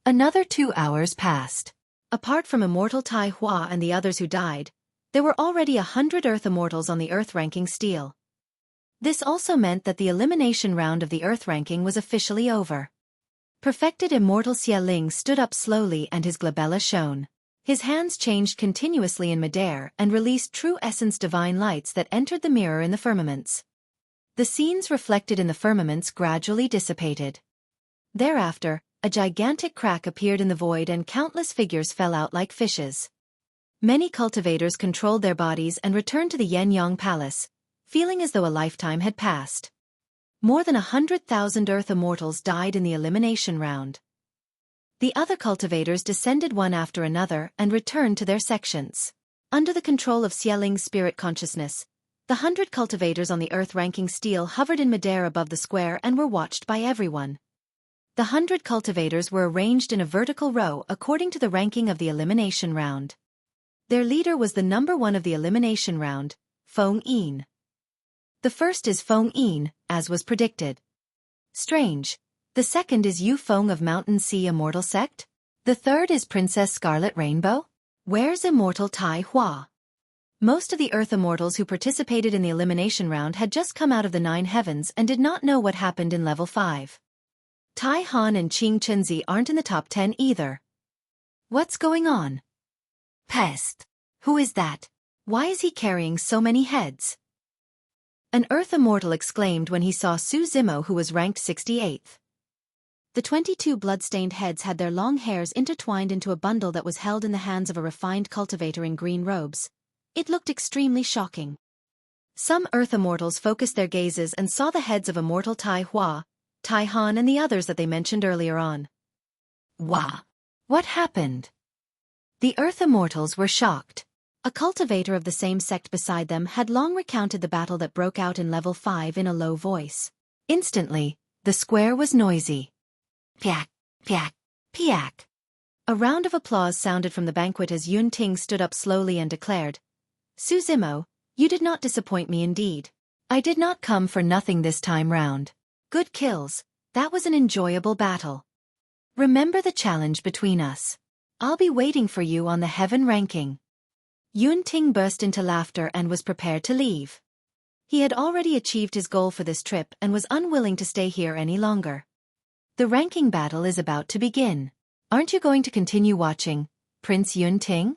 A: Another 2 hours passed. Apart from Immortal Tai Hua and the others who died, there were already 100 Earth Immortals on the Earth ranking Stele. This also meant that the elimination round of the Earth ranking was officially over. Perfected Immortal Xie Ling stood up slowly and his glabella shone. His hands changed continuously in midair and released true essence divine lights that entered the mirror in the firmaments. The scenes reflected in the firmaments gradually dissipated. Thereafter, a gigantic crack appeared in the void and countless figures fell out like fishes. Many cultivators controlled their bodies and returned to the Yen-Yang Palace, feeling as though a lifetime had passed. More than 100,000 Earth Immortals died in the elimination round. The other cultivators descended one after another and returned to their sections. Under the control of Xie Ling's spirit consciousness, the 100 cultivators on the Earth ranking Stele hovered in midair above the square and were watched by everyone. The 100 cultivators were arranged in a vertical row according to the ranking of the elimination round. Their leader was the number 1 of the elimination round, Feng Yin. The first is Feng Yin, as was predicted. Strange. The second is Yu Feng of Mountain Sea Immortal Sect? The third is Princess Scarlet Rainbow? Where's Immortal Tai Hua? Most of the Earth Immortals who participated in the elimination round had just come out of the 9 heavens and did not know what happened in level 5. Tai Han and Qing Chenzi aren't in the top 10 either. What's going on? Pest! Who is that? Why is he carrying so many heads? An Earth Immortal exclaimed when he saw Su Zimo, who was ranked 68th. The 22 blood-stained heads had their long hairs intertwined into a bundle that was held in the hands of a refined cultivator in green robes. It looked extremely shocking. Some Earth Immortals focused their gazes and saw the heads of Immortal Tai Hua, Tai Han and the others that they mentioned earlier on. Wah! What happened? The Earth Immortals were shocked. A cultivator of the same sect beside them had long recounted the battle that broke out in level 5 in a low voice. Instantly, the square was noisy. Piak, piak, piak. A round of applause sounded from the banquet as Yun Ting stood up slowly and declared, Su Zimo, you did not disappoint me indeed. I did not come for nothing this time round. Good kills, that was an enjoyable battle. Remember the challenge between us. I'll be waiting for you on the heaven ranking. Yun Ting burst into laughter and was prepared to leave. He had already achieved his goal for this trip and was unwilling to stay here any longer. The ranking battle is about to begin. Aren't you going to continue watching, Prince Yun Ting?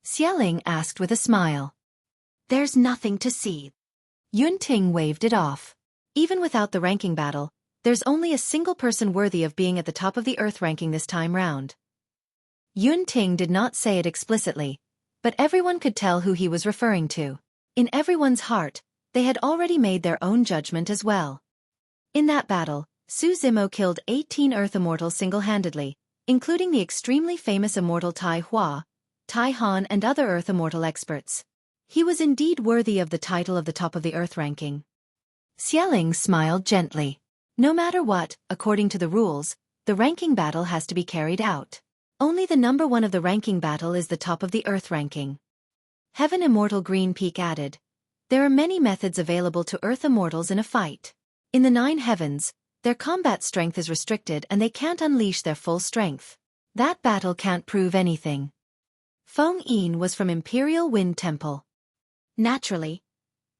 A: Xie Ling asked with a smile. There's nothing to see. Yun Ting waved it off. Even without the ranking battle, there's only a single person worthy of being at the top of the Earth ranking this time round. Yun Ting did not say it explicitly, but everyone could tell who he was referring to. In everyone's heart, they had already made their own judgment as well. In that battle, Su Zimo killed 18 Earth Immortals single-handedly, including the extremely famous Immortal Tai Hua, Tai Han and other Earth Immortal experts. He was indeed worthy of the title of the top of the Earth ranking. Xie Ling smiled gently. No matter what, according to the rules, the ranking battle has to be carried out. Only the number 1 of the ranking battle is the top of the Earth ranking. Heaven Immortal Green Peak added, there are many methods available to Earth Immortals in a fight. In the 9 heavens, their combat strength is restricted and they can't unleash their full strength. That battle can't prove anything. Feng Yin was from Imperial Wind Temple. Naturally,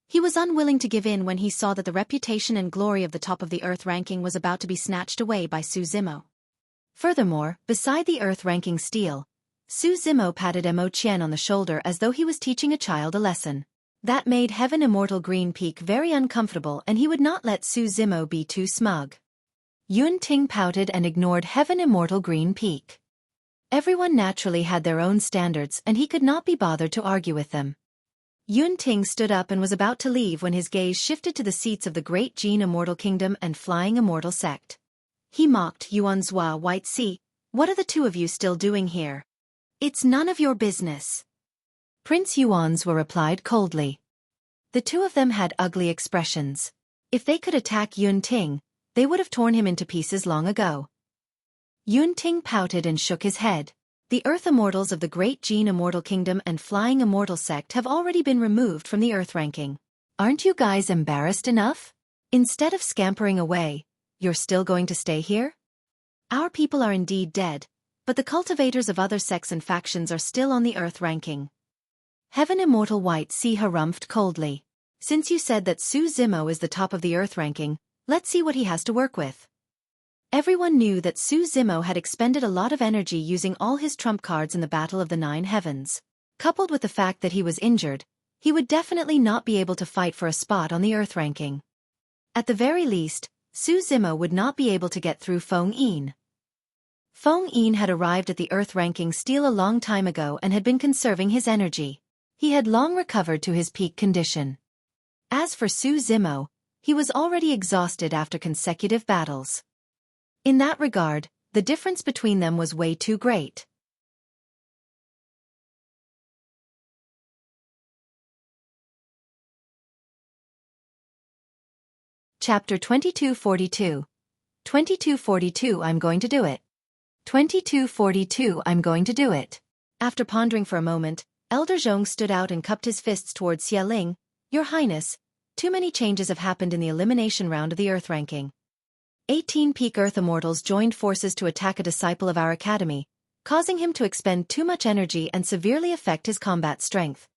A: he was unwilling to give in when he saw that the reputation and glory of the top of the Earth ranking was about to be snatched away by Su Zimo. Furthermore, beside the Earth ranking Stele, Su Zimo patted Mo Qian on the shoulder as though he was teaching a child a lesson. That made Heaven Immortal Green Peak very uncomfortable and he would not let Su Zimo be too smug. Yun Ting pouted and ignored Heaven Immortal Green Peak. Everyone naturally had their own standards and he could not be bothered to argue with them. Yun Ting stood up and was about to leave when his gaze shifted to the seats of the Great Gene Immortal Kingdom and Flying Immortal Sect. He mocked Yuanzhua White Sea. What are the two of you still doing here? It's none of your business. Prince Yuanzhua replied coldly. The two of them had ugly expressions. If they could attack Yun Ting, they would have torn him into pieces long ago. Yun Ting pouted and shook his head. The Earth Immortals of the Great Gene Immortal Kingdom and Flying Immortal Sect have already been removed from the Earth ranking. Aren't you guys embarrassed enough? Instead of scampering away, you're still going to stay here? Our people are indeed dead, but the cultivators of other sects and factions are still on the Earth ranking. Heaven Immortal White Sea harumphed coldly. Since you said that Su Zimo is the top of the Earth ranking, let's see what he has to work with. Everyone knew that Su Zimo had expended a lot of energy using all his trump cards in the Battle of the Nine Heavens. Coupled with the fact that he was injured, he would definitely not be able to fight for a spot on the Earth ranking. At the very least, Su Zimo would not be able to get through Feng Yin. Feng Yin had arrived at the Earth ranking Stele a long time ago and had been conserving his energy. He had long recovered to his peak condition. As for Su Zimo, he was already exhausted after consecutive battles. In that regard, the difference between them was way too great. Chapter 2242. 2242 I'm going to do it. 2242 I'm going to do it. After pondering for a moment, Elder Zhong stood out and cupped his fists towards Xie Ling. Your Highness, too many changes have happened in the elimination round of the Earth ranking. 18 peak Earth Immortals joined forces to attack a disciple of our academy, causing him to expend too much energy and severely affect his combat strength.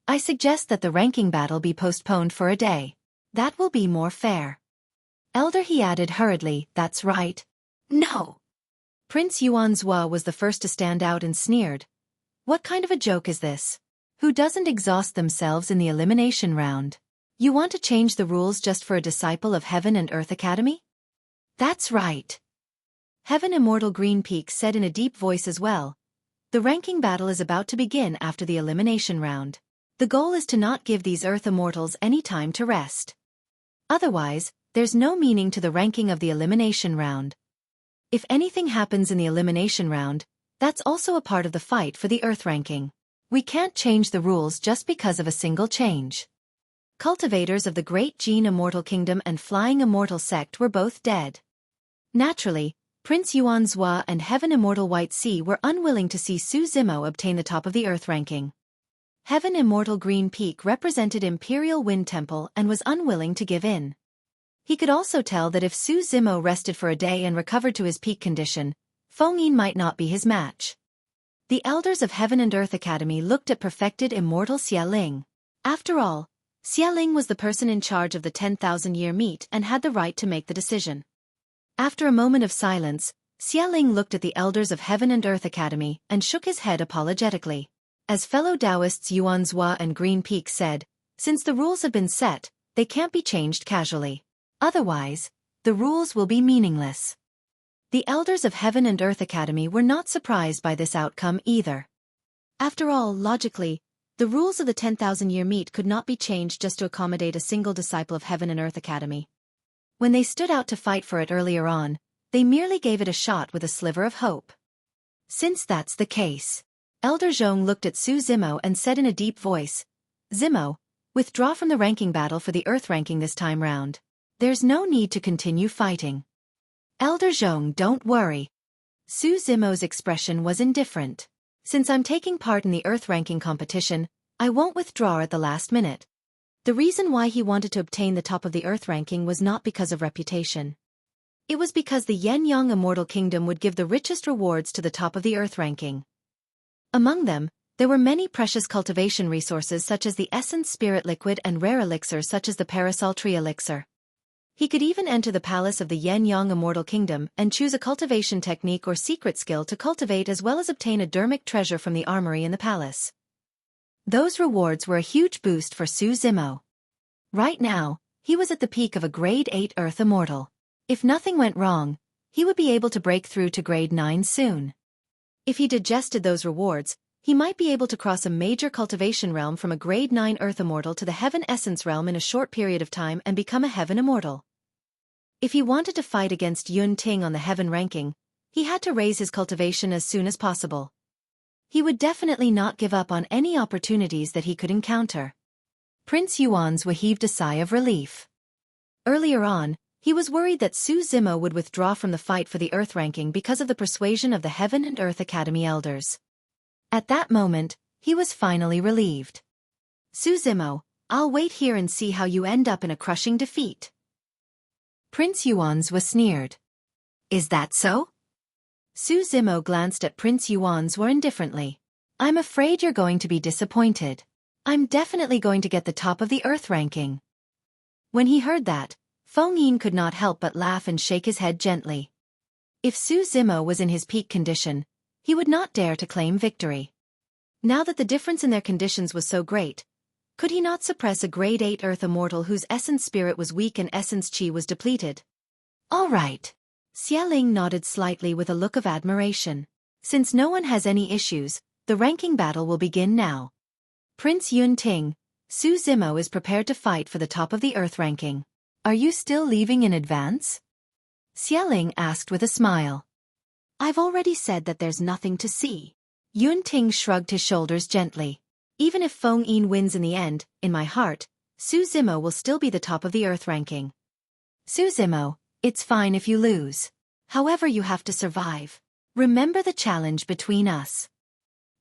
A: I suggest that the ranking battle be postponed for a day. That will be more fair. Elder he added hurriedly, that's right. No. Prince Yuanzhua was the first to stand out and sneered. What kind of a joke is this? Who doesn't exhaust themselves in the elimination round? You want to change the rules just for a disciple of Heaven and Earth Academy? That's right. Heaven Immortal Green Peak said in a deep voice as well. The ranking battle is about to begin after the elimination round. The goal is to not give these Earth Immortals any time to rest. Otherwise, there's no meaning to the ranking of the elimination round. If anything happens in the elimination round, that's also a part of the fight for the Earth ranking. We can't change the rules just because of a single change. Cultivators of the Great Gene Immortal Kingdom and Flying Immortal Sect were both dead. Naturally, Prince Yuanzhua and Heaven Immortal White Sea were unwilling to see Su Zimo obtain the top of the Earth ranking. Heaven Immortal Green Peak represented Imperial Wind Temple and was unwilling to give in. He could also tell that if Su Zimo rested for a day and recovered to his peak condition, Feng Yin might not be his match. The elders of Heaven and Earth Academy looked at perfected immortal Xie Ling. After all, Xie Ling was the person in charge of the 10,000-year meet and had the right to make the decision. After a moment of silence, Xie Ling looked at the elders of Heaven and Earth Academy and shook his head apologetically. As fellow Taoists Yuanzhua and Green Peak said, since the rules have been set, they can't be changed casually. Otherwise, the rules will be meaningless. The elders of Heaven and Earth Academy were not surprised by this outcome either. After all, logically, the rules of the 10,000-year meet could not be changed just to accommodate a single disciple of Heaven and Earth Academy. When they stood out to fight for it earlier on, they merely gave it a shot with a sliver of hope. Since that's the case, Elder Zhong looked at Su Zimo and said in a deep voice, Zimo, withdraw from the ranking battle for the Earth ranking this time round. There's no need to continue fighting. Elder Zhong, don't worry. Su Zimo's expression was indifferent. Since I'm taking part in the Earth ranking competition, I won't withdraw at the last minute. The reason why he wanted to obtain the top of the Earth ranking was not because of reputation. It was because the Yen-Yang Immortal Kingdom would give the richest rewards to the top of the Earth ranking. Among them, there were many precious cultivation resources such as the Essence Spirit Liquid and rare elixirs such as the Parasol Tree Elixir. He could even enter the palace of the Yen-Yang Immortal Kingdom and choose a cultivation technique or secret skill to cultivate as well as obtain a dermic treasure from the armory in the palace. Those rewards were a huge boost for Su Zimo. Right now, he was at the peak of a Grade 8 Earth Immortal. If nothing went wrong, he would be able to break through to Grade 9 soon. If he digested those rewards, he might be able to cross a major cultivation realm from a Grade 9 Earth Immortal to the Heaven Essence realm in a short period of time and become a Heaven Immortal. If he wanted to fight against Yun Ting on the Heaven ranking, he had to raise his cultivation as soon as possible. He would definitely not give up on any opportunities that he could encounter. Prince Yuanzhua heaved a sigh of relief. Earlier on, he was worried that Su Zimo would withdraw from the fight for the Earth ranking because of the persuasion of the Heaven and Earth Academy elders. At that moment, he was finally relieved. Su Zimo, I'll wait here and see how you end up in a crushing defeat. Prince Yuanzhua sneered. Is that so? Su Zimo glanced at Prince Yuanzhua indifferently. I'm afraid you're going to be disappointed. I'm definitely going to get the top of the Earth ranking. When he heard that, Feng Yin could not help but laugh and shake his head gently. If Su Zimo was in his peak condition, he would not dare to claim victory. Now that the difference in their conditions was so great, could he not suppress a grade 8 Earth Immortal whose essence spirit was weak and essence chi was depleted? All right. Xie Ling nodded slightly with a look of admiration. Since no one has any issues, the ranking battle will begin now. Prince Yun Ting, Su Zimo is prepared to fight for the top of the Earth ranking. Are you still leaving in advance? Xie Ling asked with a smile. I've already said that there's nothing to see. Yun Ting shrugged his shoulders gently. Even if Feng Yin wins in the end, in my heart, Su Zimo will still be the top of the Earth ranking. Su Zimo, it's fine if you lose. However, you have to survive. Remember the challenge between us.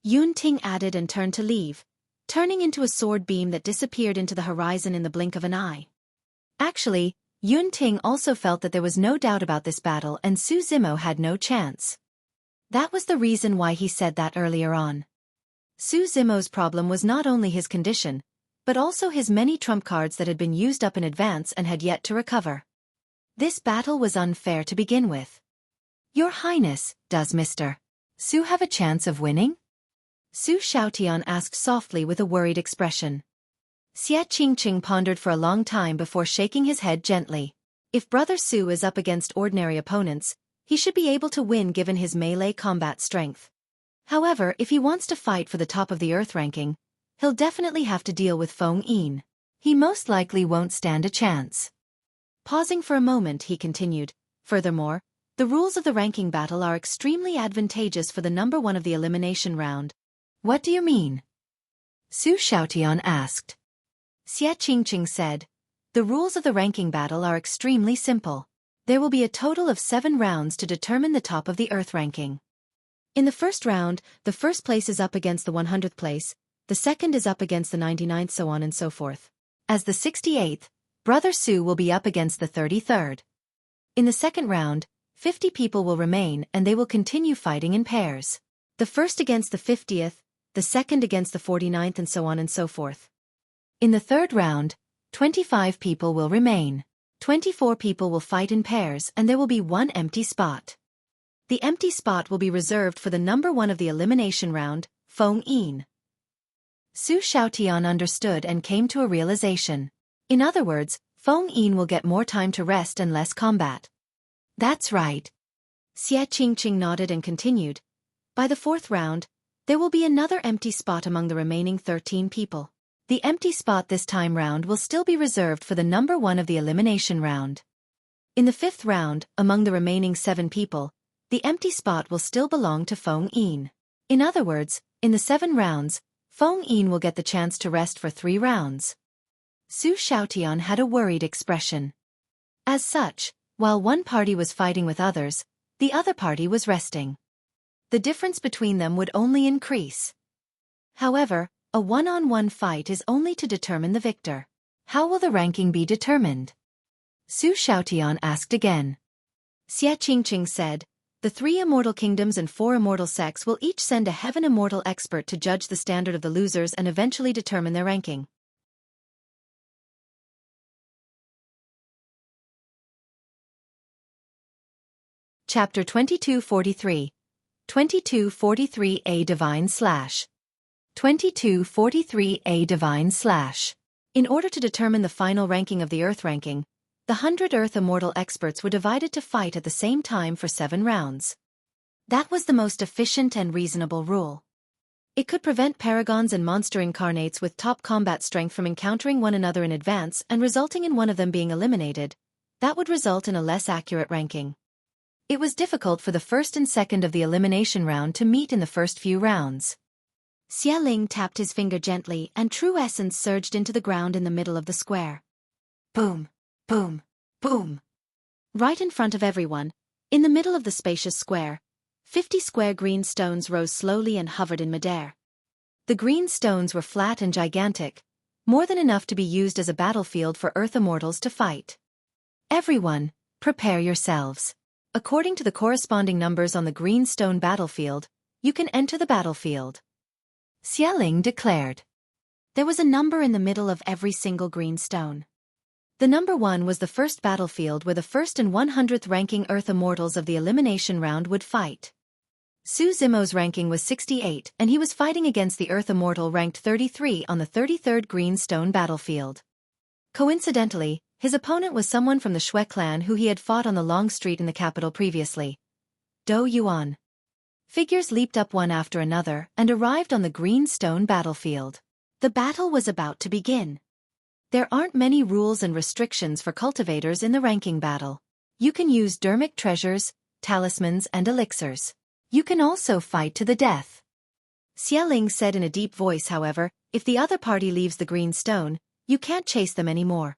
A: Yun Ting added and turned to leave, turning into a sword beam that disappeared into the horizon in the blink of an eye. Actually, Yun Ting also felt that there was no doubt about this battle and Su Zimo had no chance. That was the reason why he said that earlier on. Su Zimo's problem was not only his condition, but also his many trump cards that had been used up in advance and had yet to recover. This battle was unfair to begin with. Your Highness, does Mr. Su have a chance of winning? Su Xiaotian asked softly with a worried expression. Xie Qingqing pondered for a long time before shaking his head gently. If Brother Su is up against ordinary opponents, he should be able to win given his melee combat strength. However, if he wants to fight for the top of the Earth ranking, he'll definitely have to deal with Feng Yin. He most likely won't stand a chance. Pausing for a moment, he continued, furthermore, the rules of the ranking battle are extremely advantageous for the number 1 of the elimination round. What do you mean? Su Xiaotian asked. Xie Qingqing said, the rules of the ranking battle are extremely simple. There will be a total of 7 rounds to determine the top of the Earth ranking. In the first round, the first place is up against the 100th place, the second is up against the 99th, so on and so forth. As the 68th, Brother Su will be up against the 33rd. In the second round, 50 people will remain and they will continue fighting in pairs. The first against the 50th, the second against the 49th, and so on and so forth. In the third round, 25 people will remain. 24 people will fight in pairs and there will be 1 empty spot. The empty spot will be reserved for the number 1 of the elimination round, Feng Yin. Su Xiaotian understood and came to a realization. In other words, Feng Yin will get more time to rest and less combat. That's right. Xie Qingqing nodded and continued. By the 4th round, there will be another empty spot among the remaining 13 people. The empty spot this time round will still be reserved for the number 1 of the elimination round. In the 5th round, among the remaining 7 people, the empty spot will still belong to Feng Yin. In other words, in the 7 rounds, Feng Yin will get the chance to rest for 3 rounds. Su Xiaotian had a worried expression. As such, while one party was fighting with others, the other party was resting. The difference between them would only increase. However, a one-on-one fight is only to determine the victor. How will the ranking be determined? Su Xiaotian asked again. Xie Qingqing said, the 3 immortal kingdoms and 4 immortal sects will each send a heaven immortal expert to judge the standard of the losers and eventually determine their ranking. Chapter 2243. 2243A Divine / 2243A Divine / In order to determine the final ranking of the Earth ranking, the 100 Earth Immortal experts were divided to fight at the same time for 7 rounds. That was the most efficient and reasonable rule. It could prevent paragons and monster incarnates with top combat strength from encountering one another in advance and resulting in one of them being eliminated. That would result in a less accurate ranking. It was difficult for the first and second of the elimination round to meet in the first few rounds. Xie tapped his finger gently and true essence surged into the ground in the middle of the square. Boom, boom, boom. Right in front of everyone, in the middle of the spacious square, 50 square green stones rose slowly and hovered in midair. The green stones were flat and gigantic, more than enough to be used as a battlefield for Earth Immortals to fight. Everyone, prepare yourselves. According to the corresponding numbers on the green stone battlefield, you can enter the battlefield. Xie declared. There was a number in the middle of every single green stone. The number 1 was the first battlefield where the 1st and 100th ranking Earth Immortals of the elimination round would fight. Su Zimo's ranking was 68 and he was fighting against the Earth Immortal ranked 33 on the 33rd green stone battlefield. Coincidentally, his opponent was someone from the Xueqi clan who he had fought on the long street in the capital previously. Do Yuan. Figures leaped up one after another and arrived on the green stone battlefield. The battle was about to begin. There aren't many rules and restrictions for cultivators in the ranking battle. You can use dermic treasures, talismans and elixirs. You can also fight to the death. Xie said in a deep voice, however, if the other party leaves the green stone, you can't chase them anymore.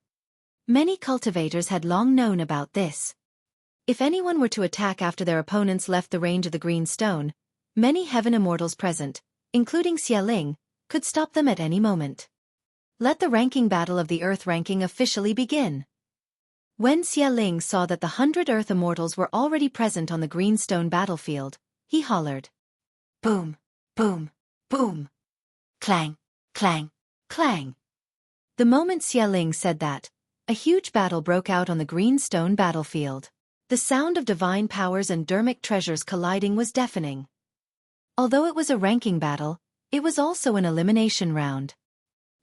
A: Many cultivators had long known about this. If anyone were to attack after their opponents left the range of the green stone, many heaven immortals present, including Xie, could stop them at any moment. Let the ranking battle of the Earth ranking officially begin. When Xie saw that the 100 Earth Immortals were already present on the green stone battlefield, he hollered. Boom, boom, boom. Clang, clang, clang. The moment Xie said that, a huge battle broke out on the green stone battlefield. The sound of divine powers and dermic treasures colliding was deafening. Although it was a ranking battle, it was also an elimination round.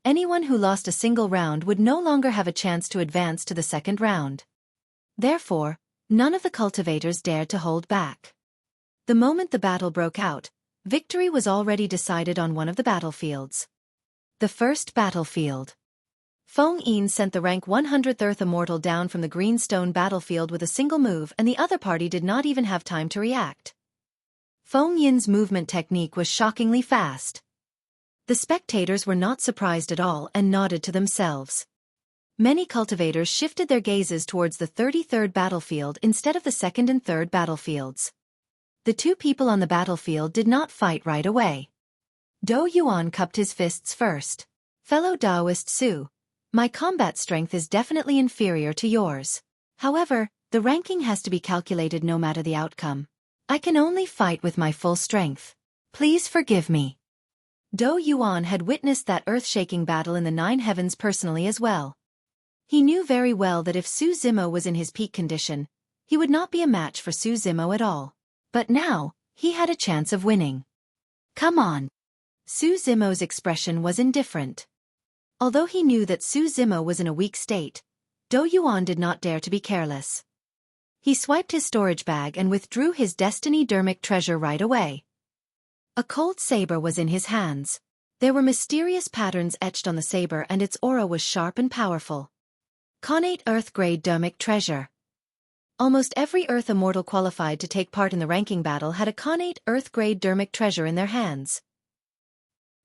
A: Anyone who lost a single round would no longer have a chance to advance to the second round. Therefore, none of the cultivators dared to hold back. The moment the battle broke out, victory was already decided on one of the battlefields. The first battlefield. Feng Yin sent the rank 100th Earth Immortal down from the green stone battlefield with a single move and the other party did not even have time to react. Feng Yin's movement technique was shockingly fast. The spectators were not surprised at all and nodded to themselves. Many cultivators shifted their gazes towards the 33rd battlefield instead of the 2nd and 3rd battlefields. The two people on the battlefield did not fight right away. Do Yuan cupped his fists first. Fellow Taoist Su, my combat strength is definitely inferior to yours. However, the ranking has to be calculated no matter the outcome. I can only fight with my full strength. Please forgive me. Do Yuan had witnessed that earth-shaking battle in the 9 heavens personally as well. He knew very well that if Su Zimo was in his peak condition, he would not be a match for Su Zimo at all. But now, he had a chance of winning. Come on. Su Zimo's expression was indifferent. Although he knew that Su Zimo was in a weak state, Do Yuan did not dare to be careless. He swiped his storage bag and withdrew his destiny dermic treasure right away. A cold saber was in his hands. There were mysterious patterns etched on the saber and its aura was sharp and powerful. Connate Earth-grade dermic treasure. Almost every Earth Immortal qualified to take part in the ranking battle had a connate Earth-grade dermic treasure in their hands.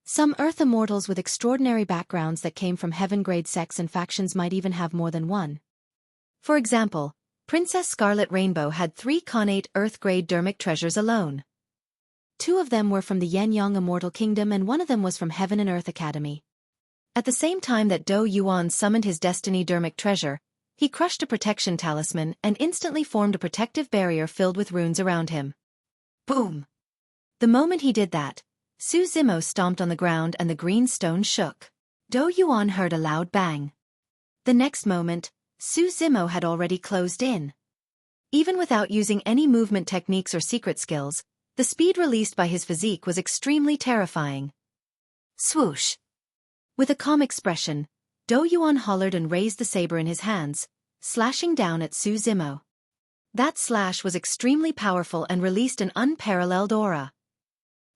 A: Some Earth Immortals with extraordinary backgrounds that came from heaven-grade sects and factions might even have more than one. For example, Princess Scarlet Rainbow had 3 connate Earth-grade dermic treasures alone. 2 of them were from the Yen-Yang Immortal Kingdom and 1 of them was from Heaven and Earth Academy. At the same time that Do Yuan summoned his destiny dermic treasure, he crushed a protection talisman and instantly formed a protective barrier filled with runes around him. Boom! The moment he did that, Su Zimo stomped on the ground and the green stone shook. Do Yuan heard a loud bang. The next moment, Su Zimo had already closed in. Even without using any movement techniques or secret skills, the speed released by his physique was extremely terrifying. Swoosh! With a calm expression, Do Yuan hollered and raised the saber in his hands, slashing down at Su Zimo. That slash was extremely powerful and released an unparalleled aura.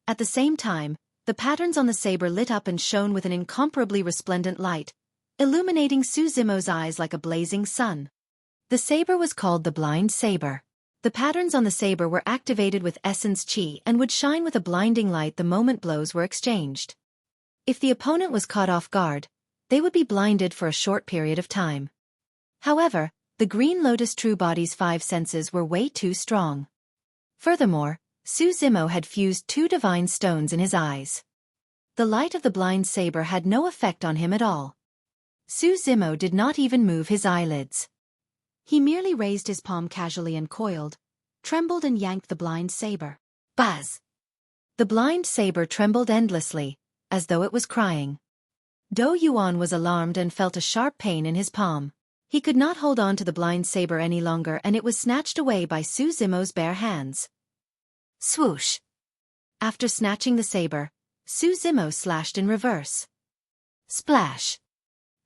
A: At the same time, the patterns on the saber lit up and shone with an incomparably resplendent light, illuminating Su Zimo's eyes like a blazing sun. The saber was called the Blind Saber. The patterns on the saber were activated with essence chi and would shine with a blinding light the moment blows were exchanged. If the opponent was caught off guard, they would be blinded for a short period of time. However, the Green Lotus True Body's 5 senses were way too strong. Furthermore, Zimo had fused 2 divine stones in his eyes. The light of the blind saber had no effect on him at all. Zimo did not even move his eyelids. He merely raised his palm casually and coiled, trembled and yanked the blind saber. Buzz! The blind saber trembled endlessly, as though it was crying. Do Yuan was alarmed and felt a sharp pain in his palm. He could not hold on to the blind saber any longer and it was snatched away by Zimo's bare hands. Swoosh! After snatching the saber, Zimo slashed in reverse. Splash!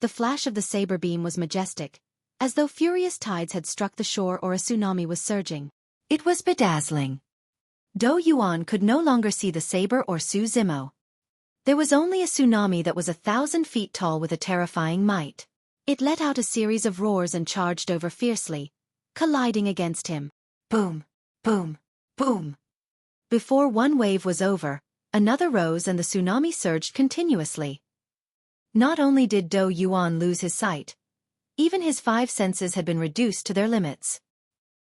A: The flash of the saber beam was majestic, as though furious tides had struck the shore or a tsunami was surging. It was bedazzling. Do Yuan could no longer see the saber or Zimo. There was only a tsunami that was 1,000 feet tall with a terrifying might. It let out a series of roars and charged over fiercely, colliding against him. Boom! Boom! Boom! Before one wave was over, another rose and the tsunami surged continuously. Not only did Do Yuan lose his sight, even his 5 senses had been reduced to their limits.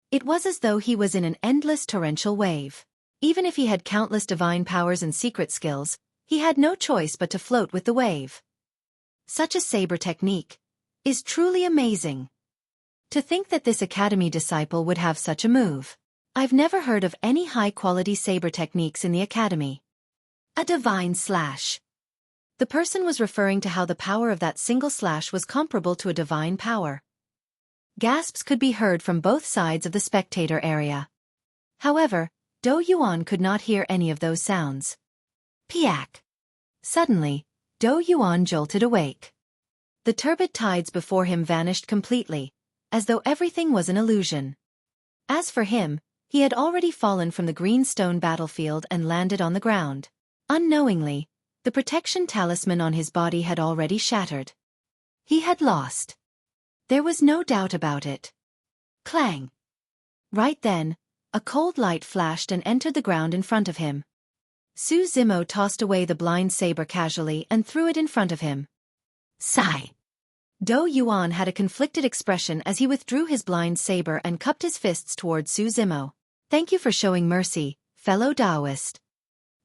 A: It was as though he was in an endless torrential wave. Even if he had countless divine powers and secret skills, he had no choice but to float with the wave. Such a saber technique is truly amazing. To think that this academy disciple would have such a move. I've never heard of any high-quality saber techniques in the academy. A divine slash. The person was referring to how the power of that single slash was comparable to a divine power. Gasps could be heard from both sides of the spectator area. However, Do Yuan could not hear any of those sounds. Piak! Suddenly, Do Yuan jolted awake. The turbid tides before him vanished completely, as though everything was an illusion. As for him, he had already fallen from the green stone battlefield and landed on the ground. Unknowingly, the protection talisman on his body had already shattered. He had lost. There was no doubt about it. Clang! Right then, a cold light flashed and entered the ground in front of him. Zimo tossed away the blind saber casually and threw it in front of him. Sigh! Do Yuan had a conflicted expression as he withdrew his blind saber and cupped his fists towards Zimo. Thank you for showing mercy, fellow Taoist.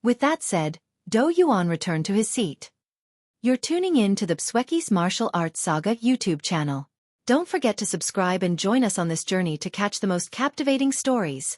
A: With that said, Do Yuan returned to his seat. You're tuning in to the Xueqi's Martial Arts Saga YouTube channel. Don't forget to subscribe and join us on this journey to catch the most captivating stories.